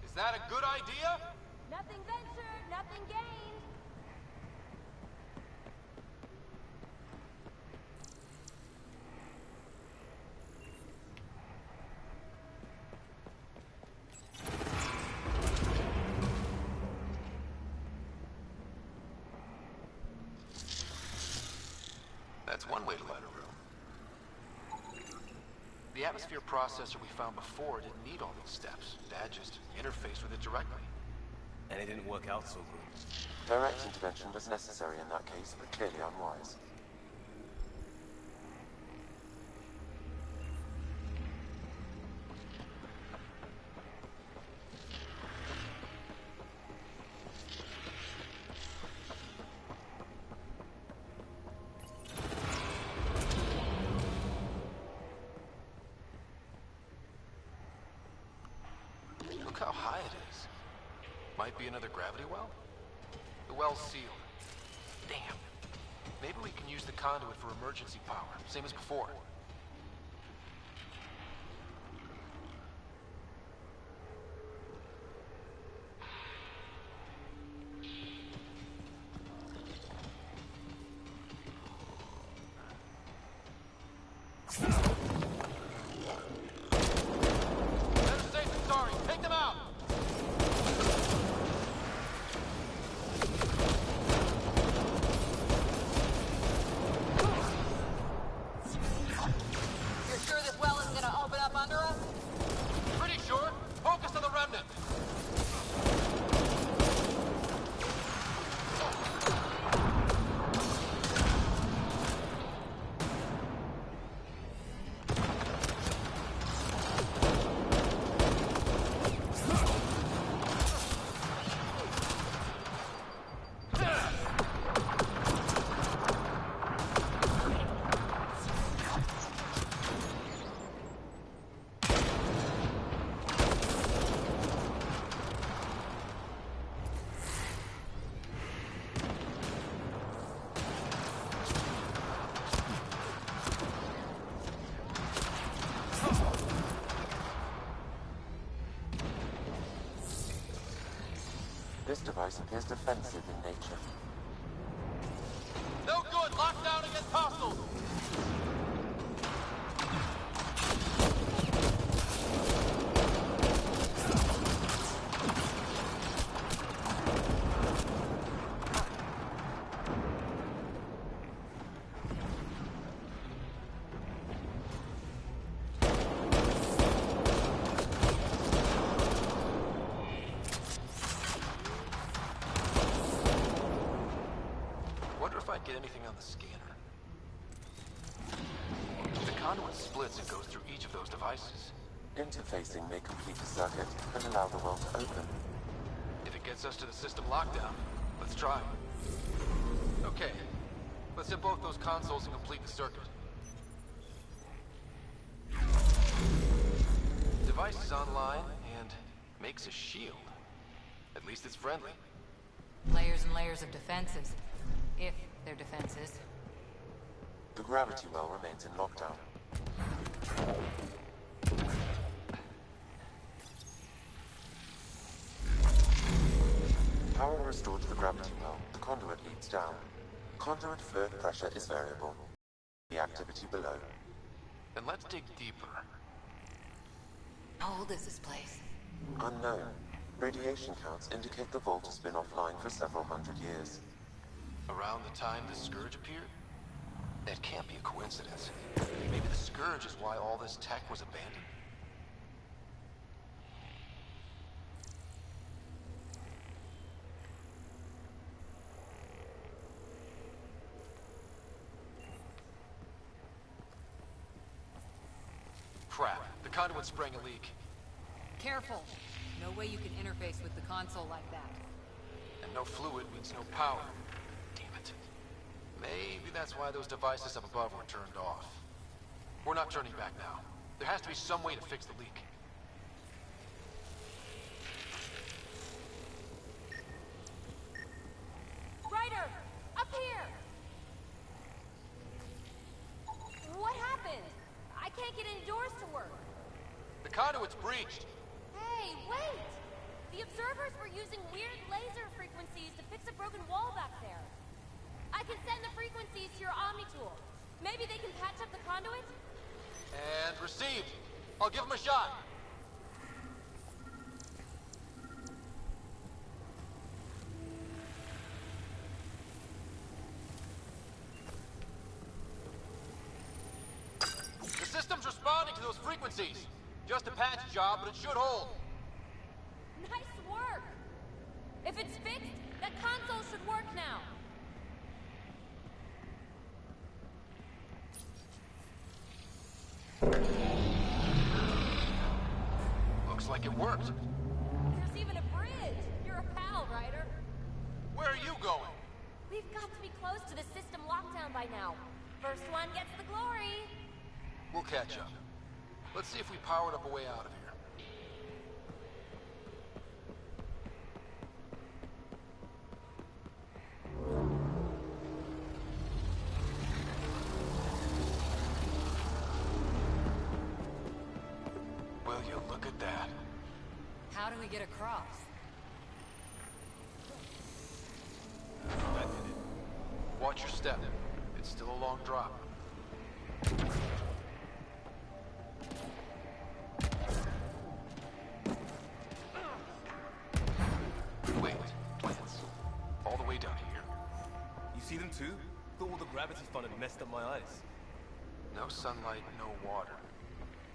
Is that a good idea? Nothing ventured, nothing gained. That's one way to light a room. The atmosphere processor we found before didn't need all these steps. Dad just interfaced with it directly. And it didn't work out so good. Direct intervention was necessary in that case, but clearly unwise. Look how high it is. Might be another gravity well? The well's sealed. Damn. Maybe we can use the conduit for emergency power, same as before. This device appears defensive in nature. No good! Lockdown against hostiles! Get anything on the scanner. The conduit splits and goes through each of those devices. Interfacing may complete the circuit and allow the world to open. If it gets us to the system lockdown, let's try. Okay, let's hit both those consoles and complete the circuit. Device is online and makes a shield. At least it's friendly. Layers and layers of defenses. If they're defenses. The gravity well remains in lockdown. gravity well, the conduit leads down. Conduit fluid pressure is variable. The activity below. Then let's dig deeper. How old is this place? Unknown. Radiation counts indicate the vault has been offline for several hundred years. Around the time the Scourge appeared? That can't be a coincidence. Maybe the Scourge is why all this tech was abandoned? Crap. The conduit sprang a leak. Careful. No way you can interface with the console like that. And no fluid means no power. Damn it. Maybe that's why those devices up above were turned off. We're not turning back now. There has to be some way to fix the leak. Ryder! Up here! What happened? I can't get any doors to work. The conduit's breached. Hey, wait! The observers were using weird laser frequencies to fix a broken wall back there. I can send the frequencies to your Omni tool. Maybe they can patch up the conduit? And received. I'll give him a shot. The system's responding to those frequencies. Just a patch job, but it should hold. Nice work! If it's fixed, that console should work now. Looks like it worked. There's even a bridge. You're a pal, Ryder. Where are you going? We've got to be close to the system lockdown by now. First one gets the glory. We'll catch up. Let's see if we powered up a way out of here. Will you look at that? How do we get across? That did it. Watch your step. It's still a long drop. Wait, plants. All the way down here. You see them too? Thought all the gravity fun had messed up my eyes. No sunlight, no water.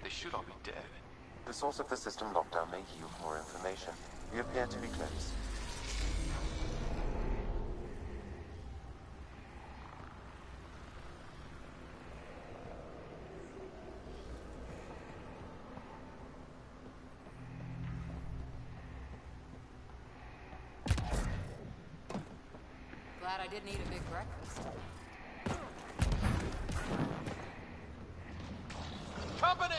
They should all be dead. The source of the system lockdown may yield more information. We appear to be close. Glad I didn't eat a big breakfast. Company!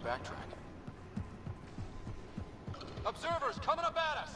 backtrack. Observers coming up at us!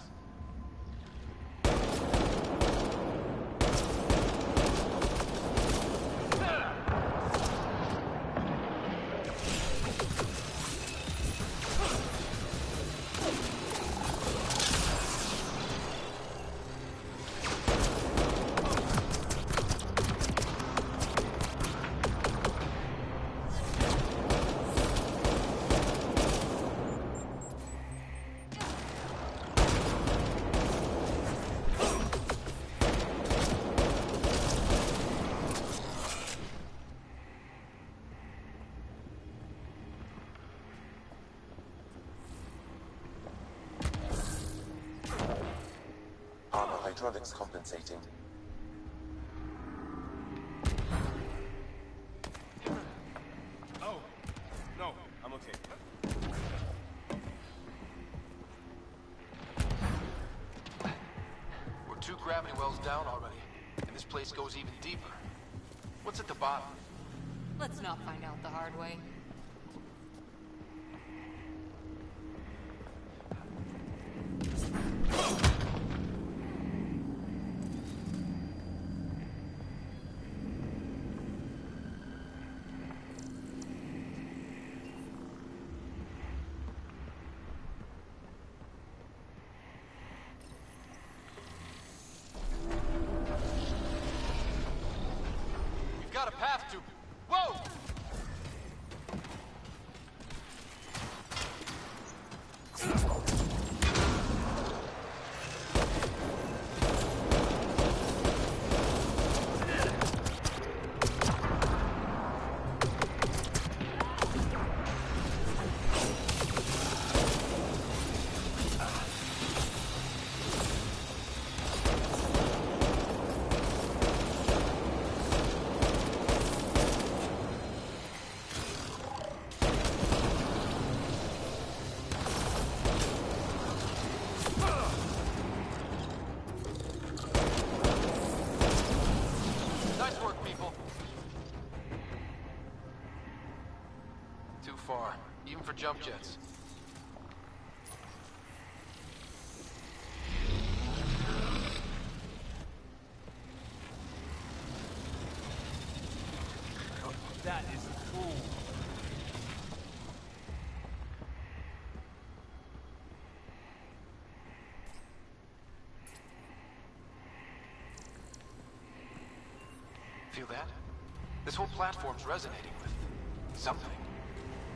Hydraulics compensating. Oh, no, I'm okay. We're 2 gravity wells down already, and this place goes even deeper. What's at the bottom? Let's not find out the hard way. Got a path to... Whoa! Far, even for jump jets. That is cool. Feel that? This whole platform's resonating with something.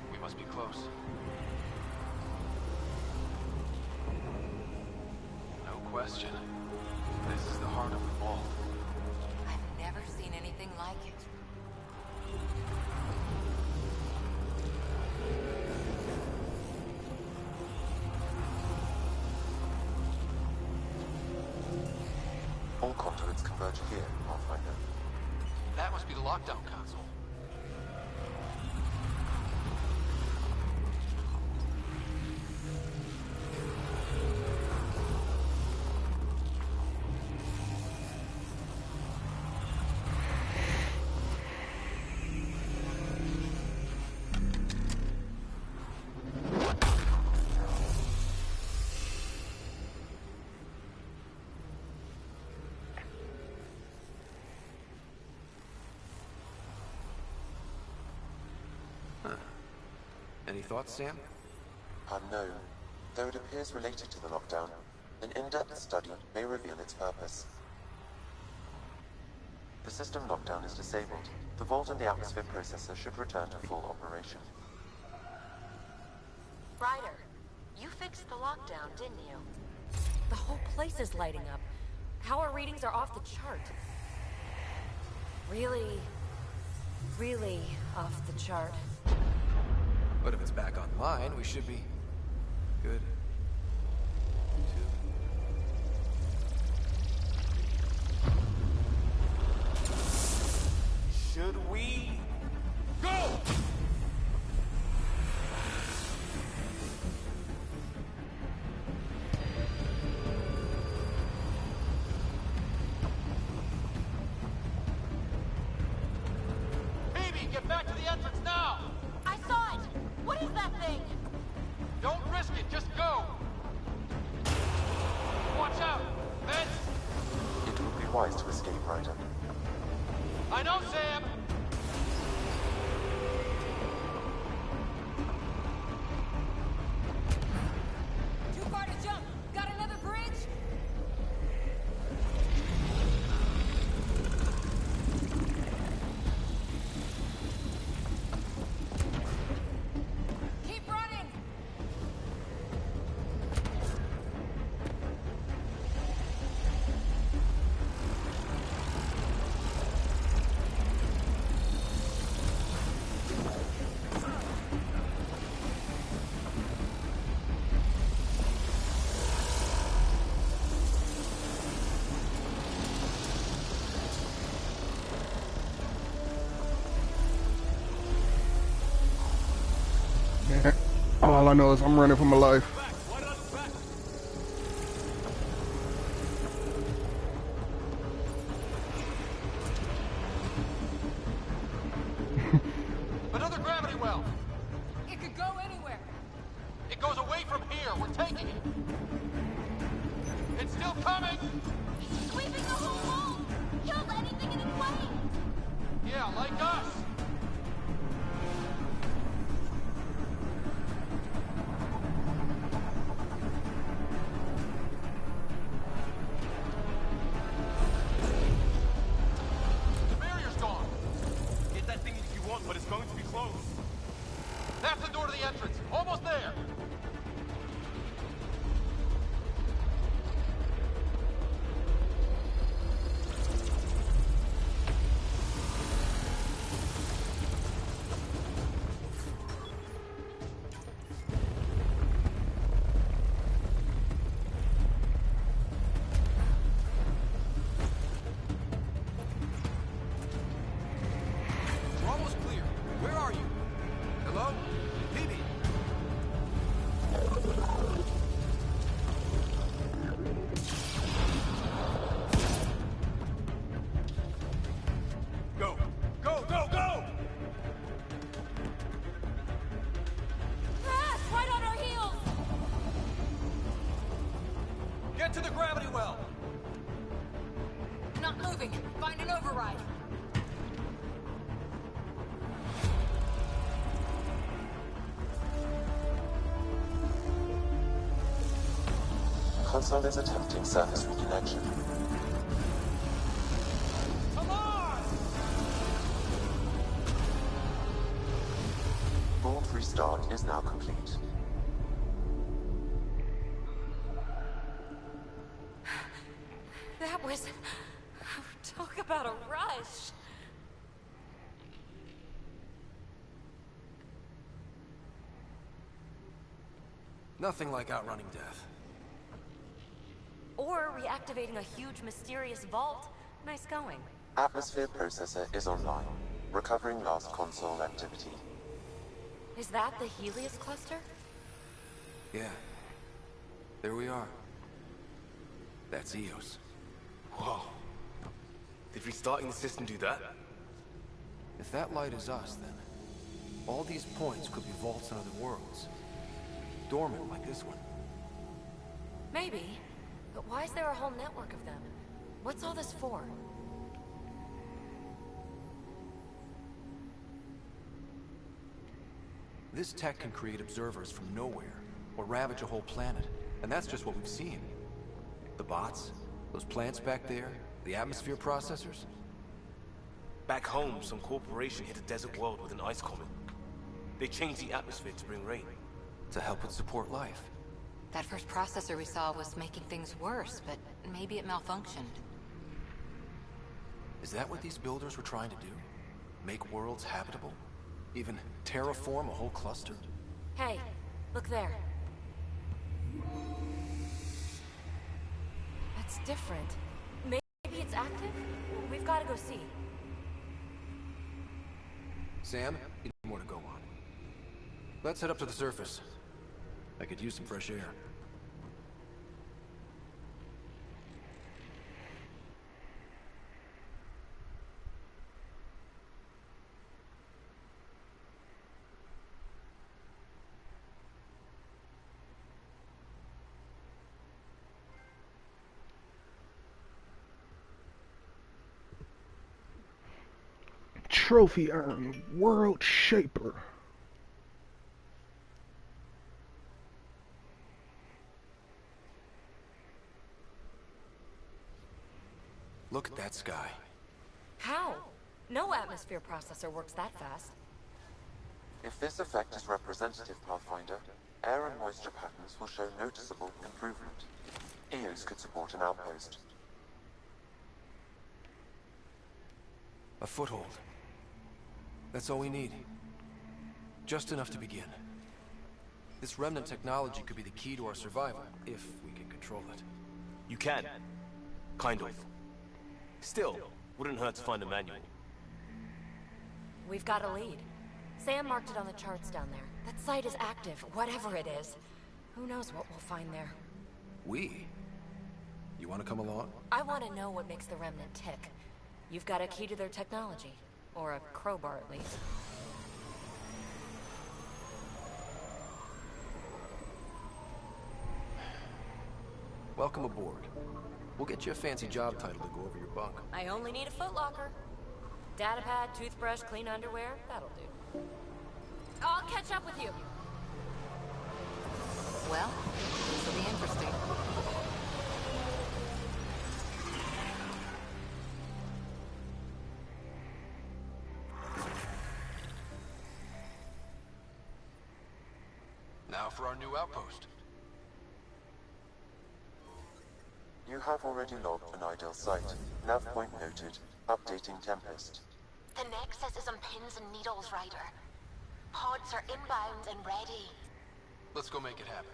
We must be close. No question. This is the heart of the vault. I've never seen anything like it. All conduits converge here, Pathfinder. That must be the lockdown console. Any thoughts, Sam? Unknown. Though it appears related to the lockdown, an in-depth study may reveal its purpose. The system lockdown is disabled. The vault and the atmosphere processor should return to full operation. Ryder, you fixed the lockdown, didn't you? The whole place is lighting up. Power readings are off the chart. Really, really off the chart. But if it's back online, we should be good. Should we go? Baby, get back to the entrance now! I saw it! What is that thing? wise to escape, Ryder. I know, Sam! Too far to jump! Got another bridge? Keep running! Man, all I know is I'm running for my life. Another gravity well! It could go anywhere! It goes away from here! We're taking it! It's still coming! Sweeping the whole wall! Killed anything in its way! Yeah, like us! The barrier's gone! Get that thing if you want, but it's going to be close. That's the door to the entrance! Almost there! We're almost clear. Where are you? Hello? Phoebe? Go! Go, go, go! Ah! Right on our heels! Get to the gravity well! Not moving. Find an override. Console is attempting surface reconnection. Come on! Vault restart is now complete. That was... Talk about a rush. Nothing like outrunning death. Or reactivating a huge mysterious vault. Nice going. Atmosphere processor is online. Recovering last console activity. Is that the Helios cluster? Yeah. There we are. That's Eos. Whoa. Did restarting the system do that? If that light is us, then all these points could be vaults in other worlds. Dormant like this one. Maybe. But why is there a whole network of them? What's all this for? This tech can create observers from nowhere, or ravage a whole planet. And that's just what we've seen. The bots, those plants back there, the atmosphere processors. Back home, some corporation hit a desert world with an ice comet. They changed the atmosphere to bring rain. To help it support life. That first processor we saw was making things worse, but maybe it malfunctioned. Is that what these builders were trying to do? Make worlds habitable? Even terraform a whole cluster? Hey, look there. That's different. Maybe it's active? We've got to go see. Sam, you need more to go on. Let's head up to the surface. I could use some fresh air. Trophy earned. World Shaper. Look at that sky. How? No atmosphere processor works that fast. If this effect is representative, Pathfinder, air and moisture patterns will show noticeable improvement. EOS could support an outpost. A foothold. That's all we need. Just enough to begin. This remnant technology could be the key to our survival, if we can control it. You can. Kind of. Still, wouldn't hurt to find a manual. We've got a lead. Sam marked it on the charts down there. That site is active, whatever it is. Who knows what we'll find there. We? You want to come along? I want to know what makes the Remnant tick. You've got a key to their technology. Or a crowbar, at least. Welcome aboard. We'll get you a fancy job title to go over your bunk. I only need a footlocker. Datapad, toothbrush, clean underwear, that'll do. I'll catch up with you. Well, this will be interesting. Now for our new outpost. You have already logged an ideal site. Nav point noted. Updating Tempest. The Nexus is on pins and needles, Ryder. Pods are inbound and ready. Let's go make it happen.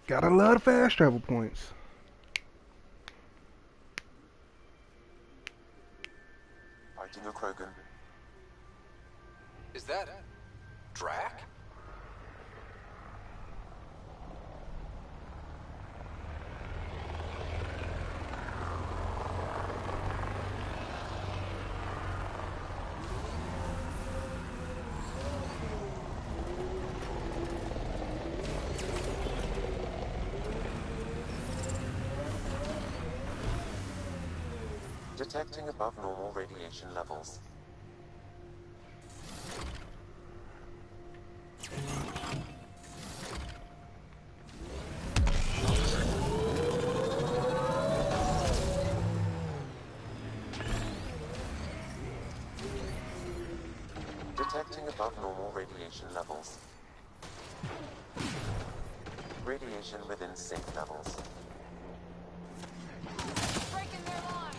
Got a lot of fast travel points. Fighting a Krogan. Is that Drac? Detecting above normal radiation levels. Detecting above normal radiation levels. Radiation within safe levels. Breaking their line.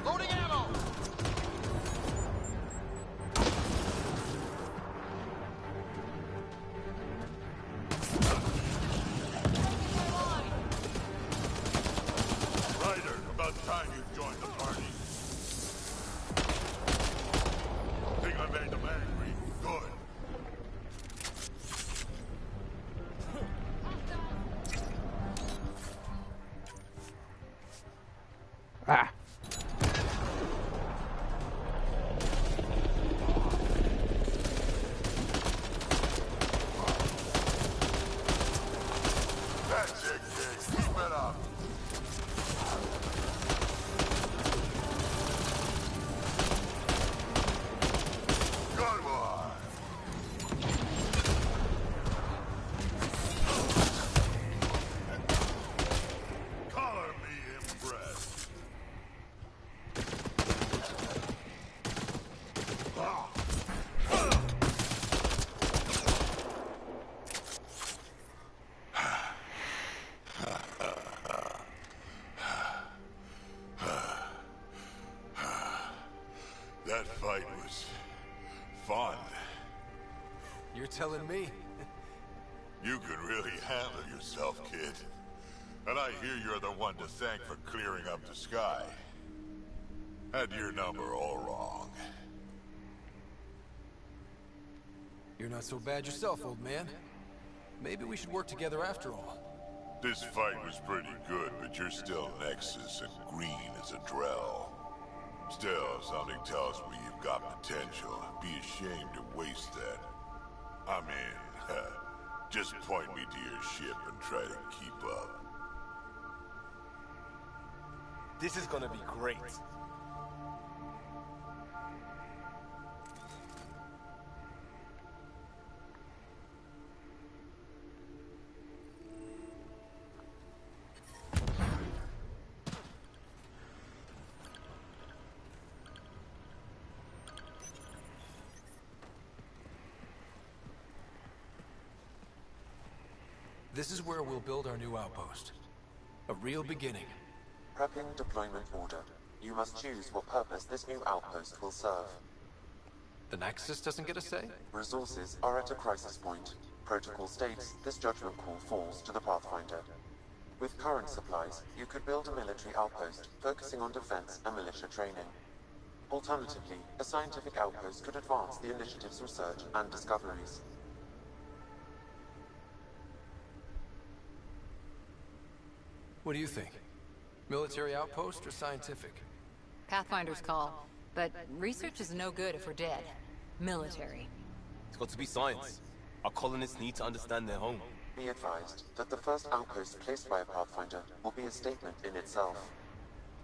Loading ammo! Fun. You're telling me? You can really handle yourself, kid. And I hear you're the one to thank for clearing up the sky. Had your number all wrong. You're not so bad yourself, old man. Maybe we should work together after all. This fight was pretty good, but you're still Nexus and green as a Drell. Still, something tells me you've got potential. Be ashamed to waste that. I mean, just point me to your ship and try to keep up. This is gonna be great. This is where we'll build our new outpost. A real beginning. Prepping deployment order. You must choose what purpose this new outpost will serve. The Nexus doesn't get a say? Resources are at a crisis point. Protocol states this judgment call falls to the Pathfinder. With current supplies, you could build a military outpost focusing on defense and militia training. Alternatively, a scientific outpost could advance the initiative's research and discoveries. What do you think? Military outpost or scientific? Pathfinder's call. But research is no good if we're dead. Military. It's got to be science. Our colonists need to understand their home. Be advised that the first outpost placed by a Pathfinder will be a statement in itself.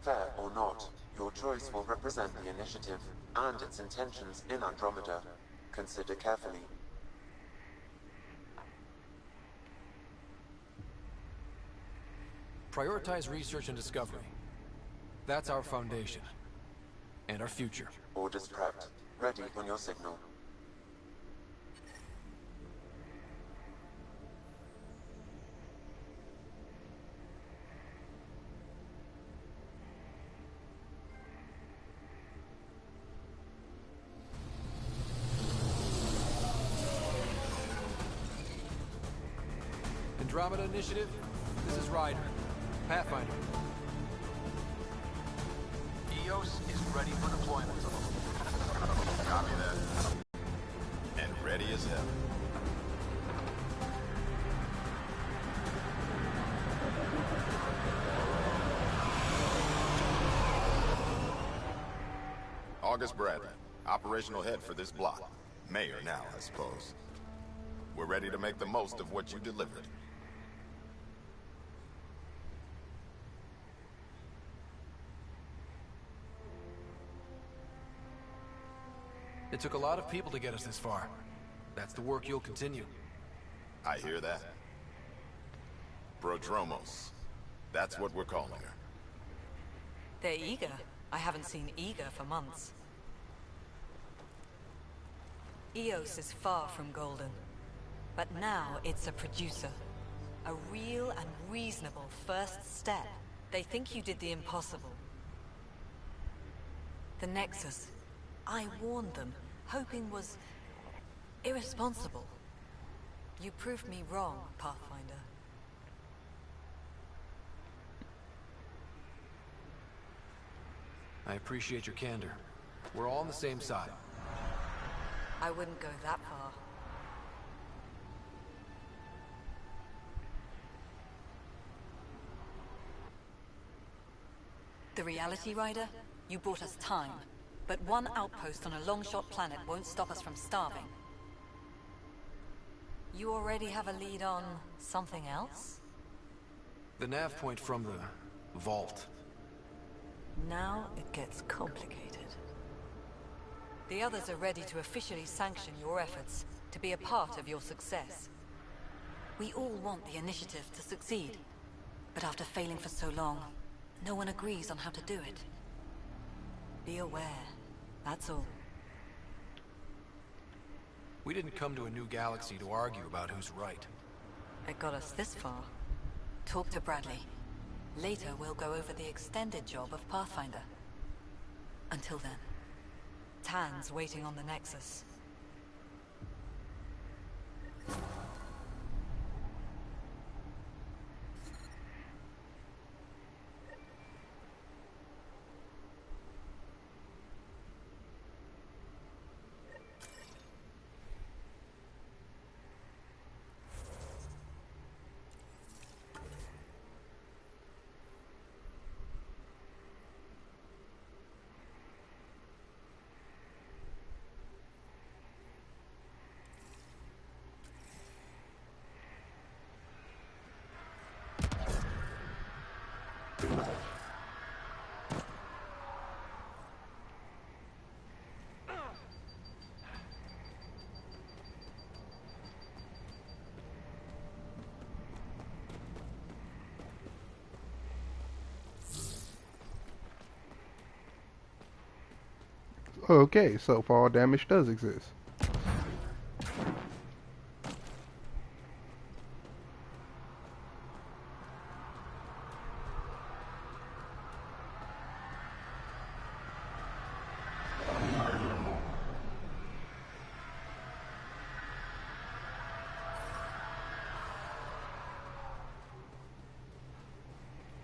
Fair or not, your choice will represent the initiative and its intentions in Andromeda. Consider carefully. Prioritize research and discovery. That's our foundation. And our future. Orders prepped. Ready on your signal. Andromeda Initiative, this is Ryder. Pathfinder. EOS is ready for deployment. Copy that. And ready as hell. August Bradley, operational head for this block. Mayor now, I suppose. We're ready to make the most of what you delivered. It took a lot of people to get us this far. That's the work you'll continue. I hear that. Prodromos. That's what we're calling her. They're eager. I haven't seen eager for months. EOS is far from golden. But now it's a producer. A real and reasonable first step. They think you did the impossible. The Nexus. I warned them, hoping was irresponsible. You proved me wrong, Pathfinder. I appreciate your candor. We're all on the same side. I wouldn't go that far. The reality, Ryder? You bought us time. But one outpost on a long-shot planet won't stop us from starving. You already have a lead on something else? The nav point from the vault. Now it gets complicated. The others are ready to officially sanction your efforts, to be a part of your success. We all want the initiative to succeed, but after failing for so long, no one agrees on how to do it. Be aware. That's all. We didn't come to a new galaxy to argue about who's right. It got us this far. Talk to Bradley. Later, we'll go over the extended job of Pathfinder. Until then, Tan's waiting on the Nexus. Okay, so fall damage does exist.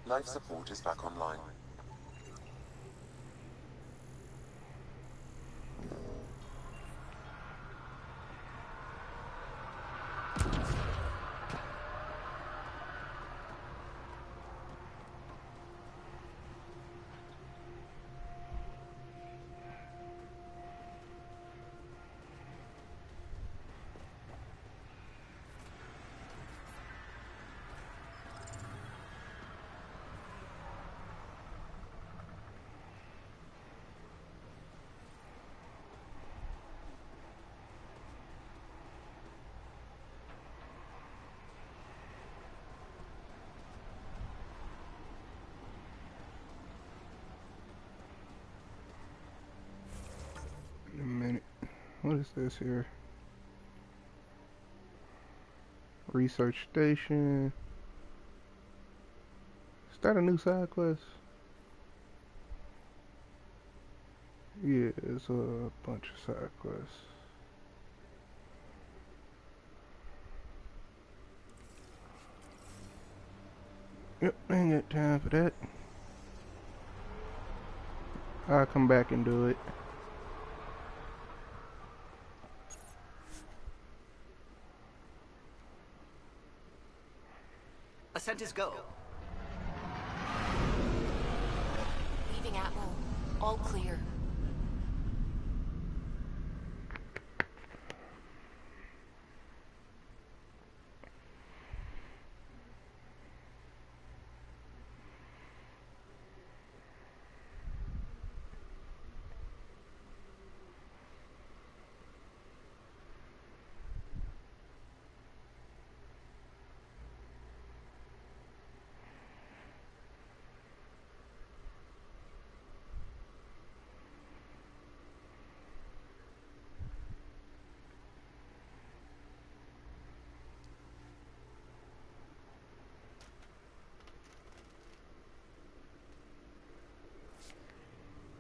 Life support is back online. Wait a minute. What is this here? Research station. Is that a new side quest? Yeah, it's a bunch of side quests. Yep, I ain't got time for that. I'll come back and do it. Ascent is go. Leaving Atmo. All clear.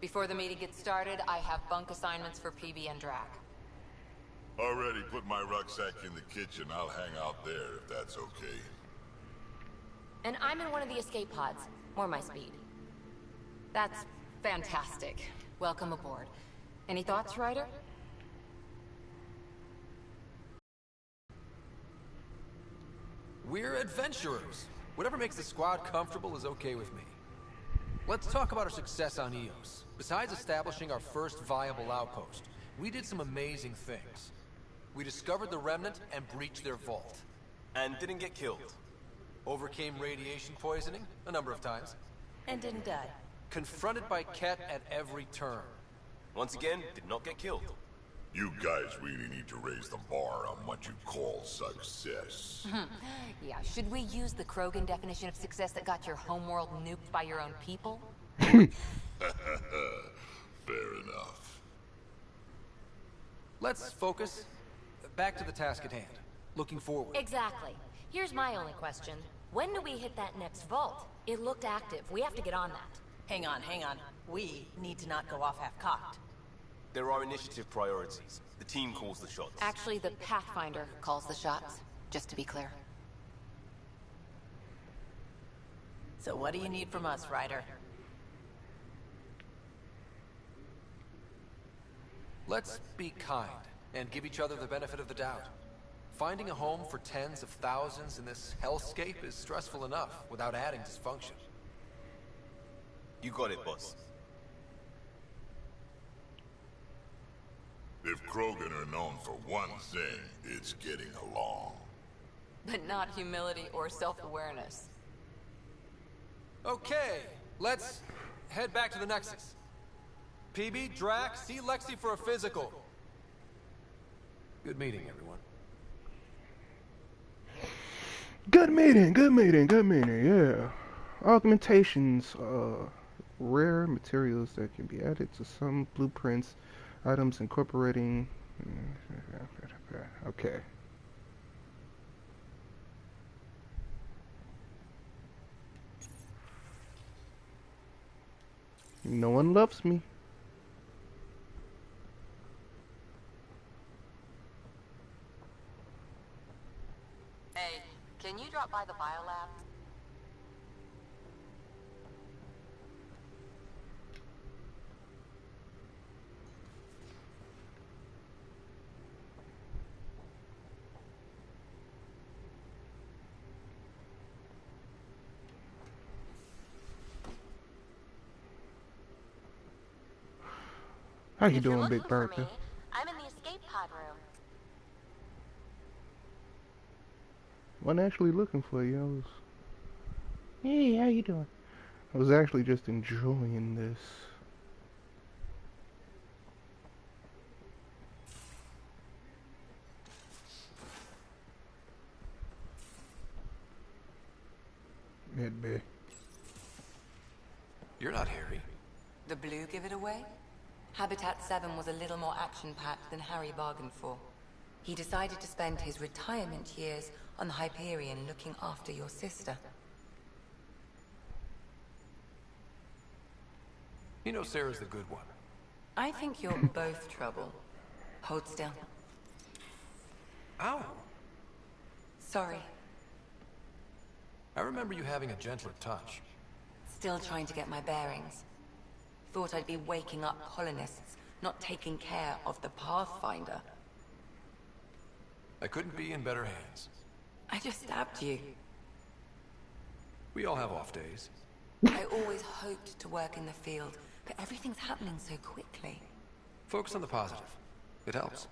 Before the meeting gets started, I have bunk assignments for PB and Drac. Already put my rucksack in the kitchen. I'll hang out there if that's okay. And I'm in one of the escape pods. More my speed. That's fantastic. Welcome aboard. Any thoughts, Ryder? We're adventurers. Whatever makes the squad comfortable is okay with me. Let's talk about our success on Eos. Besides establishing our first viable outpost, we did some amazing things. We discovered the Remnant and breached their vault. And didn't get killed. Overcame radiation poisoning a number of times. And didn't die. Confronted by Ket at every turn. Once again, did not get killed. You guys really need to raise the bar on what you call success. Yeah, should we use the Krogan definition of success that got your homeworld nuked by your own people? Fair enough. Let's focus. Back to the task at hand. Looking forward. Exactly. Here's my only question. When do we hit that next vault? It looked active. We have to get on that. Hang on, hang on. We need to not go off half-cocked. There are initiative priorities. The team calls the shots. Actually, the Pathfinder calls the shots, just to be clear. So what do you need from us, Ryder? Let's be kind and give each other the benefit of the doubt. Finding a home for tens of thousands in this hellscape is stressful enough without adding dysfunction. You got it, boss. If Krogan are known for one thing, it's getting along. But not humility or self-awareness. Okay, let's head back to the Nexus. PB, Drac, see Lexi for a physical. Good meeting, everyone. Good meeting, good meeting, good meeting, yeah. Augmentations, rare materials that can be added to some blueprints, items incorporating... Okay. No one loves me. Hey, can you drop by the biolab? How you doing, Big Bertha? I'm in the escape pod room. Wasn't actually looking for you. I was... Hey, how you doing? I was actually just enjoying this. It be. You're not Harry. The blue give it away? Habitat 7 was a little more action-packed than Harry bargained for. He decided to spend his retirement years on the Hyperion looking after your sister. You know Sarah's the good one. I think you're both trouble. Hold still. Ow! Sorry. I remember you having a gentler touch. Still trying to get my bearings. Thought I'd be waking up colonists, not taking care of the Pathfinder. I couldn't be in better hands. I just stabbed you. We all have off days. I always hoped to work in the field, but everything's happening so quickly. Focus on the positive. It helps.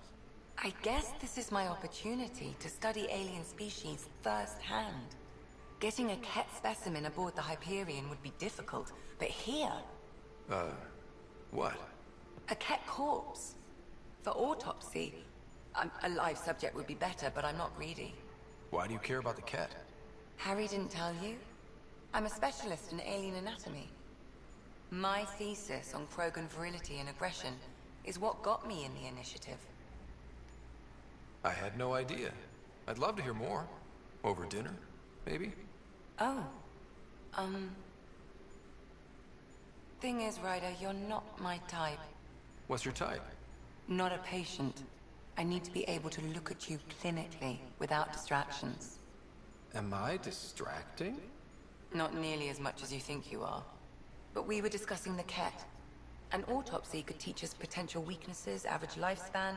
I guess this is my opportunity to study alien species firsthand. Getting a Ket specimen aboard the Hyperion would be difficult, but here... what? A Ket corpse. For autopsy, a live subject would be better, but I'm not greedy. Why do you care about the Ket? Harry didn't tell you? I'm a specialist in alien anatomy. My thesis on Krogan virility and aggression is what got me in the initiative. I had no idea. I'd love to hear more. Over dinner, maybe? Oh. Thing is, Ryder, you're not my type. What's your type? Not a patient. I need to be able to look at you clinically, without distractions. Am I distracting? Not nearly as much as you think you are. But we were discussing the Ket. An autopsy could teach us potential weaknesses, average lifespan.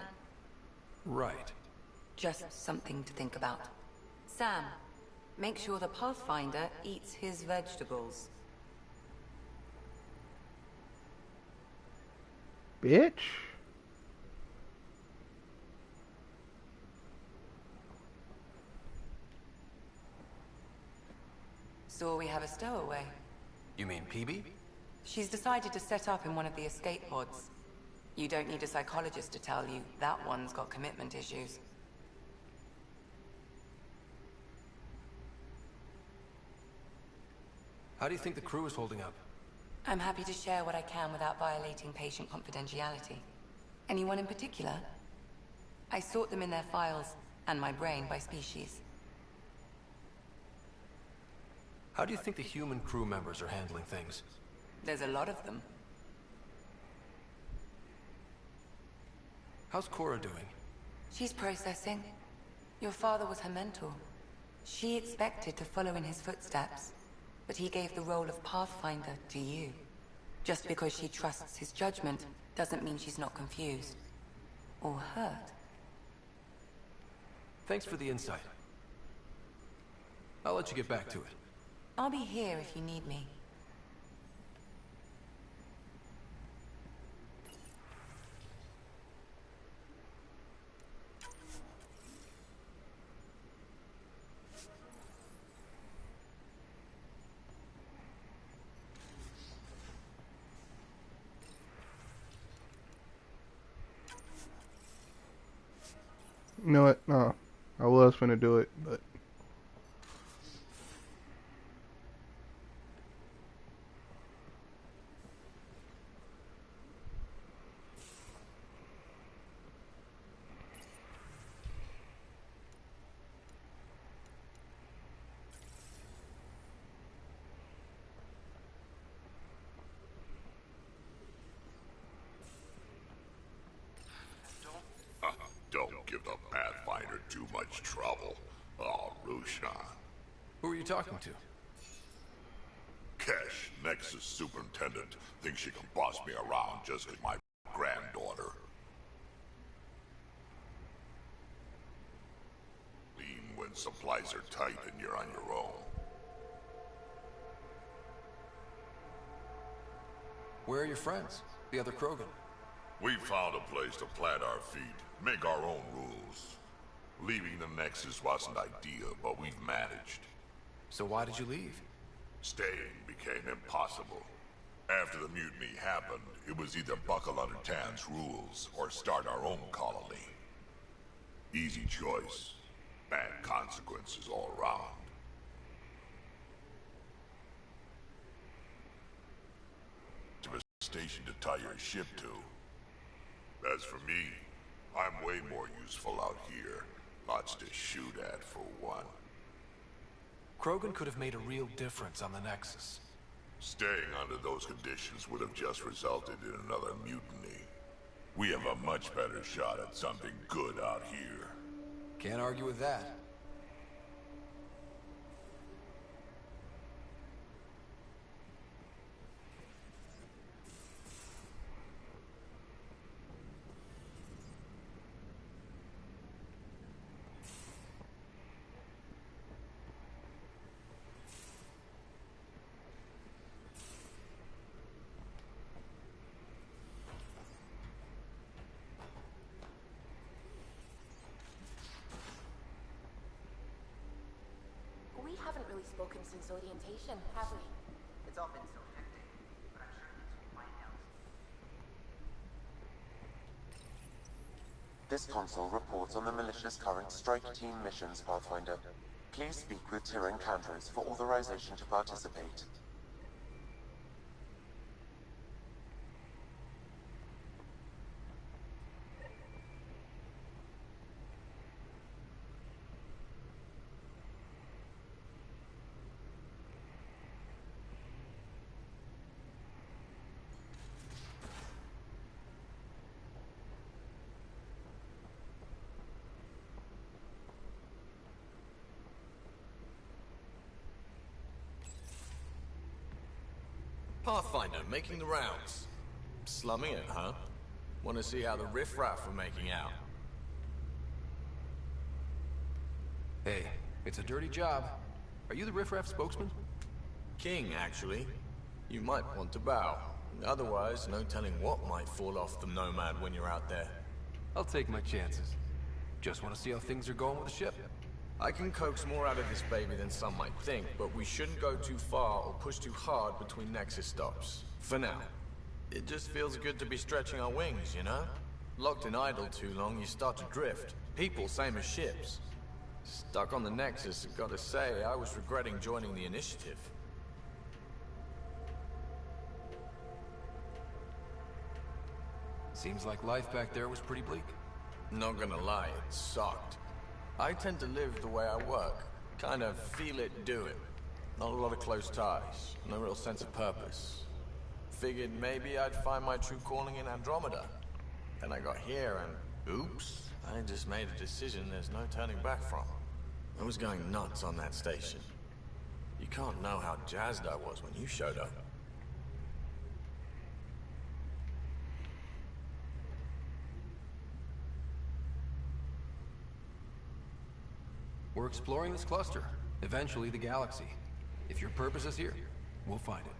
Right. Just something to think about. Sam, make sure the Pathfinder eats his vegetables. Bitch. So we have a stowaway. You mean PB? She's decided to set up in one of the escape pods. You don't need a psychologist to tell you that one's got commitment issues. How do you think the crew is holding up? I'm happy to share what I can without violating patient confidentiality. Anyone in particular? I sort them in their files, and my brain by species. How do you think the human crew members are handling things? There's a lot of them. How's Cora doing? She's processing. Your father was her mentor. She expected to follow in his footsteps, but he gave the role of Pathfinder to you. Just because she trusts his judgment doesn't mean she's not confused. Or hurt. Thanks for the insight. I'll let you get back to it. I'll be here if you need me. You know what? No. I was finna do it, but... Don't give the Pathfinder too much trouble. Oh, Rushan. Who are you talking to? Kesh, Nexus Superintendent, thinks she can boss me around just 'cause my granddaughter. Lean when supplies are tight and you're on your own. Where are your friends? The other Krogan? We found a place to plant our feet, make our own rules. Leaving the Nexus wasn't ideal, but we've managed. So why did you leave? Staying became impossible. After the mutiny happened, it was either buckle under Tan's rules or start our own colony. Easy choice. Bad consequences all around. To a station to tie your ship to. As for me, I'm way more useful out here. Lots to shoot at, for one. Krogan could have made a real difference on the Nexus. Staying under those conditions would have just resulted in another mutiny. We have a much better shot at something good out here. Can't argue with that. We haven't really spoken since orientation, have we? It's all been so hectic, but I'm sure things will find out. This console reports on the militia's current strike team missions, Pathfinder. Please speak with Tyrann Candros for authorization to participate. Pathfinder, making the rounds. Slumming it, huh? Want to see how the riffraff are making out? Hey, it's a dirty job. Are you the riffraff spokesman? King, actually. You might want to bow. Otherwise, no telling what might fall off the Nomad when you're out there. I'll take my chances. Just want to see how things are going with the ship. I can coax more out of this baby than some might think, but we shouldn't go too far or push too hard between Nexus stops. For now. It just feels good to be stretching our wings, you know? Locked in idle too long, you start to drift. People, same as ships. Stuck on the Nexus, I've got to say, I was regretting joining the Initiative. Seems like life back there was pretty bleak. Not gonna lie, it sucked. I tend to live the way I work. Kind of feel it, do it. Not a lot of close ties. No real sense of purpose. Figured maybe I'd find my true calling in Andromeda. Then I got here and Oops. I just made a decision there's no turning back from. I was going nuts on that station. You can't know how jazzed I was when you showed up. We're exploring this cluster, eventually the galaxy. If your purpose is here, we'll find it.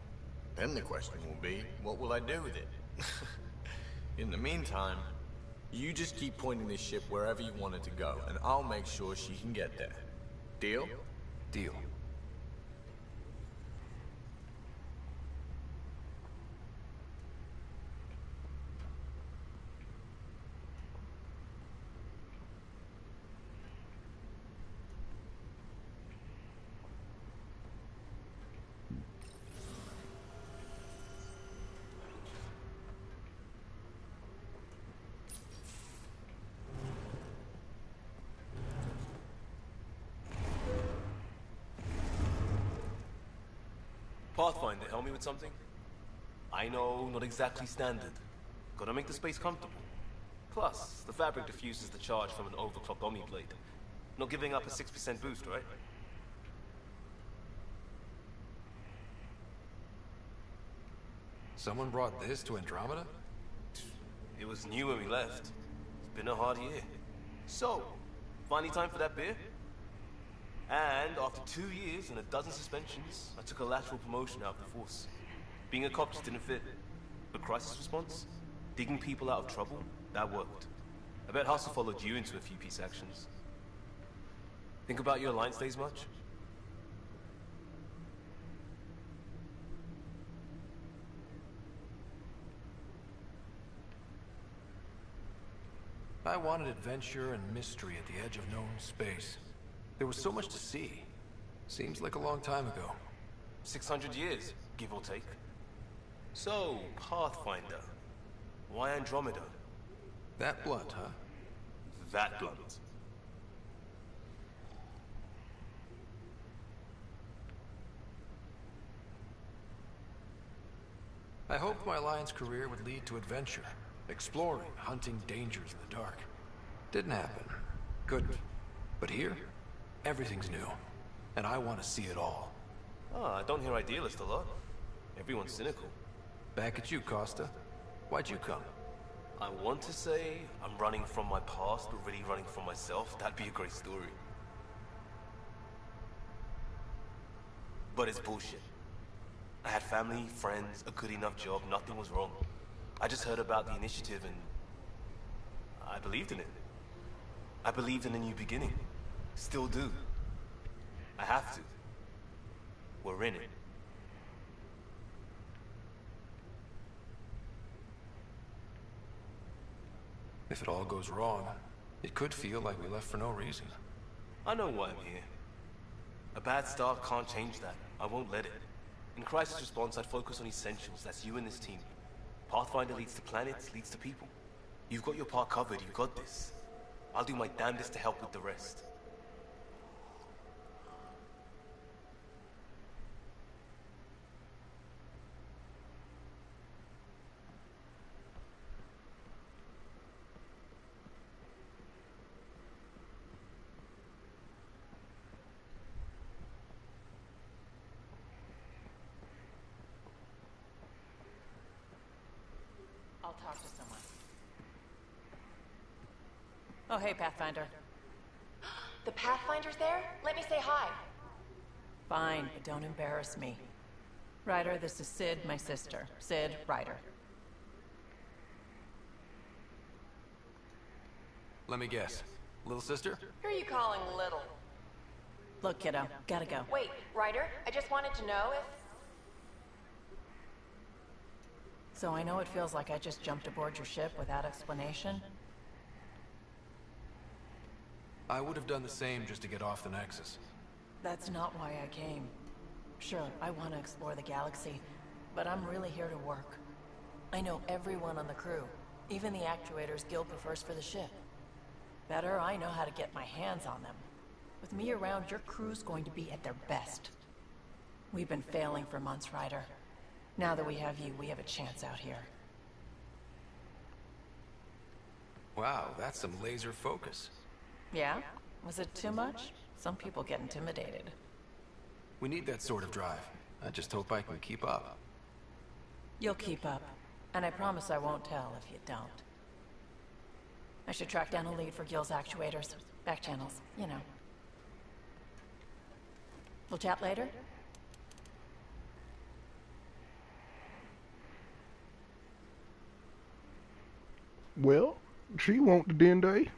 Then the question will be, what will I do with it? In the meantime, you just keep pointing this ship wherever you want it to go, and I'll make sure she can get there. Deal? Deal. Pathfinder, help me with something? I know, not exactly standard. Gotta make the space comfortable. Plus, the fabric diffuses the charge from an overclocked Omni blade. Not giving up a 6% boost, right? Someone brought this to Andromeda? It was new when we left. It's been a hard year. So, finally time for that beer? And after 2 years and a dozen suspensions, I took a lateral promotion out of the force. Being a cop just didn't fit. But crisis response? Digging people out of trouble? That worked. I bet Hustle followed you into a few peace actions. Think about your Alliance days much? I wanted adventure and mystery at the edge of known space. There was so much to see. Seems like a long time ago. 600 years, give or take. So, Pathfinder. Why Andromeda? That blunt, huh? That blunt. I hoped my Alliance career would lead to adventure. Exploring, hunting dangers in the dark. Didn't happen. Couldn't. But here, everything's new. And I want to see it all. I don't hear idealist a lot. Everyone's cynical. Back at you, Costa. Why'd you come? I want to say I'm running from my past, but really running from myself. That'd be a great story. But it's bullshit. I had family, friends, a good enough job, nothing was wrong. I just heard about the initiative and I believed in it. I believed in a new beginning. Still do. I have to. We're in it. If it all goes wrong, it could feel like we left for no reason. I know why I'm here. A bad start can't change that. I won't let it. In crisis response, I'd focus on essentials. That's you and this team. Pathfinder leads to planets, leads to people. You've got your part covered, you've got this. I'll do my damnedest to help with the rest. I'll talk to someone. Oh, hey, Pathfinder. The Pathfinder's there? Let me say hi. Fine, but don't embarrass me. Ryder, this is Sid, my sister. Sid, Ryder. Let me guess. Little sister? Who are you calling little? Look, kiddo, gotta go. Wait, Ryder, I just wanted to know if... So I know it feels like I just jumped aboard your ship without explanation. I would have done the same just to get off the Nexus. That's not why I came. Sure, I want to explore the galaxy, but I'm really here to work. I know everyone on the crew, even the actuators Guild prefers for the ship. Better, I know how to get my hands on them. With me around, your crew's going to be at their best. We've been failing for months, Ryder. Now that we have you, we have a chance out here. Wow, that's some laser focus. Yeah? Was it too much? Some people get intimidated. We need that sort of drive. I just hope I can keep up. You'll keep up. And I promise I won't tell if you don't. I should track down a lead for Gil's actuators. Back channels, you know. We'll chat later? Well, she want the Dende.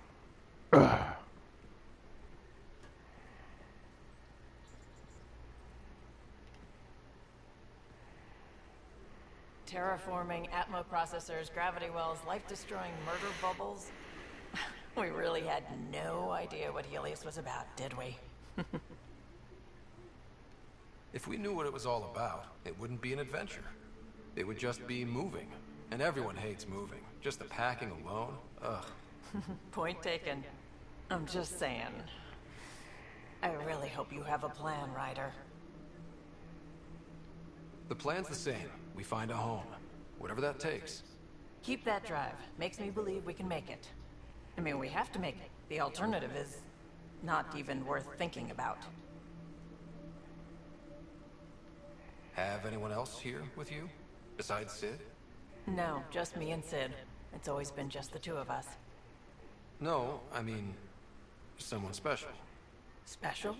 Terraforming, Atmo processors, gravity wells, life-destroying murder bubbles. We really had no idea what Helios was about, did we? If we knew what it was all about, it wouldn't be an adventure. It would just be moving. And everyone hates moving. Just the packing alone, ugh. Point taken. I'm just saying. I really hope you have a plan, Ryder. The plan's the same. We find a home. Whatever that takes. Keep that drive. Makes me believe we can make it. I mean, we have to make it. The alternative is not even worth thinking about. Have anyone else here with you? Besides Sid? No, just me and Sid. It's always been just the two of us. No, I mean, someone special. Special?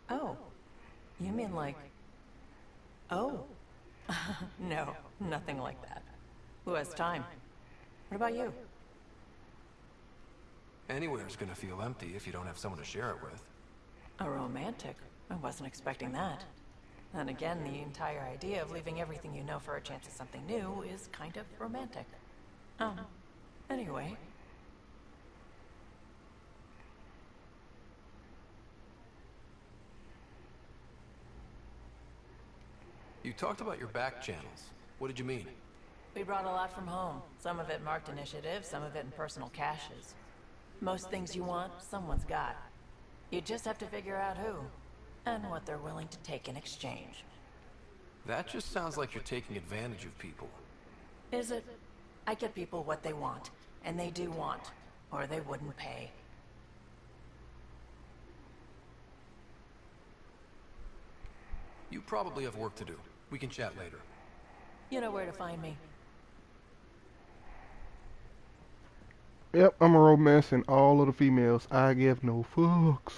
Oh. You mean like... Oh. No, nothing like that. Who has time? What about you? Anywhere's gonna feel empty if you don't have someone to share it with. A romantic? I wasn't expecting that. And again, the entire idea of leaving everything you know for a chance at something new is kind of romantic. Anyway. You talked about your back channels. What did you mean? We brought a lot from home. Some of it marked initiative, some of it in personal caches. Most things you want, someone's got. You just have to figure out who, and what they're willing to take in exchange. That just sounds like you're taking advantage of people. Is it? I get people what they want, and they do want, or they wouldn't pay. You probably have work to do. We can chat later. You know where to find me. Yep, I'm a romancing all of the females. I give no fucks.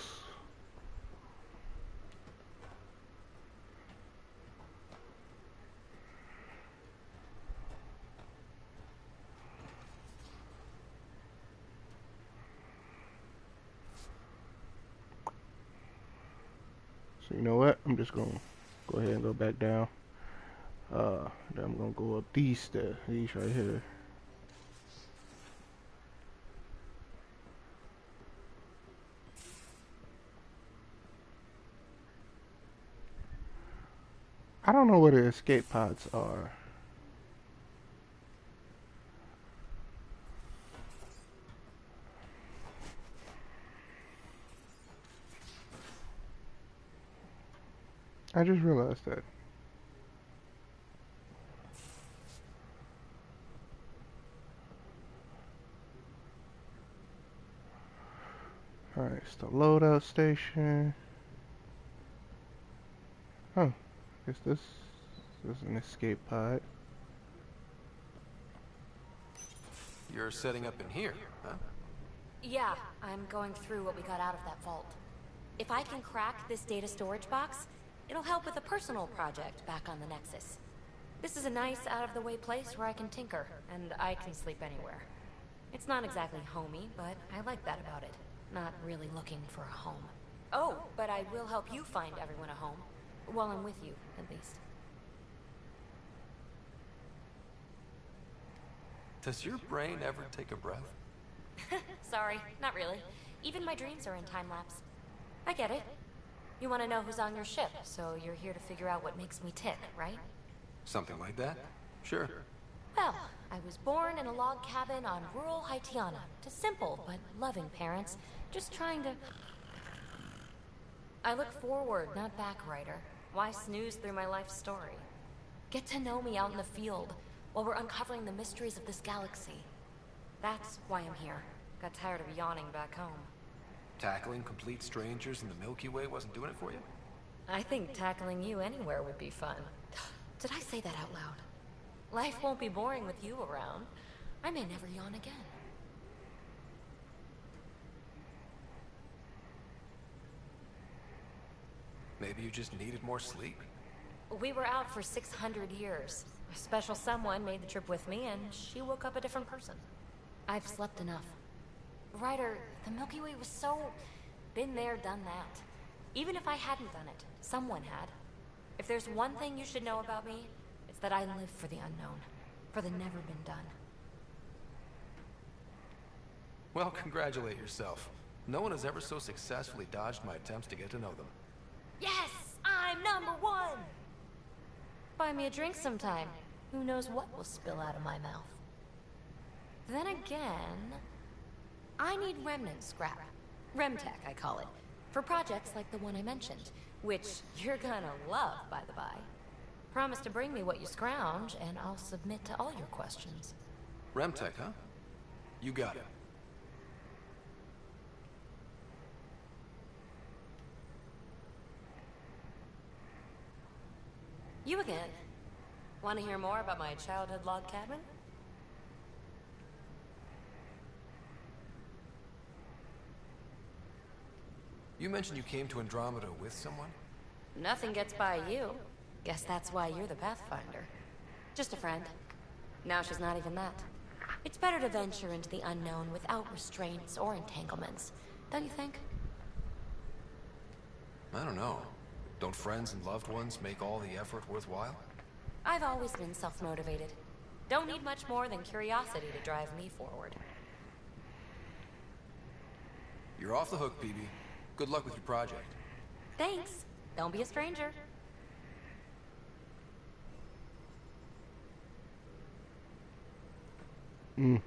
So you know what? I'm just gonna go ahead and go back down. Then I'm gonna go up these stairs. These right here. I don't know where the escape pods are. I just realized that. Alright, it's the loadout station. Oh, I guess this is an escape pod. You're setting up in here, huh? Yeah, I'm going through what we got out of that vault. If I can crack this data storage box, it'll help with a personal project back on the Nexus. This is a nice, out-of-the-way place where I can tinker, and I can sleep anywhere. It's not exactly homey, but I like that about it. Not really looking for a home. Oh, but I will help you find everyone a home. While I'm with you, at least. Does your brain ever take a breath? Sorry, not really. Even my dreams are in time-lapse. I get it. You want to know who's on your ship, so you're here to figure out what makes me tick, right? Something like that? Sure. Well, I was born in a log cabin on rural Haitiana to simple but loving parents, just trying to... I look forward, not back, Ryder. Why snooze through my life story? Get to know me out in the field, while we're uncovering the mysteries of this galaxy. That's why I'm here. Got tired of yawning back home. Tackling complete strangers in the Milky Way wasn't doing it for you? I think tackling you anywhere would be fun. Did I say that out loud? Life won't be boring with you around. I may never yawn again. Maybe you just needed more sleep. We were out for 600 years. A special someone made the trip with me, and she woke up a different person. I've slept enough. Ryder, the Milky Way was so... been there, done that. Even if I hadn't done it, someone had. If there's one thing you should know about me, it's that I live for the unknown. For the never been done. Well, congratulate yourself. No one has ever so successfully dodged my attempts to get to know them. Yes! I'm #1! Buy me a drink sometime. Who knows what will spill out of my mouth. Then again... I need remnant scrap. Remtech, I call it. For projects like the one I mentioned. Which you're gonna love, by the by. Promise to bring me what you scrounge, and I'll submit to all your questions. Remtech, huh? You got it. You again. Want to hear more about my childhood log cabin? You mentioned you came to Andromeda with someone? Nothing gets by you. Guess that's why you're the Pathfinder. Just a friend. Now she's not even that. It's better to venture into the unknown without restraints or entanglements, don't you think? I don't know. Don't friends and loved ones make all the effort worthwhile? I've always been self-motivated. Don't need much more than curiosity to drive me forward. You're off the hook, PB. Good luck with your project. Thanks. Don't be a stranger. Mm.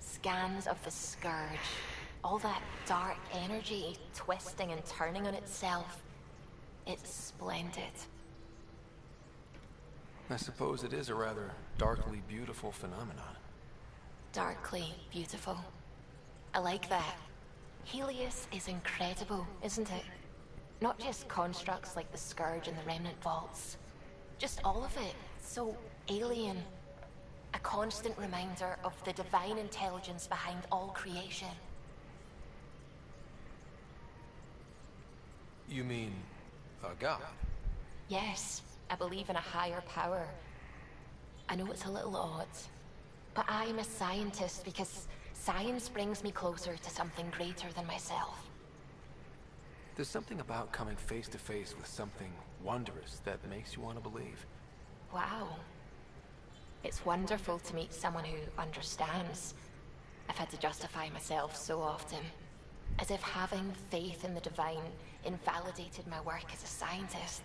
Scans of the Scourge. All that dark energy twisting and turning on itself. It's splendid. I suppose it is a rather darkly beautiful phenomenon. Darkly beautiful. I like that. Helios is incredible, isn't it? Not just constructs like the Scourge and the Remnant Vaults. Just all of it. So alien. A constant reminder of the divine intelligence behind all creation. You mean a god? Yes, I believe in a higher power. I know it's a little odd, but I'm a scientist because science brings me closer to something greater than myself. There's something about coming face to face with something wondrous that makes you want to believe. Wow. It's wonderful to meet someone who understands. I've had to justify myself so often. As if having faith in the divine invalidated my work as a scientist.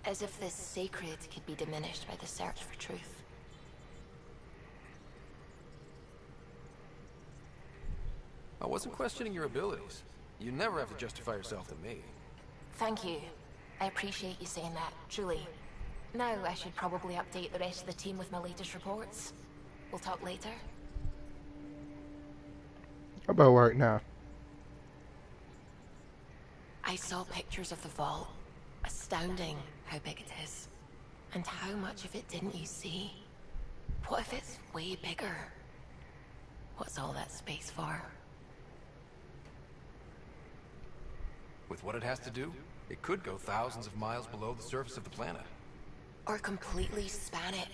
As if this sacred could be diminished by the search for truth. I wasn't questioning your abilities. You never have to justify yourself to me. Thank you. I appreciate you saying that, truly. Now I should probably update the rest of the team with my latest reports. We'll talk later. How about right now? I saw pictures of the vault. Astounding how big it is. And how much of it didn't you see? What if it's way bigger? What's all that space for? With what it has to do, it could go thousands of miles below the surface of the planet. Or completely span it.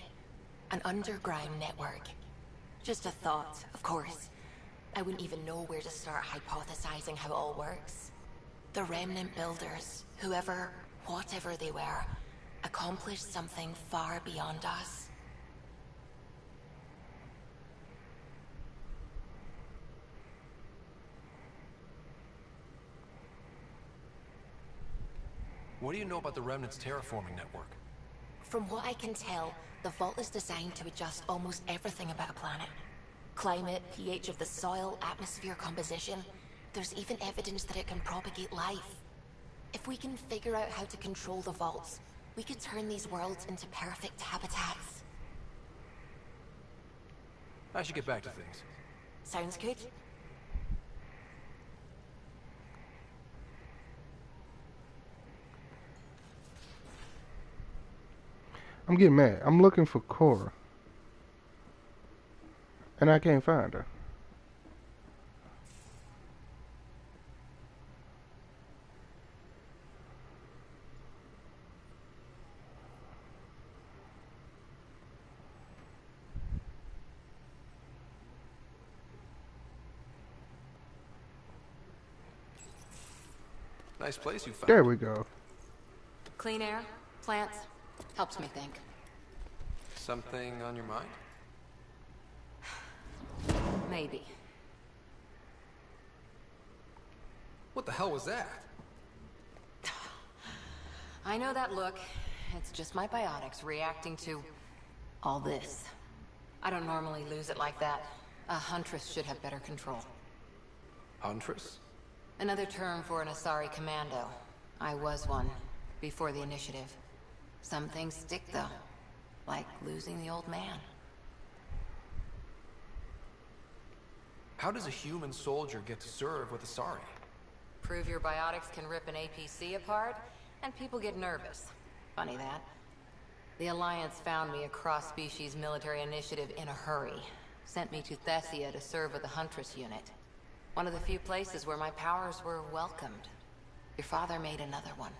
An underground network. Just a thought, of course. I wouldn't even know where to start hypothesizing how it all works. The Remnant builders, whoever, whatever they were, accomplished something far beyond us. What do you know about the Remnant's terraforming network? From what I can tell, the vault is designed to adjust almost everything about a planet. Climate, pH of the soil, atmosphere composition. There's even evidence that it can propagate life. If we can figure out how to control the vaults, we could turn these worlds into perfect habitats. I should get back to things. Sounds good? I'm getting mad. I'm looking for Cora. And I can't find her. Nice place you found. There we go. Clean air, plants, helps me think. Something on your mind? Maybe. What the hell was that? I know that look. It's just my biotics reacting to all this. I don't normally lose it like that. A huntress should have better control. Huntress? Another term for an Asari commando. I was one, before the initiative. Some things stick, though. Like losing the old man. How does a human soldier get to serve with Asari? Prove your biotics can rip an APC apart, and people get nervous. Funny that. The Alliance found me a cross-species military initiative in a hurry. Sent me to Thessia to serve with the Huntress unit. One of the few places where my powers were welcomed. Your father made another one.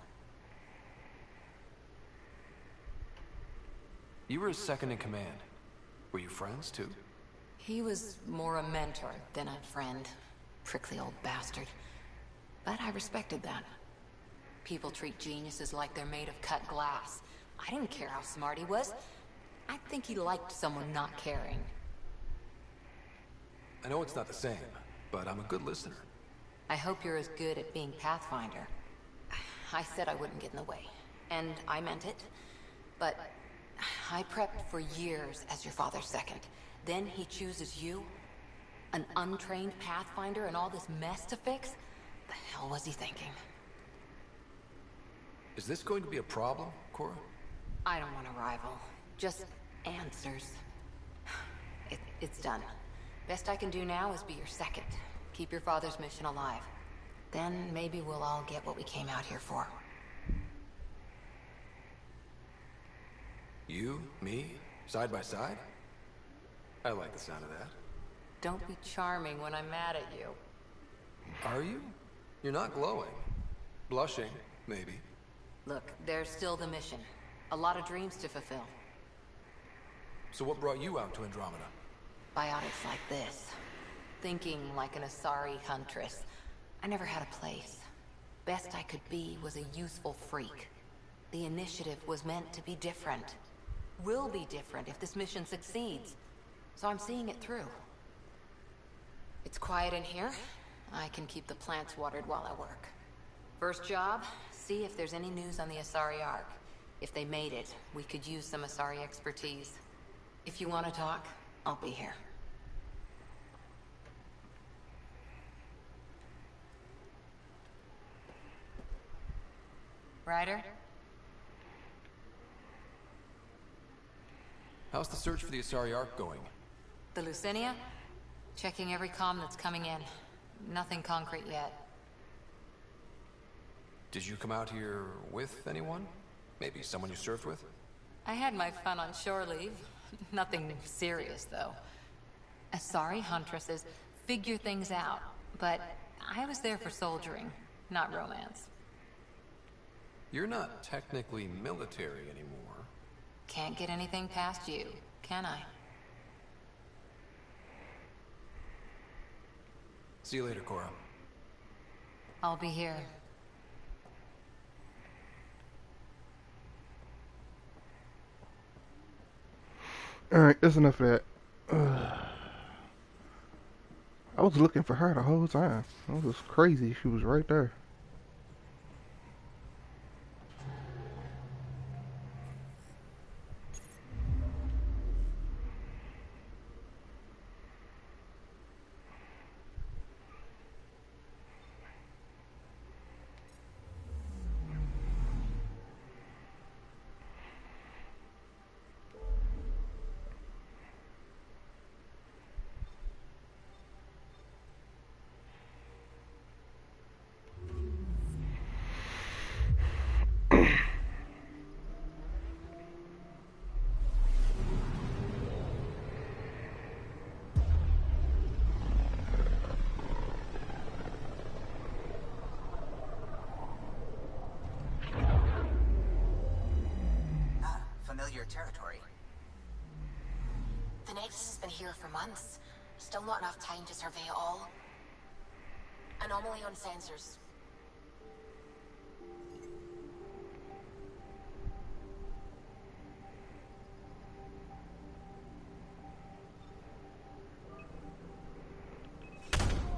You were his second in command. Were you friends, too? He was more a mentor than a friend. Prickly old bastard. But I respected that. People treat geniuses like they're made of cut glass. I didn't care how smart he was. I think he liked someone not caring. I know it's not the same, but I'm a good listener. I hope you're as good at being Pathfinder. I said I wouldn't get in the way. And I meant it. But I prepped for years as your father's second. Then he chooses you? An untrained Pathfinder and all this mess to fix? The hell was he thinking? Is this going to be a problem, Cora? I don't want a rival. Just answers. It's done. Best I can do now is be your second. Keep your father's mission alive. Then maybe we'll all get what we came out here for. You, me, side by side? I like the sound of that. Don't be charming when I'm mad at you. Are you? You're not glowing. Blushing, maybe. Look, there's still the mission. A lot of dreams to fulfill. So what brought you out to Andromeda? Biotics like this. Thinking like an Asari huntress. I never had a place. Best I could be was a useful freak. The initiative was meant to be different. Will be different if this mission succeeds. So I'm seeing it through. It's quiet in here. I can keep the plants watered while I work. First job, see if there's any news on the Asari Ark. If they made it, we could use some Asari expertise. If you want to talk, I'll be here. Ryder? How's the search for the Asari Ark going? The Lucinia? Checking every comm that's coming in. Nothing concrete yet. Did you come out here with anyone? Maybe someone you served with? I had my fun on shore leave. Nothing serious, though. Asari huntresses figure things out, but I was there for soldiering, not romance. You're not technically military anymore. Can't get anything past you, can I? See you later, Cora. I'll be here. Alright, that's enough of that. I was looking for her the whole time. That was crazy. She was right there. Familiar territory. The Nexus has been here for months. Still not enough time to survey it all. Anomaly on sensors.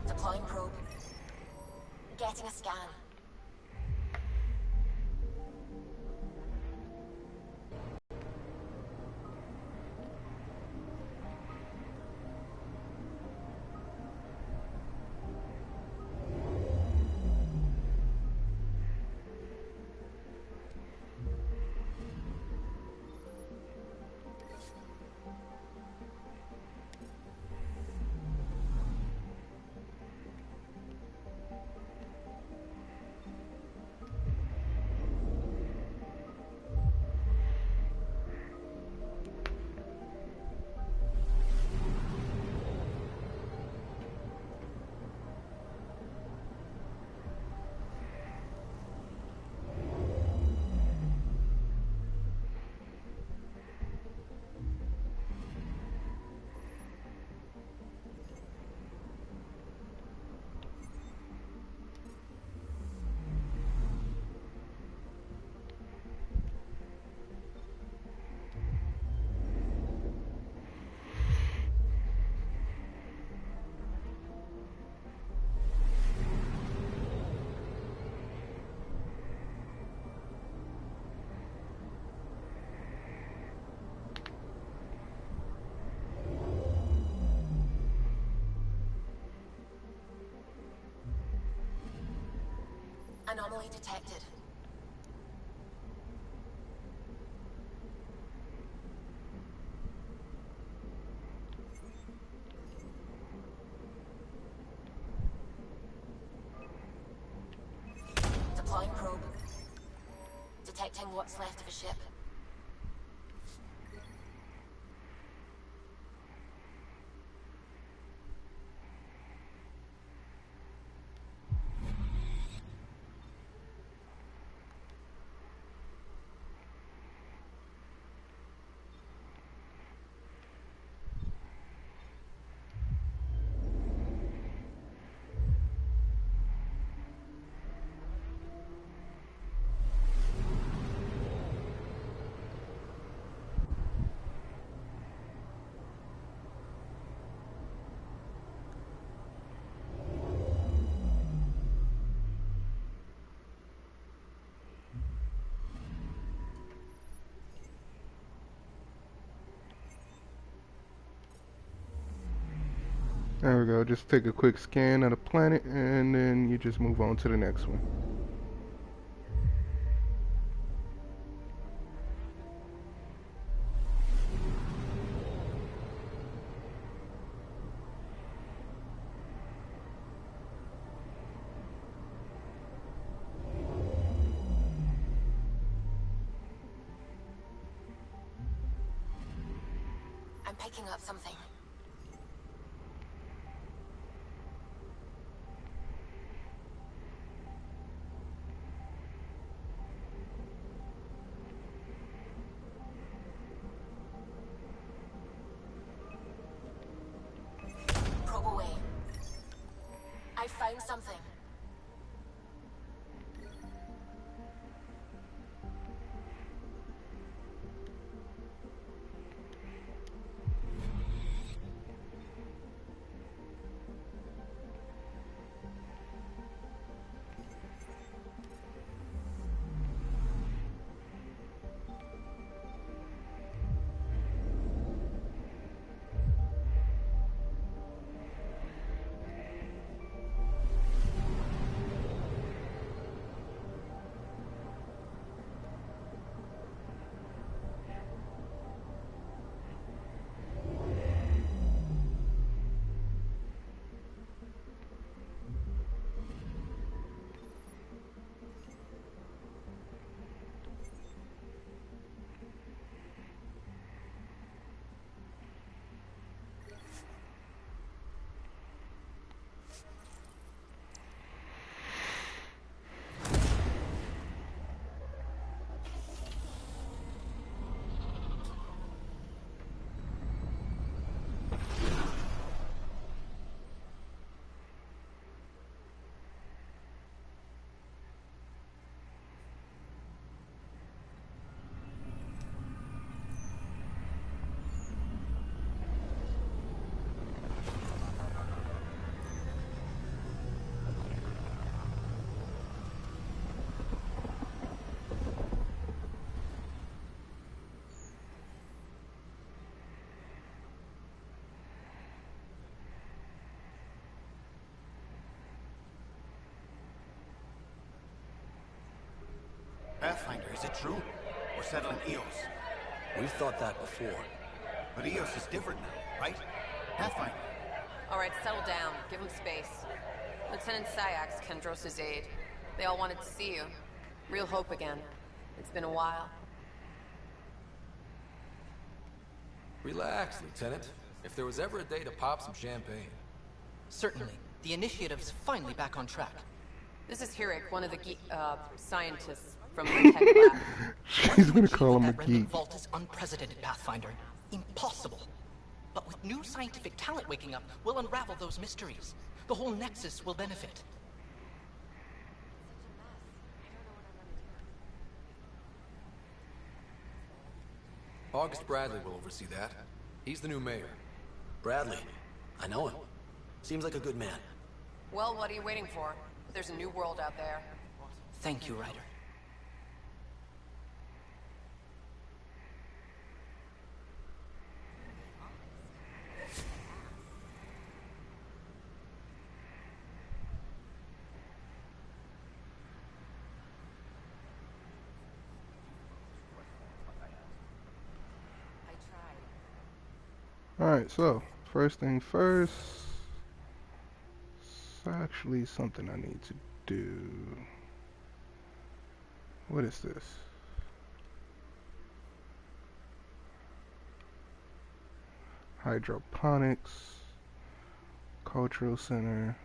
Deploying probe. Getting a scan. Anomaly detected. Deploying probe. Detecting what's left of a ship. There we go. Just take a quick scan of the planet and then you just move on to the next one. I'm picking up something. Probe away. I found something. Pathfinder, is it true? We're settling Eos. We've thought that before. But Eos is different now, right? Pathfinder. All right, settle down. Give him space. Lieutenant Syax, Kendros' aide. They all wanted to see you. Real hope again. It's been a while. Relax, Lieutenant. If there was ever a day to pop some champagne. Certainly. The initiative's finally back on track. This is Hirik, one of the scientists from the tech lab. She's gonna call him a That geek. remnant vault is unprecedented, Pathfinder. Impossible. But with new scientific talent waking up, we'll unravel those mysteries. The whole Nexus will benefit. August Bradley will oversee that. He's the new mayor. Bradley. I know him. Seems like a good man. Well, what are you waiting for? There's a new world out there. Thank you, Ryder. Alright, so, first thing first, it's actually something I need to do. What is this? Hydroponics, Cultural Center,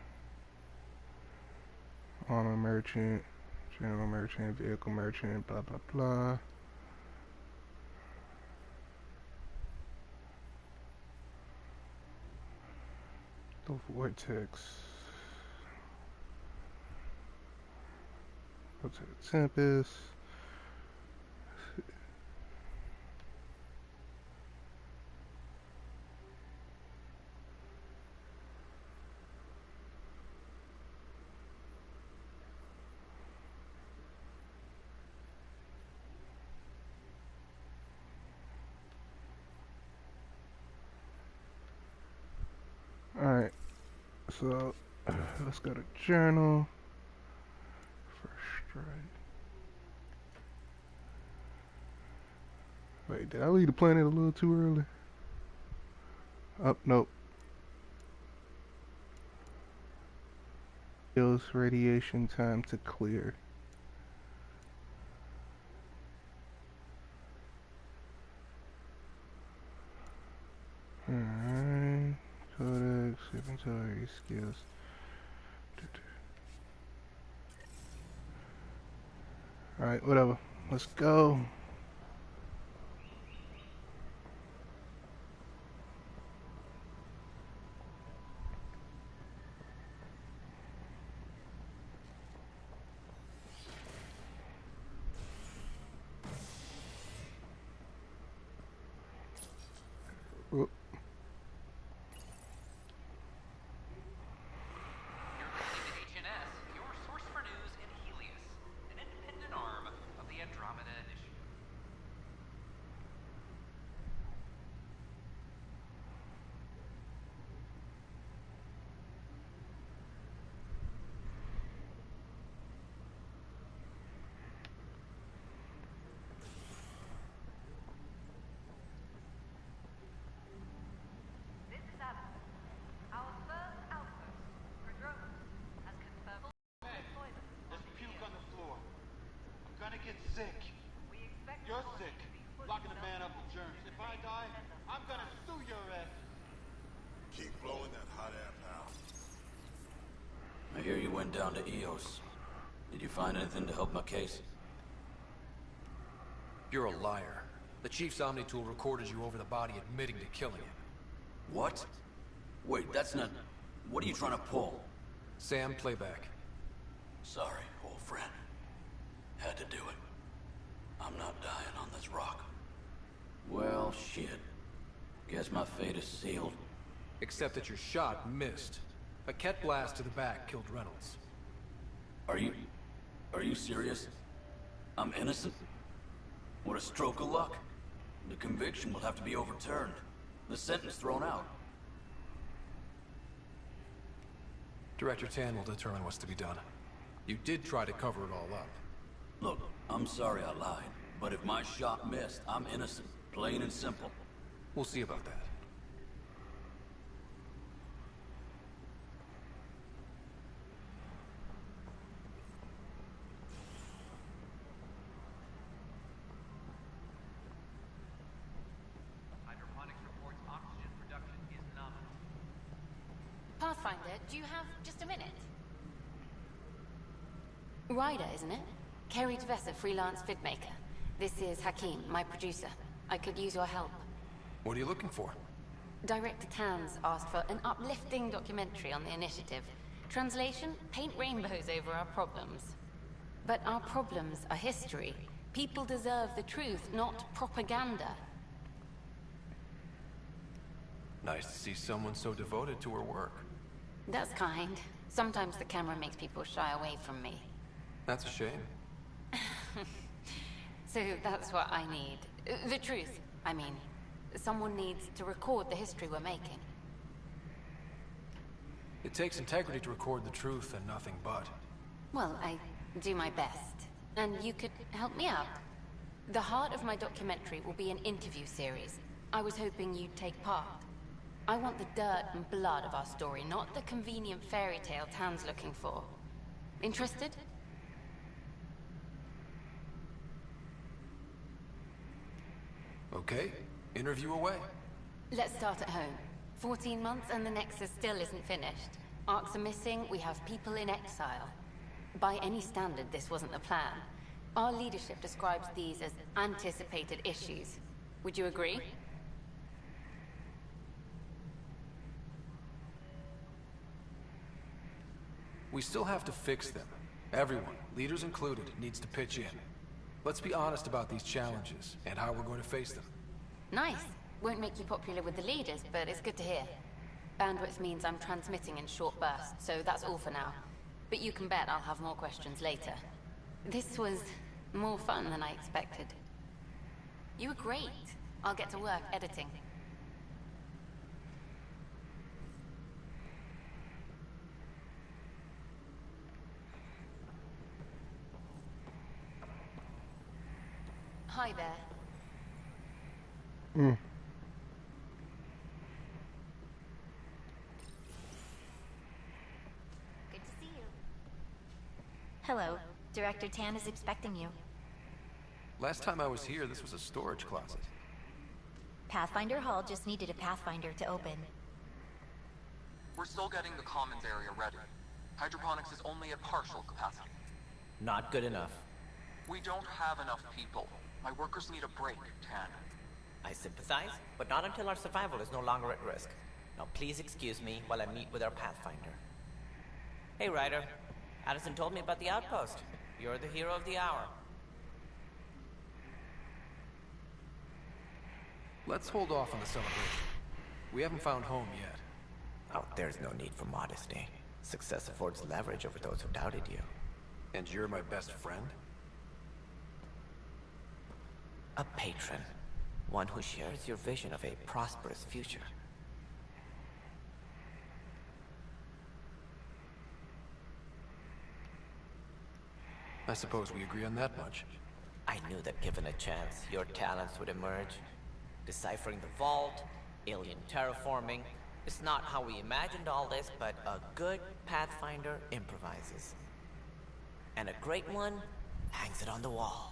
Armor Merchant, General Merchant, Vehicle Merchant, blah blah blah. The Vortex. Go to the Tempest. Alright, so let's go to journal. First strike. Wait, did I leave the planet a little too early? Oh, nope. Kills radiation time to clear. Alright. Codex, inventory, skills. Alright, whatever. Let's go. Whoop. Your source for news in Helios, an independent arm of the Andromeda Initiative. This is Adam. Our first outpost for drones has confirmed deployment. There's puke on the floor. I'm gonna get sick. You're sick. Locking a man up with germs. If I die, I'm gonna sue your ass. Keep blowing that hot air, pal. I hear you went down to Eos. Did you find anything to help my case? You're a liar. The Chief's Omni-Tool recorded you over the body admitting to killing him. What? Wait, that's not... What are you trying to pull? Sam, playback. Sorry, old friend. Had to do it. I'm not dying on this rock. Well, shit. Guess my fate is sealed. Except that your shot missed. A Ket blast to the back killed Reynolds. Are you serious? I'm innocent? What a stroke of luck. The conviction will have to be overturned. The sentence thrown out. Director Tan will determine what's to be done. You did try to cover it all up. Look, I'm sorry I lied, but if my shot missed, I'm innocent. Plain and simple. We'll see about that. Hydroponics reports oxygen production is nominal. Pathfinder, do you have just a minute? Ryder, isn't it? Kerry Tvessa, freelance vidmaker. This is Hakim, my producer. I could use your help. What are you looking for? Director Tans asked for an uplifting documentary on the initiative. Translation, paint rainbows over our problems. But our problems are history. People deserve the truth, not propaganda. Nice to see someone so devoted to her work. That's kind. Sometimes the camera makes people shy away from me. That's a shame. So that's what I need. The truth, I mean. Someone needs to record the history we're making. It takes integrity to record the truth and nothing but. Well, I do my best. And you could help me out. The heart of my documentary will be an interview series. I was hoping you'd take part. I want the dirt and blood of our story, not the convenient fairy tale Tan's looking for. Interested? Okay, interview away. Let's start at home. 14 months and the Nexus still isn't finished. Arcs are missing, we have people in exile. By any standard, this wasn't the plan. Our leadership describes these as anticipated issues. Would you agree? We still have to fix them. Everyone, leaders included, needs to pitch in. Let's be honest about these challenges and how we're going to face them. Nice. Won't make you popular with the leaders, but it's good to hear. Bandwidth means I'm transmitting in short bursts, so that's all for now. But you can bet I'll have more questions later. This was more fun than I expected. You were great. I'll get to work editing. Hi there. Good to see you. Hello. Director Tan is expecting you. Last time I was here, this was a storage closet. Pathfinder Hall just needed a Pathfinder to open. We're still getting the commons area ready. Hydroponics is only at partial capacity. Not good enough. We don't have enough people. My workers need a break, Tan. I sympathize, but not until our survival is no longer at risk. Now please excuse me while I meet with our Pathfinder. Hey Ryder, Addison told me about the outpost. You're the hero of the hour. Let's hold off on the celebration. We haven't found home yet. Oh, there's no need for modesty. Success affords leverage over those who doubted you. And you're my best friend? A patron. One who shares your vision of a prosperous future. I suppose we agree on that much. I knew that given a chance, your talents would emerge. Deciphering the vault, alien terraforming. It's not how we imagined all this, but a good Pathfinder improvises. And a great one hangs it on the wall.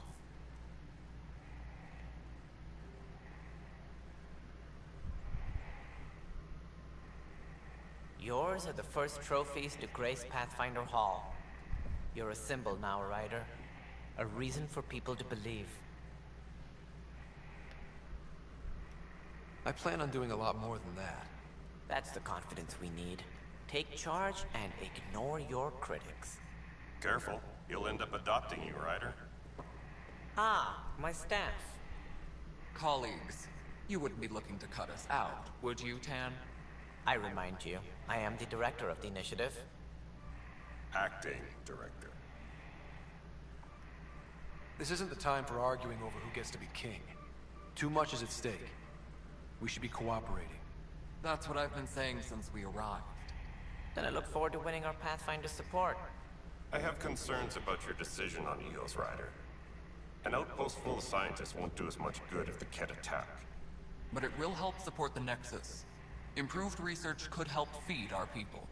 Yours are the first trophies to grace Pathfinder Hall. You're a symbol now, Ryder. A reason for people to believe. I plan on doing a lot more than that. That's the confidence we need. Take charge and ignore your critics. Careful, you'll end up adopting you, Ryder. Ah, my staff. Colleagues, you wouldn't be looking to cut us out, would you, Tan? I remind you, I am the director of the initiative. Acting director. This isn't the time for arguing over who gets to be king. Too much is at stake. We should be cooperating. That's what I've been saying since we arrived. Then I look forward to winning our Pathfinder support. I have concerns about your decision on Eos, Ryder. An outpost full of scientists won't do as much good if the Kett attack. But it will help support the Nexus. Improved research could help feed our people.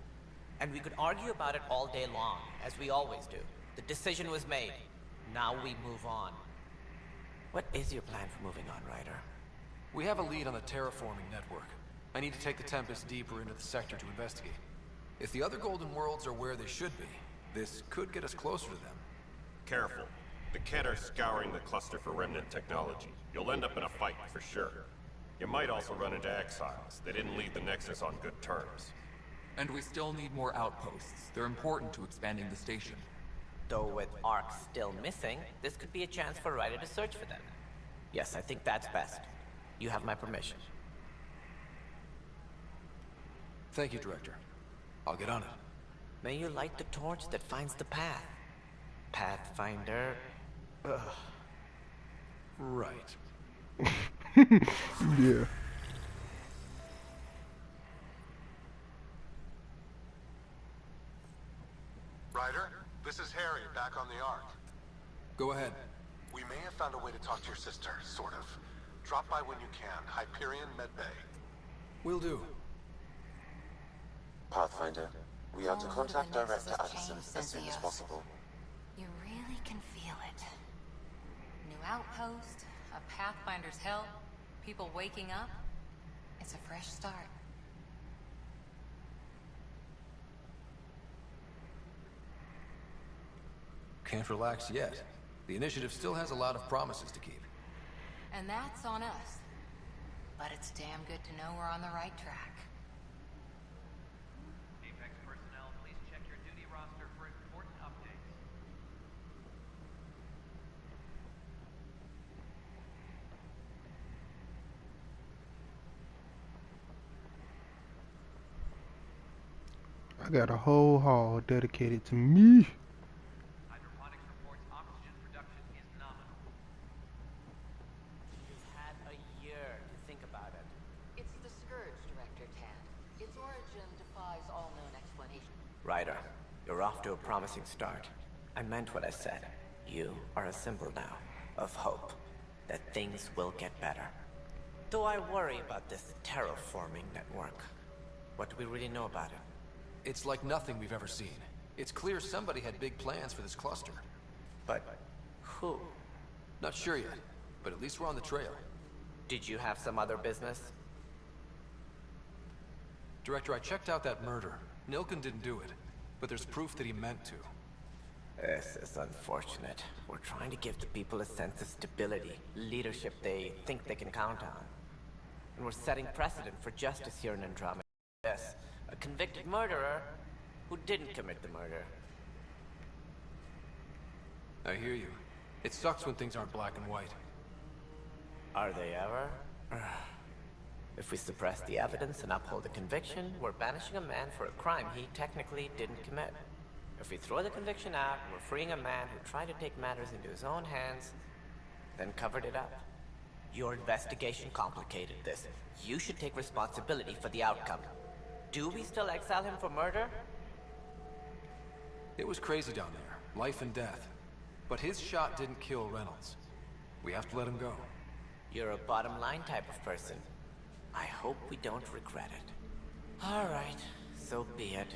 And we could argue about it all day long, as we always do. The decision was made. Now we move on. What is your plan for moving on, Ryder? We have a lead on the terraforming network. I need to take the Tempest deeper into the sector to investigate. If the other Golden Worlds are where they should be, this could get us closer to them. Careful. The Kett are scouring the cluster for remnant technology. You'll end up in a fight for sure. You might also run into exiles. They didn't leave the Nexus on good terms. And we still need more outposts. They're important to expanding the station. Though with Ark still missing, this could be a chance for Ryder to search for them. Yes, I think that's best. You have my permission. Thank you, Director. I'll get on it. May you light the torch that finds the path. Pathfinder. Ugh. Right. Yeah. Ryder, this is Harry, back on the Ark. Go ahead. We may have found a way to talk to your sister, sort of. Drop by when you can. Hyperion Medbay. Will do. Pathfinder, we are to Oh, contact the Nexus Director has Addison changed as since soon the as Earth. possible. You really can feel it. New outpost, a Pathfinder's help, people waking up. It's a fresh start. Can't relax yet. The initiative still has a lot of promises to keep. And that's on us. But it's damn good to know we're on the right track. Apex personnel, please check your duty roster for important updates. I got a whole hall dedicated to me. Hydroponics reports oxygen production is nominal. You've had a year to think about it. It's the Scourge, Director Tan. Its origin defies all known explanation. Ryder, you're off to a promising start. I meant what I said. You are a symbol now of hope that things will get better. Though I worry about this terraforming network. What do we really know about it? It's like nothing we've ever seen. It's clear somebody had big plans for this cluster. But who? Not sure yet, but at least we're on the trail. Did you have some other business? Director, I checked out that murder. Nilken didn't do it, but there's proof that he meant to. This is unfortunate. We're trying to give the people a sense of stability, leadership they think they can count on. And we're setting precedent for justice here in Andromeda. Yes, a convicted murderer who didn't commit the murder. I hear you. It sucks when things aren't black and white. Are they ever? If we suppress the evidence and uphold the conviction, we're banishing a man for a crime he technically didn't commit. If we throw the conviction out, we're freeing a man who tried to take matters into his own hands, then covered it up. Your investigation complicated this. You should take responsibility for the outcome. Do we still exile him for murder? It was crazy down there. Life and death. But his shot didn't kill Reynolds. We have to let him go. You're a bottom line type of person. I hope we don't regret it. All right, so be it.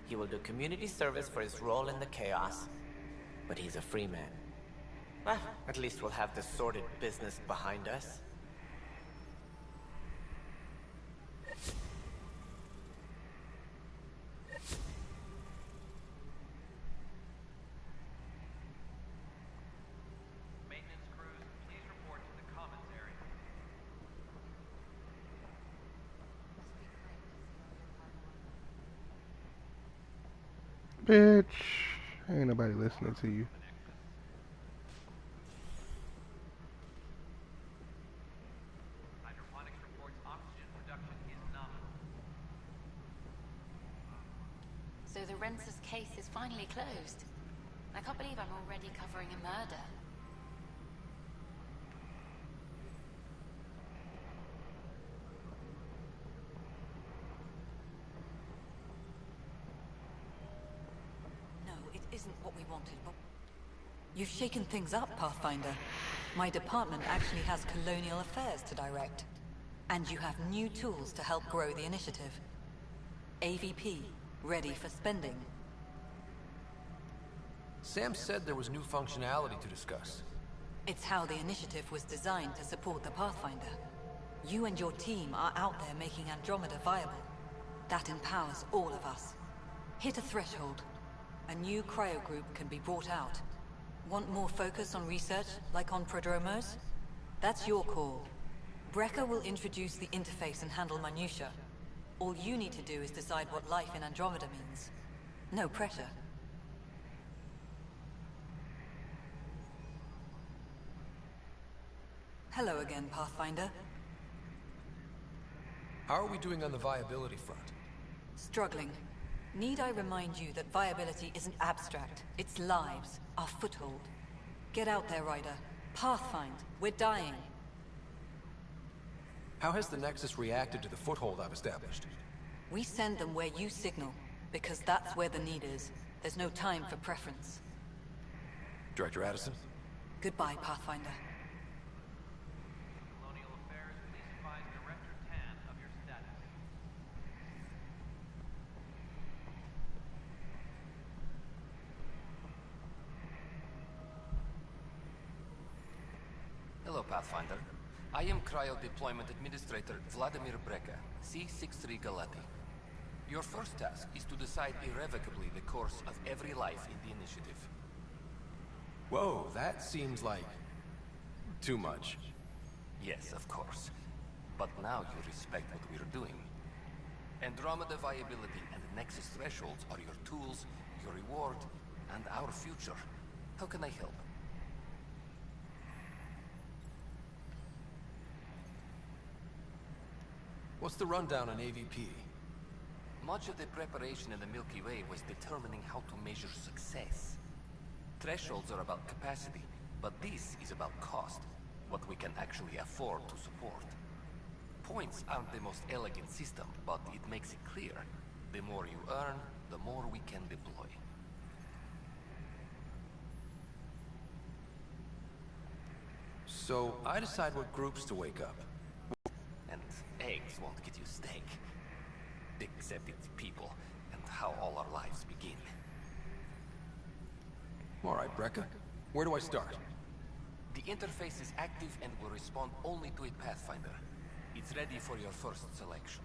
He will do community service for his role in the chaos. But he's a free man. Well, at least we'll have the sordid business behind us. Maintenance crews, please report to the commons area. Bitch, ain't nobody listening to you. Hydroponics reports oxygen production is nominal. So the Rensis case is finally closed. I can't believe I'm already covering a murder. No, it isn't what we wanted, but... You've shaken things up, Pathfinder. My department actually has colonial affairs to direct. And you have new tools to help grow the initiative. AVP, ready for spending. Sam said there was new functionality to discuss. It's how the initiative was designed to support the Pathfinder. You and your team are out there making Andromeda viable. That empowers all of us. Hit a threshold. A new cryo group can be brought out. Want more focus on research, like on prodromos? That's your call. Brecker will introduce the interface and handle minutiae. All you need to do is decide what life in Andromeda means. No pressure. Hello again, Pathfinder. How are we doing on the viability front? Struggling. Need I remind you that viability isn't abstract, it's lives, our foothold. Get out there, Ryder. Pathfind, we're dying. How has the Nexus reacted to the foothold I've established? We send them where you signal, because that's where the need is. There's no time for preference. Director Addison? Goodbye, Pathfinder. Colonial Affairs, please advise Director Tan of your status. Hello, Pathfinder. I am Cryo Deployment Administrator Vladimir Brecker, C-63 Galati. Your first task is to decide irrevocably the course of every life in the initiative. Whoa, that seems like... too much. Yes, of course. But now you respect what we're doing. Andromeda viability and Nexus thresholds are your tools, your reward, and our future. How can I help? What's the rundown on AVP? Much of the preparation in the Milky Way was determining how to measure success. Thresholds are about capacity, but this is about cost, what we can actually afford to support. Points aren't the most elegant system, but it makes it clear. The more you earn, the more we can deploy. So, I decide what groups to wake up. And eggs won't get you steak. Except it's people, and how all our lives begin. Alright, Brecker. Where do I start? The interface is active and will respond only to a Pathfinder. It's ready for your first selection.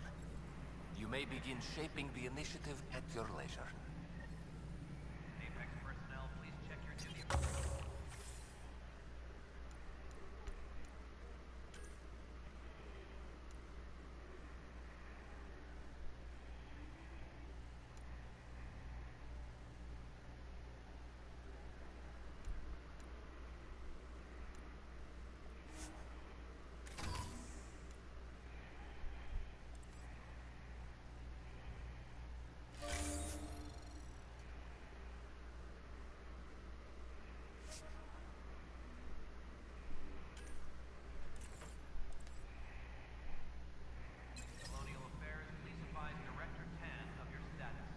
You may begin shaping the initiative at your leisure. Apex personnel, please check your duty. Colonial Affairs, please advise Director Tan of your status.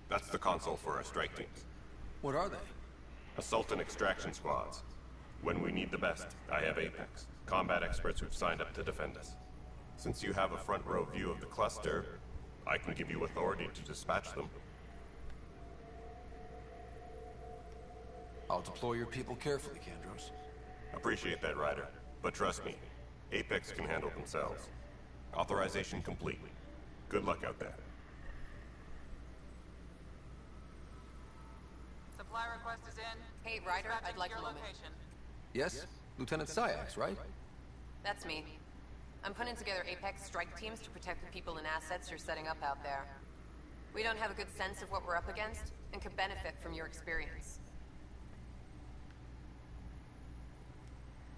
That's the console for our strike teams. What are they? Assault and extraction squads. When we need the best, I have Apex, combat experts who've signed up to defend us. Since you have a front row view of the cluster, I can give you authority to dispatch them. I'll deploy your people carefully, Kandros. Appreciate that, Ryder. But trust me, Apex can handle themselves. Authorization complete. Good luck out there. Hey, Ryder, I'd like a moment. Yes? Lieutenant Syax, right? That's me. I'm putting together Apex strike teams to protect the people and assets you're setting up out there. We don't have a good sense of what we're up against, and could benefit from your experience.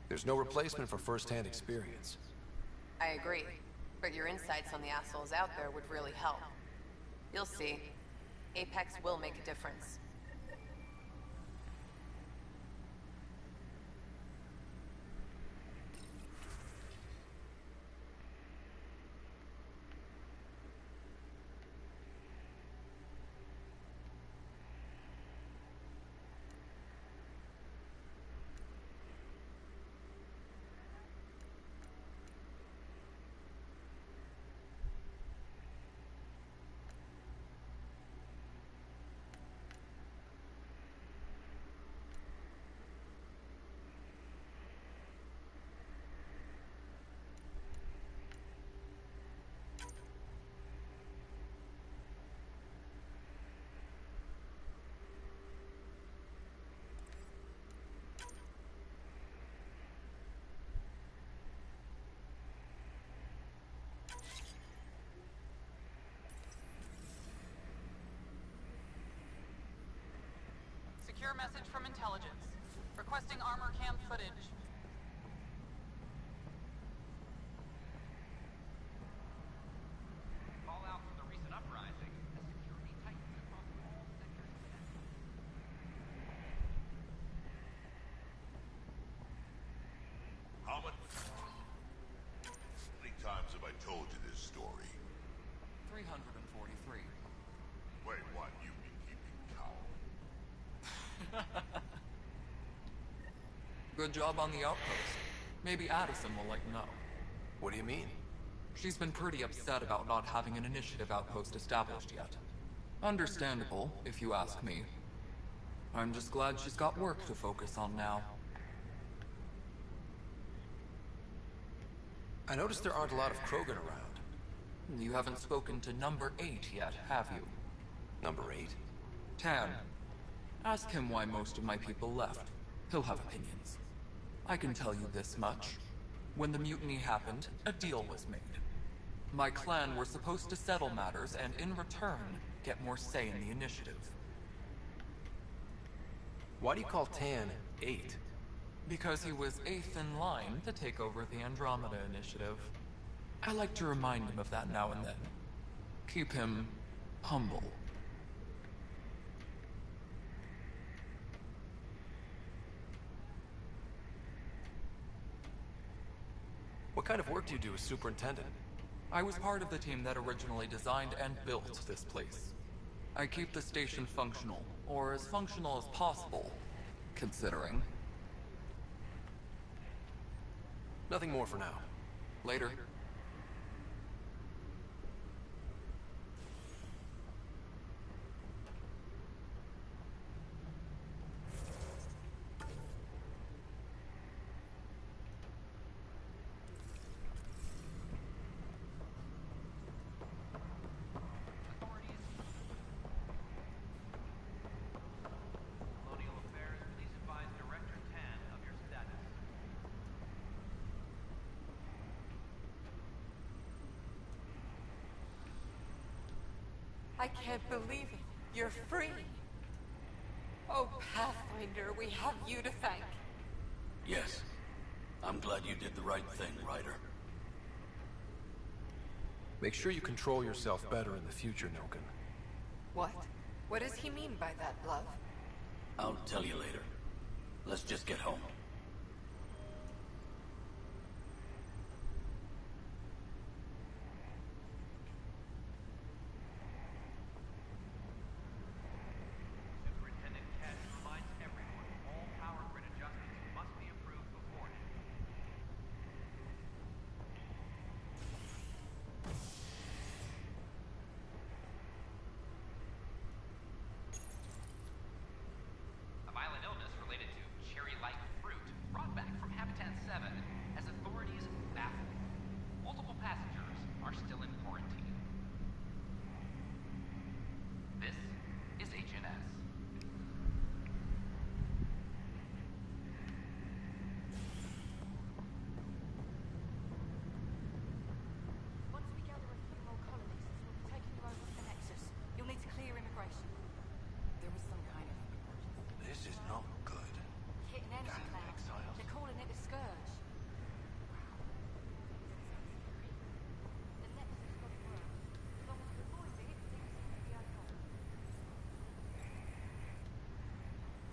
There's no replacement for first-hand experience. I agree, but your insights on the assholes out there would really help. You'll see. Apex will make a difference. Secure message from intelligence. Requesting armor cam footage. Fallout from the recent uprising has security tightened across all sectors of the network. How many times have I told you this story? 343. Wait, what? You've been keeping count? Good job on the outpost. Maybe Addison will let you know. What do you mean? She's been pretty upset about not having an initiative outpost established yet. Understandable, if you ask me. I'm just glad she's got work to focus on now. I noticed there aren't a lot of Krogan around. You haven't spoken to number 8 yet, have you? Number 8? Tan. Ask him why most of my people left. He'll have opinions. I can tell you this much. When the mutiny happened, a deal was made. My clan were supposed to settle matters and in return, get more say in the initiative. Why do you call Tan 8? Because he was 8th in line to take over the Andromeda initiative. I like to remind him of that now and then. Keep him humble. What kind of work do you do as superintendent? I was part of the team that originally designed and built this place. I keep the station functional, or as functional as possible, considering. Nothing more for now. Later. Colonial Affairs, please advise Director Tan of your status. I can't believe it. You're free. Oh, Pathfinder, we have you to thank. Yes. I'm glad you did the right thing, Ryder. Make sure you control yourself better in the future, Noken. What? What does he mean by that, love? I'll tell you later. Let's just get home. Superintendent Cash reminds everyone all power grid adjustments must be approved beforehand. A violent illness related to cherry-like fruit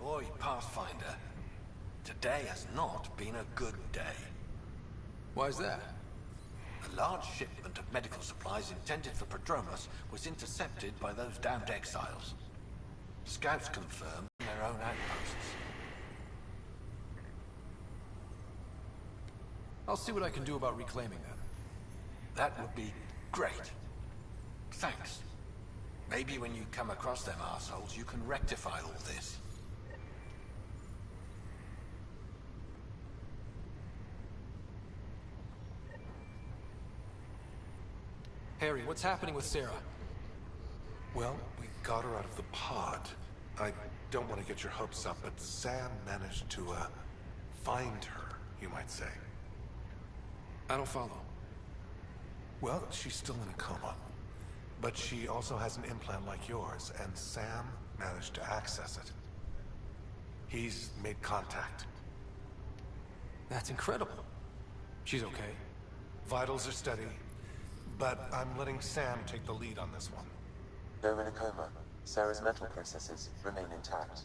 Boy, Pathfinder, today has not been a good day. Why's that? A large shipment of medical supplies intended for Prodromos was intercepted by those damned exiles. Scouts confirmed their own outposts. I'll see what I can do about reclaiming them. That would be great. Thanks. Maybe when you come across them assholes, you can rectify all this. Harry, what's happening with Sarah? Well, we got her out of the pod. I don't want to get your hopes up, but Sam managed to, find her, you might say. I don't follow. Well, she's still in a coma. But she also has an implant like yours, and Sam managed to access it. He's made contact. That's incredible. She's okay. Vitals are steady, but I'm letting Sam take the lead on this one. Though in a coma, Sarah's mental processes remain intact.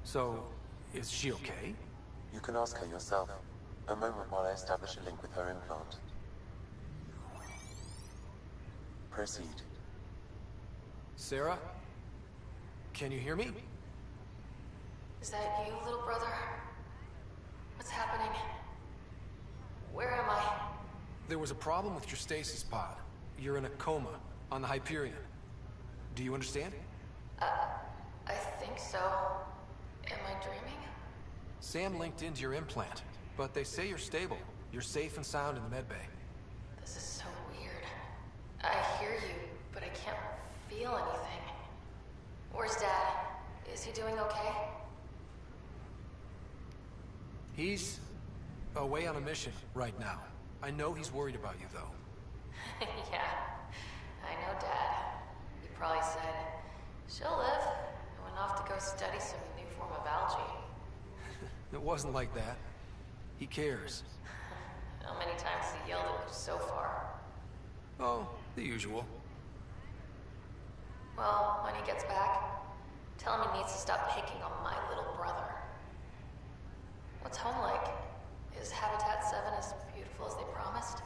So, is she okay? You can ask her yourself. A moment while I establish a link with her implant. Proceed. Sarah? Can you hear me? Is that you, little brother? What's happening? Where am I? There was a problem with your stasis pod. You're in a coma on the Hyperion. Do you understand? I think so. Am I dreaming? Sam linked into your implant, but they say you're stable. You're safe and sound in the medbay. This is so weird. I hear you, but I can't feel anything. Where's Dad? Is he doing okay? He's away on a mission right now. I know he's worried about you, though. Yeah, I know Dad. He probably said, she'll live, and went off to go study some new form of algae. It wasn't like that. He cares. How many times has he yelled at you so far? Oh, the usual. Well, when he gets back, tell him he needs to stop picking on my little brother. What's home like? Is Habitat 7 as beautiful as they promised?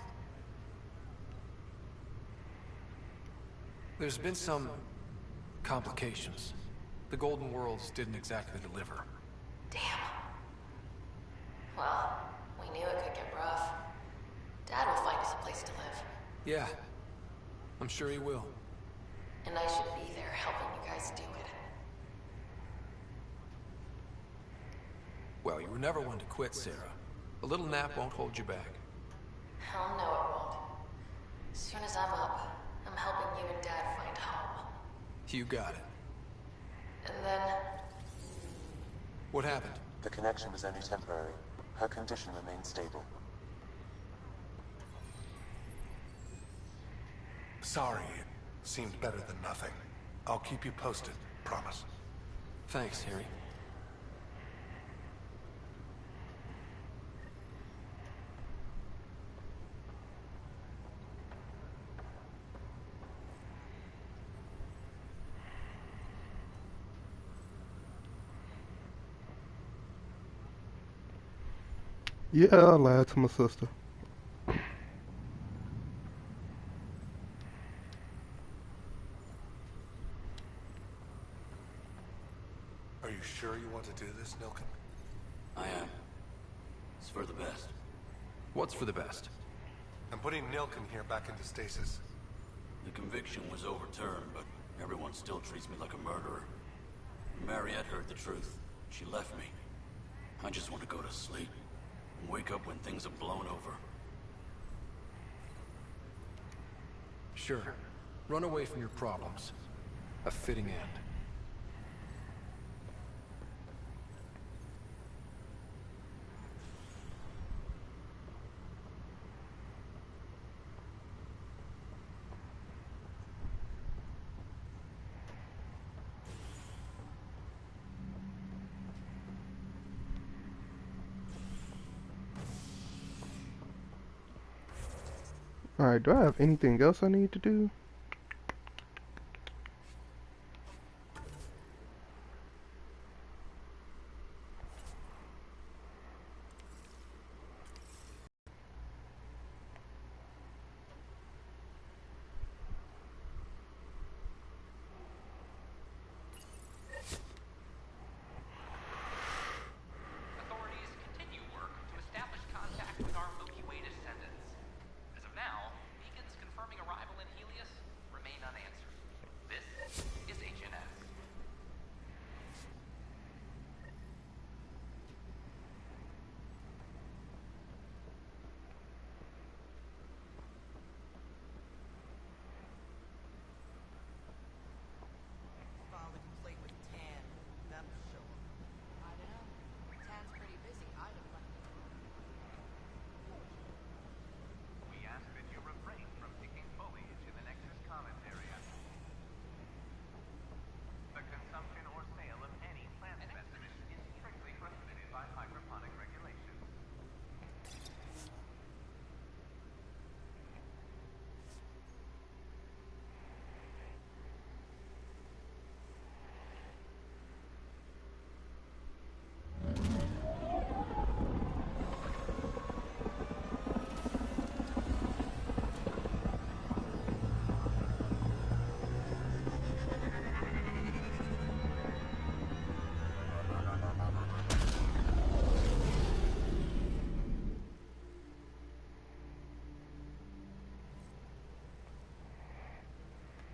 There's been some complications. The Golden Worlds didn't exactly deliver. Damn. Well, we knew it could get rough. Dad will find us a place to live. Yeah, I'm sure he will. And I should be there helping you guys do it. Well, you were never one to quit, Sarah. A little nap won't hold you back. Hell no, it won't. As soon as I'm up, I'm helping you and Dad find home. You got it. And then... What happened? The connection was only temporary. Her condition remained stable. Sorry, it seemed better than nothing. I'll keep you posted, promise. Thanks, Harry. Yeah, I lied to my sister. Are you sure you want to do this, Nilken? I am. It's for the best. What's for the best? I'm putting Nilken here back into stasis. The conviction was overturned, but everyone still treats me like a murderer. Mariette heard the truth. She left me. I just want to go to sleep. And wake up when things have blown over. Sure. Run away from your problems. A fitting end. Alright, do I have anything else I need to do?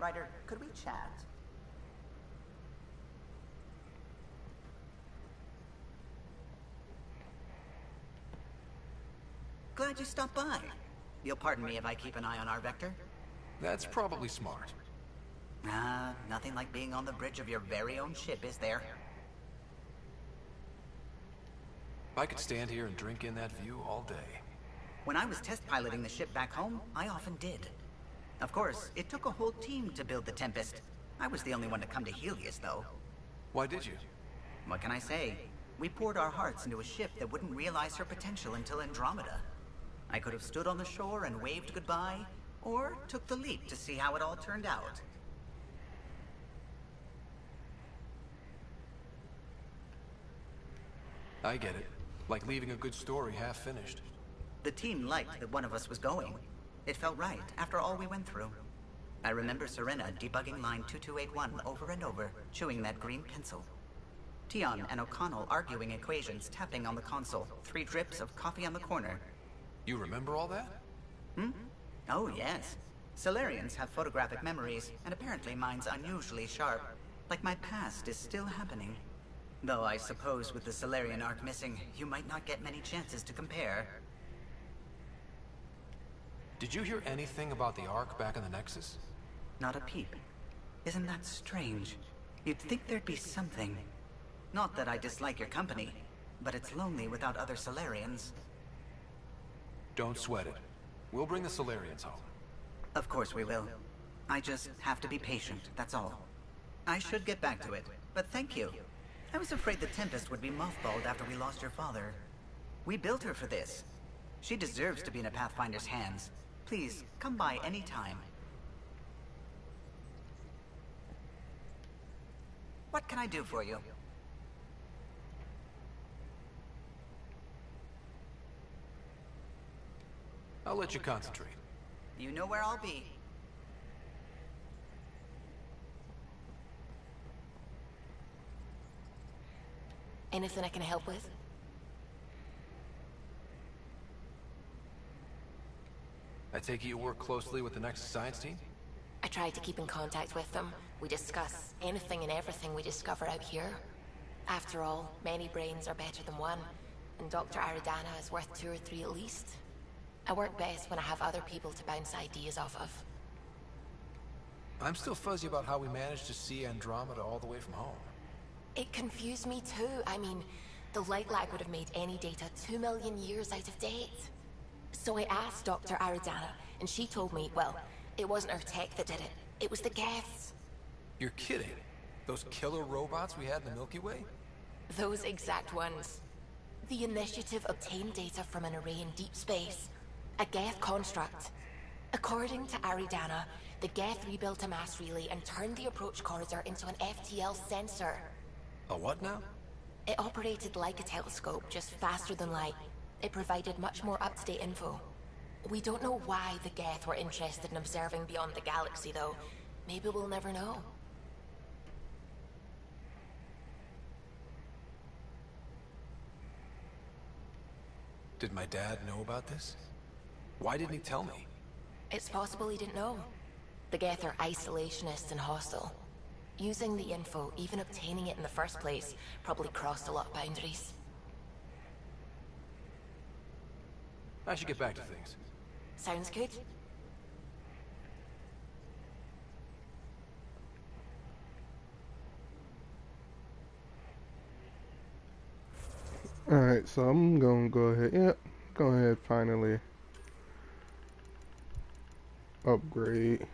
Ryder, could we chat? Glad you stopped by. You'll pardon me if I keep an eye on our vector? That's probably smart. Nothing like being on the bridge of your very own ship, is there? I could stand here and drink in that view all day. When I was test piloting the ship back home, I often did. Of course, it took a whole team to build the Tempest. I was the only one to come to Helios, though. Why did you? What can I say? We poured our hearts into a ship that wouldn't realize her potential until Andromeda. I could have stood on the shore and waved goodbye, or took the leap to see how it all turned out. I get it. Like leaving a good story half-finished. The team liked that one of us was going. It felt right, after all we went through. I remember Serena debugging line 2281 over and over, chewing that green pencil. Tion and O'Connell arguing equations, tapping on the console, 3 drips of coffee on the corner. You remember all that? Oh, yes. Solarians have photographic memories, and apparently mine's unusually sharp. Like my past is still happening. Though I suppose with the Solarian arc missing, you might not get many chances to compare. Did you hear anything about the Ark back in the Nexus? Not a peep. Isn't that strange? You'd think there'd be something. Not that I dislike your company, but it's lonely without other Solarians. Don't sweat it. We'll bring the Solarians home. Of course we will. I just have to be patient, that's all. I should get back to it, but thank you. I was afraid the Tempest would be mothballed after we lost your father. We built her for this. She deserves to be in a Pathfinder's hands. Please, come by any time. What can I do for you? I'll let you concentrate. You know where I'll be. Anything I can help with? I take it you work closely with the Nexus science team? I try to keep in contact with them. We discuss anything and everything we discover out here. After all, many brains are better than one, and Dr. Aridana is worth 2 or 3 at least. I work best when I have other people to bounce ideas off of. I'm still fuzzy about how we managed to see Andromeda all the way from home. It confused me too. I mean, the light lag would have made any data 2 million years out of date. So I asked Dr. Aridana, and she told me, well, it wasn't her tech that did it. It was the Geths. You're kidding. Those killer robots we had in the Milky Way? Those exact ones. The Initiative obtained data from an array in deep space. A Geth construct. According to Aridana, the Geth rebuilt a mass relay and turned the approach corridor into an FTL sensor. A what now? It operated like a telescope, just faster than light. It provided much more up-to-date info. We don't know why the Geth were interested in observing beyond the galaxy, though. Maybe we'll never know. Did my dad know about this? Why didn't he tell me? It's possible he didn't know. The Geth are isolationists and hostile. Using the info, even obtaining it in the first place, probably crossed a lot of boundaries. I should get back to things. Sounds good. Alright, so I'm gonna go ahead. Yep, go ahead, finally upgrade.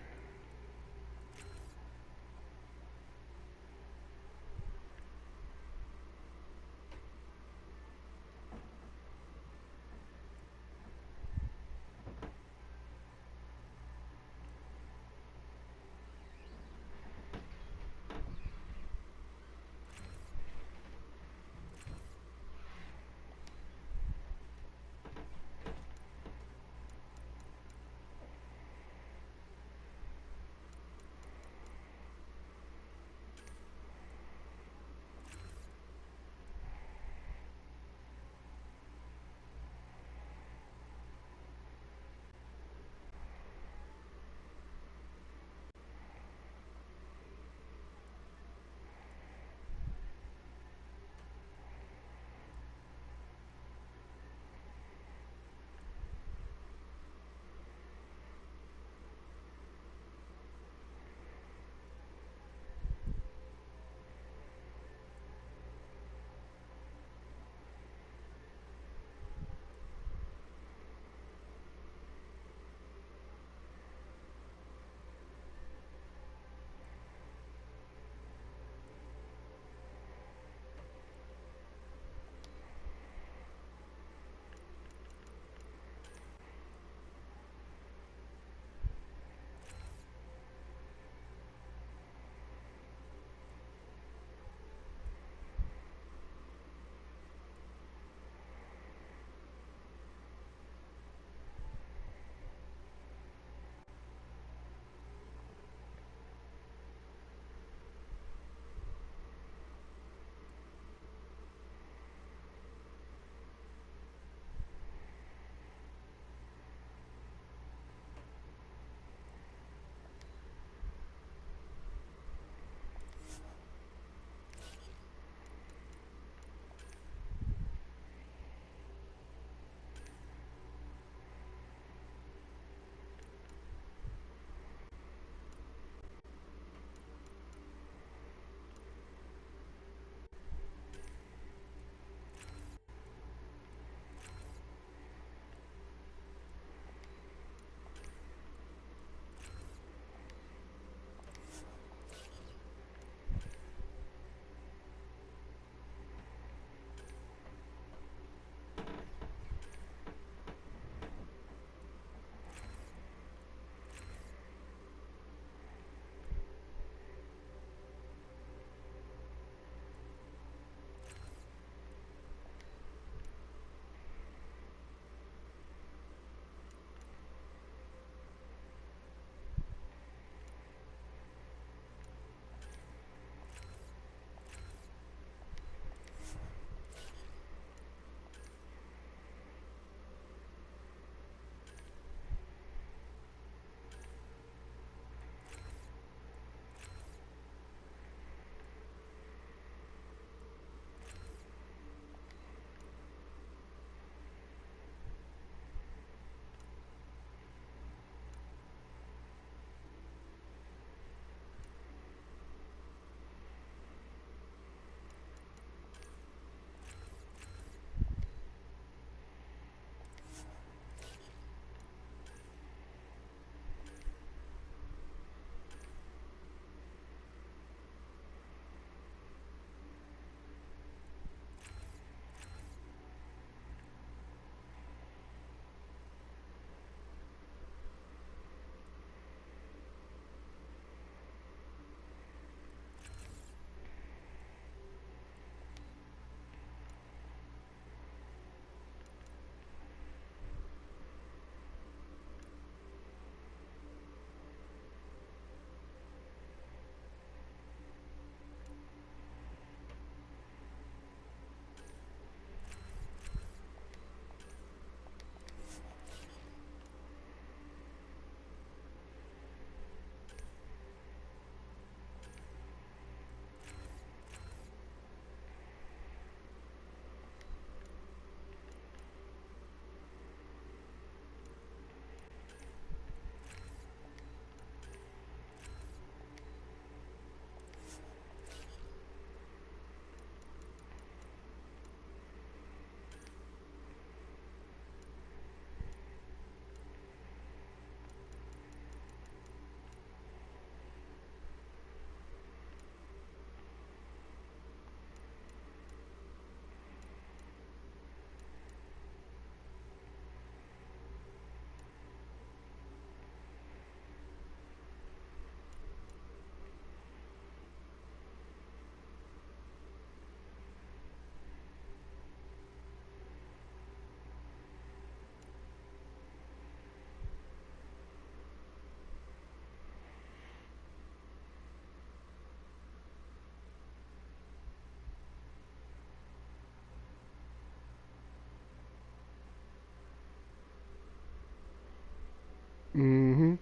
Mm-hmm.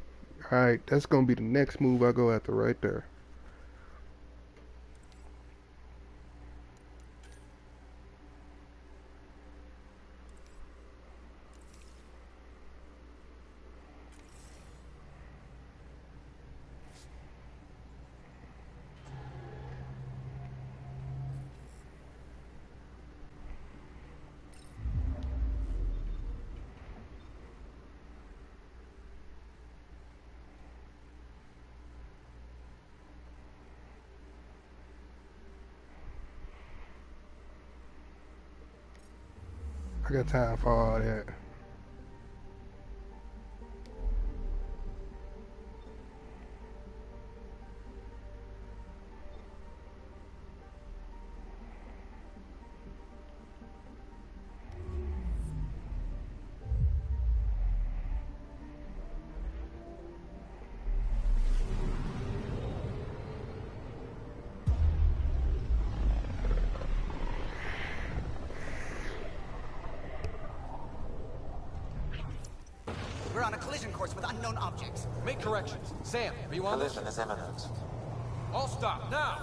Alright, that's gonna be the next move I go after right there. I got time for all that. We're on a collision course with unknown objects. Make corrections. Sam, are you on this? Collision is imminent. All stop, now!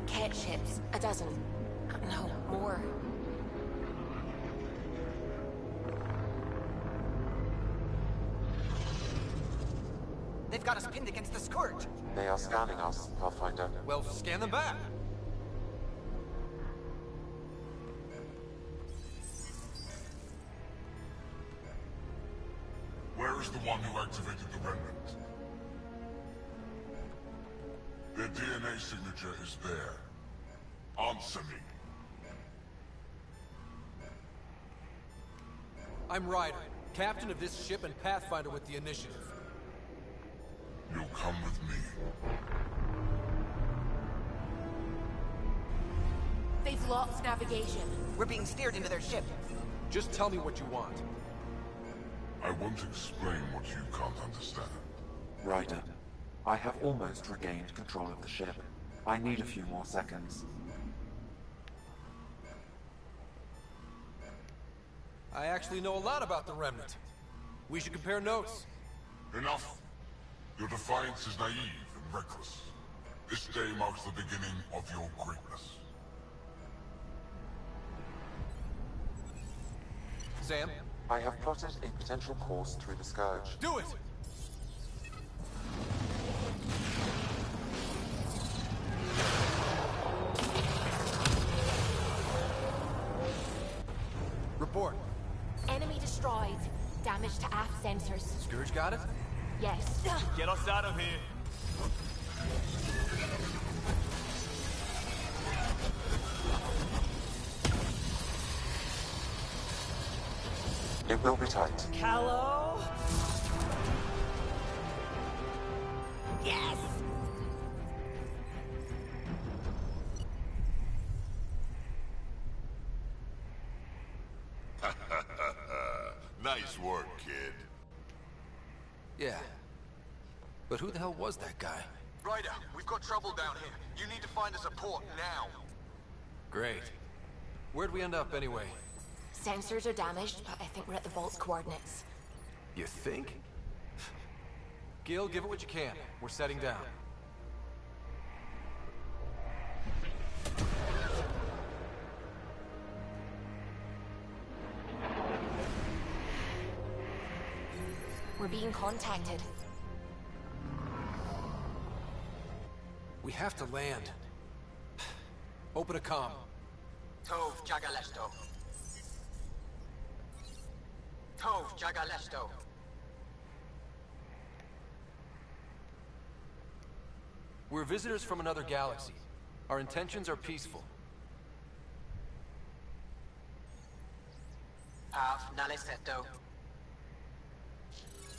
Cat ships, a dozen. No, more. They've got us pinned against the Scourge. They are scanning us, Pathfinder. Well, scan them back. Where is the one who activated the remnant? Their DNA signature is there. Answer me. I'm Ryder, captain of this ship and Pathfinder with the Initiative. You'll come with me. They've lost navigation. We're being steered into their ship. Just tell me what you want. I won't explain what you can't understand. Ryder, I have almost regained control of the ship. I need a few more seconds. I actually know a lot about the Remnant. We should compare notes. Enough. Your defiance is naive and reckless. This day marks the beginning of your greatness. Sam? I have plotted a potential course through the Scourge. Do it! Report. Enemy destroyed. Damage to aft sensors. Scourge got it? Yes. Get us out of here. It will be tight. Callow? Yes! Nice work, kid. Yeah. But who the hell was that guy? Ryder, we've got trouble down here. You need to find us a port now. Great. Where'd we end up anyway? Sensors are damaged, but I think we're at the vault's coordinates. You think? Gil, give it what you can. We're setting down. We're being contacted. We have to land. Open a comm. Tov Jagalesto. Tov Jagalesto. We're visitors from another galaxy. Our intentions are peaceful. Av Naleseto.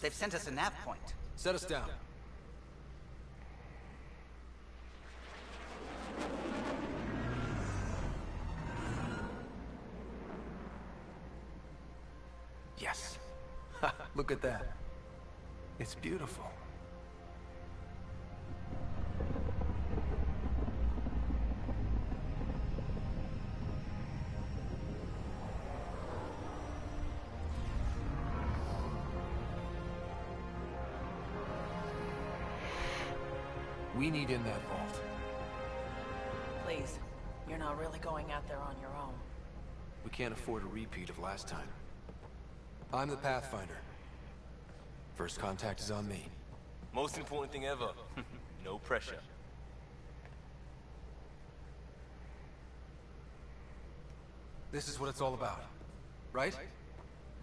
They've sent us a nav point. Set us down. Yes. Look at that. It's beautiful. We need in that vault. Please, you're not really going out there on your own. We can't afford a repeat of last time. I'm the Pathfinder. First contact is on me. Most important thing ever. No pressure. This is what it's all about, right?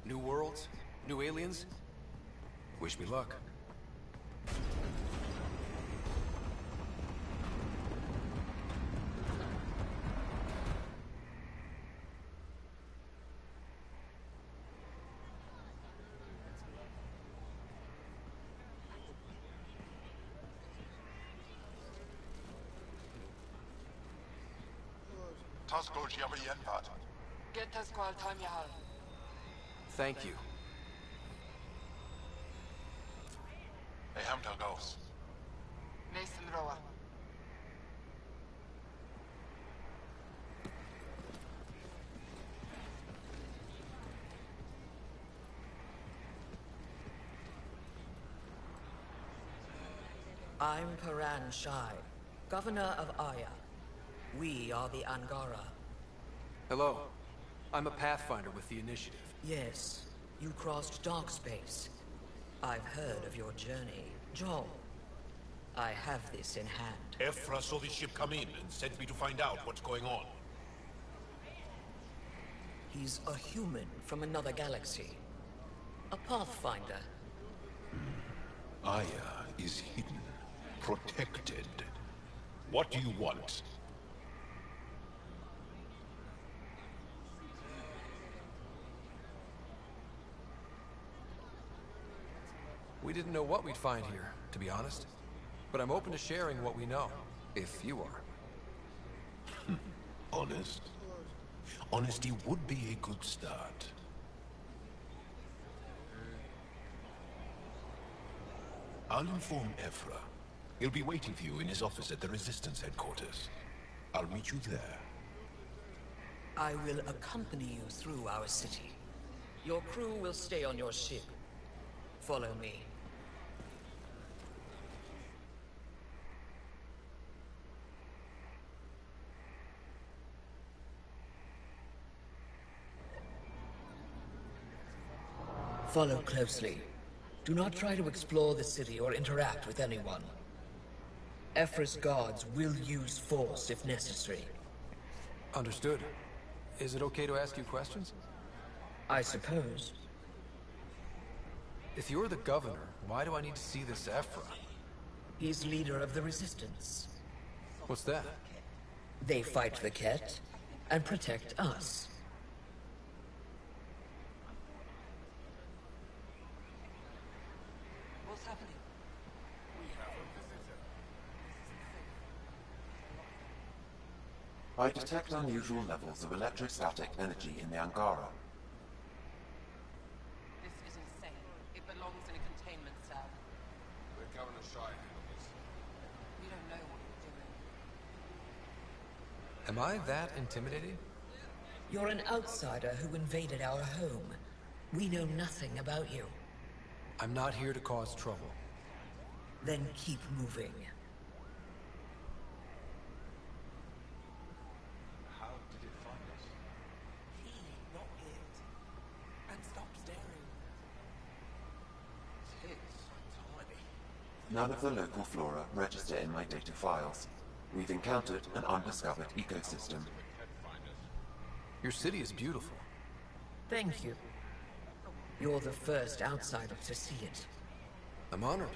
New worlds, new aliens. Wish me luck. Thank you. I'm Paran Shai, Governor of Aya. We are the Angara. Hello. I'm a Pathfinder with the Initiative. Yes, you crossed dark space. I've heard of your journey, Joel. I have this in hand. Ephra saw the ship come in and sent me to find out what's going on. He's a human from another galaxy. A Pathfinder. Aya is hidden, protected. What do you want? We didn't know what we'd find here, to be honest. But I'm open to sharing what we know, if you are. Honest? Honesty would be a good start. I'll inform Ephra. He'll be waiting for you in his office at the Resistance headquarters. I'll meet you there. I will accompany you through our city. Your crew will stay on your ship. Follow me. Follow closely. Do not try to explore the city or interact with anyone. Ephra's guards will use force if necessary. Understood. Is it okay to ask you questions? I suppose. If you're the governor, why do I need to see this Ephra? He's leader of the Resistance. What's that? They fight the Ket and protect us. What's happening? I detect unusual levels of electrostatic energy in the Angara. This is insane. It belongs in a containment cell. The Governor Shai handled this. We don't know what we're doing. Am I that intimidating? You're an outsider who invaded our home. We know nothing about you. I'm not here to cause trouble. Then keep moving. How did it find us? He, not it. And stop staring. It's so tiny. None of the local flora register in my data files. We've encountered an undiscovered ecosystem. Your city is beautiful. Thank you. You're the first outsider to see it. I'm honored.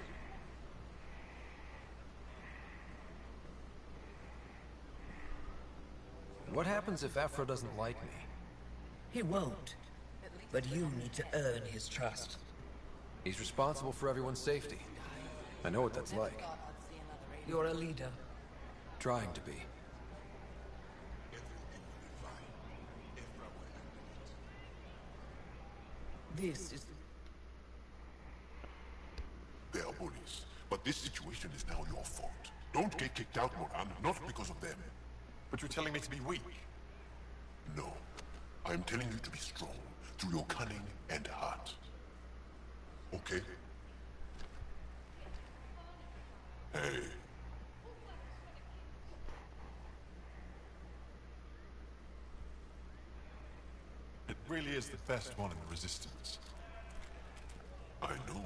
What happens if Ephra doesn't like me? He won't. But you need to earn his trust. He's responsible for everyone's safety. I know what that's like. You're a leader. Trying to be. This is... They are bullies, but this situation is now your fault. Don't get kicked out, Moran, not because of them. But you're telling me to be weak. No. I'm telling you to be strong, through your cunning and heart. Okay? Hey, really is the best one in the Resistance. I know.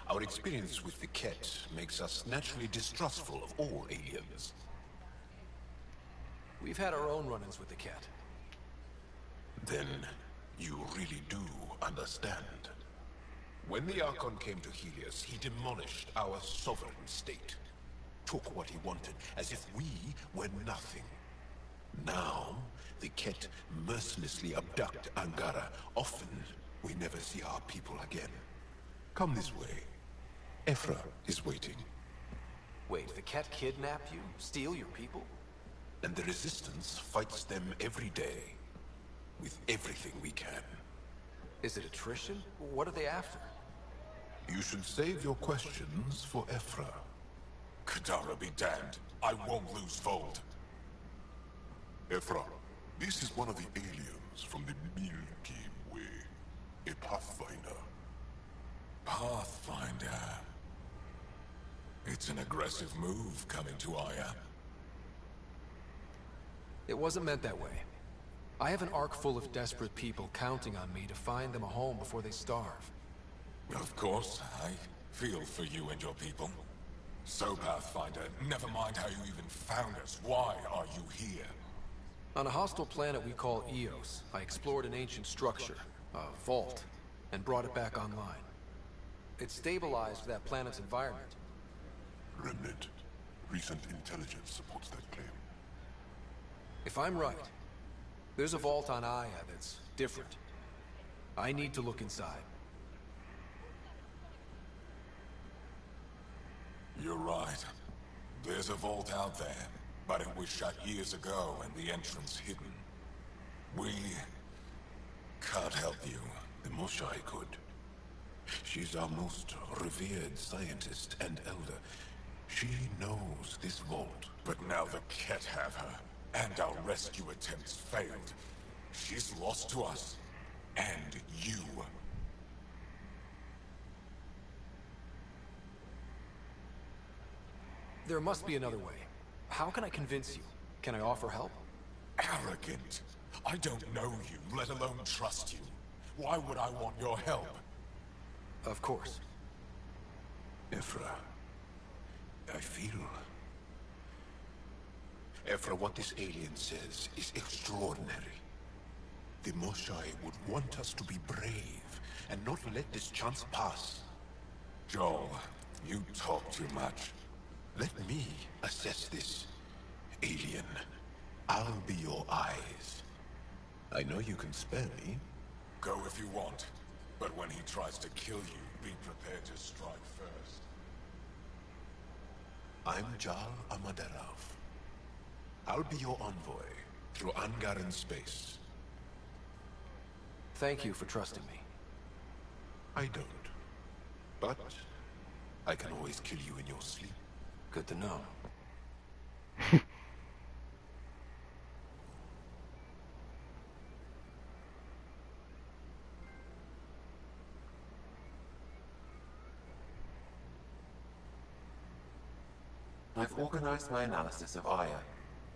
Our experience with the Ket makes us naturally distrustful of all aliens. We've had our own run-ins with the Ket. Then, you really do understand. When the Archon came to Helios, he demolished our sovereign state. Took what he wanted, as if we were nothing. Now, the Ket mercilessly abduct Angara. Often, we never see our people again. Come this way. Ephra is waiting. Wait, the Ket kidnapped you? Steal your people? And the Resistance fights them every day. With everything we can. Is it attrition? What are they after? You should save your questions for Ephra. Kadara be damned. I won't lose Fold. Ephra, this is one of the aliens from the Milky Way. A Pathfinder. Pathfinder. It's an aggressive move coming to Aya. It wasn't meant that way. I have an ark full of desperate people counting on me to find them a home before they starve. Of course, I feel for you and your people. So, Pathfinder, never mind how you even found us. Why are you here? On a hostile planet we call Eos, I explored an ancient structure, a vault, and brought it back online. It stabilized that planet's environment. Remnant. Recent intelligence supports that claim. If I'm right, there's a vault on Aya that's different. I need to look inside. You're right. There's a vault out there, but it was shut years ago and the entrance hidden. We can't help you. The Moshai could. She's our most revered scientist and elder. She knows this vault. But now the Ket have her, and our rescue attempts failed. She's lost to us, and you. There must be another way. How can I convince you? Can I offer help? Arrogant. I don't know you, let alone trust you. Why would I want your help? Of course. Ephra, I feel... Ephra, what this alien says is extraordinary. The Moshai would want us to be brave and not let this chance pass. Joel, you talk too much. Let me assess this, alien. I'll be your eyes. I know you can spare me. Go if you want, but when he tries to kill you, be prepared to strike first. I'm Jal Amaderov. I'll be your envoy through Angaran space. Thank you for trusting me. I don't. But I can always kill you in your sleep. Good to know. I've organized my analysis of Aya.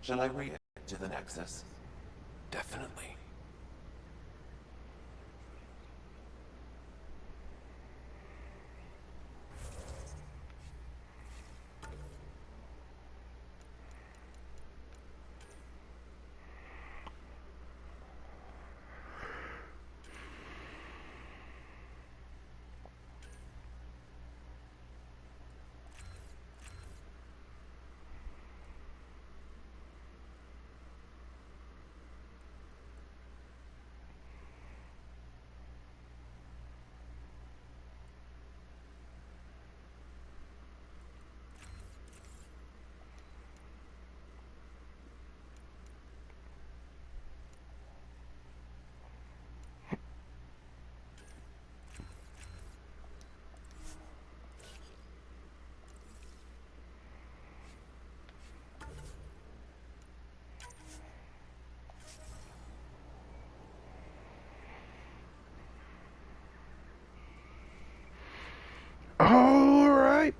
Shall I read it to the Nexus? Definitely.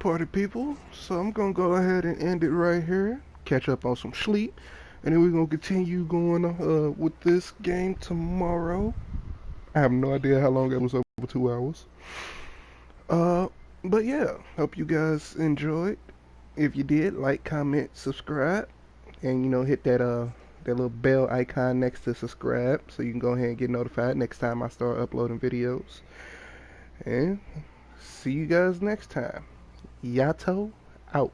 party people. So I'm gonna go ahead and end it right here. Catch up on some sleep, and then we're gonna continue going with this game tomorrow. I have no idea how long it was, over 2 hours. Uh, but yeah, hope you guys enjoyed. If you did, like, comment, subscribe, and hit that little bell icon next to subscribe so you can go ahead and get notified next time I start uploading videos. And see you guys next time. Yato out.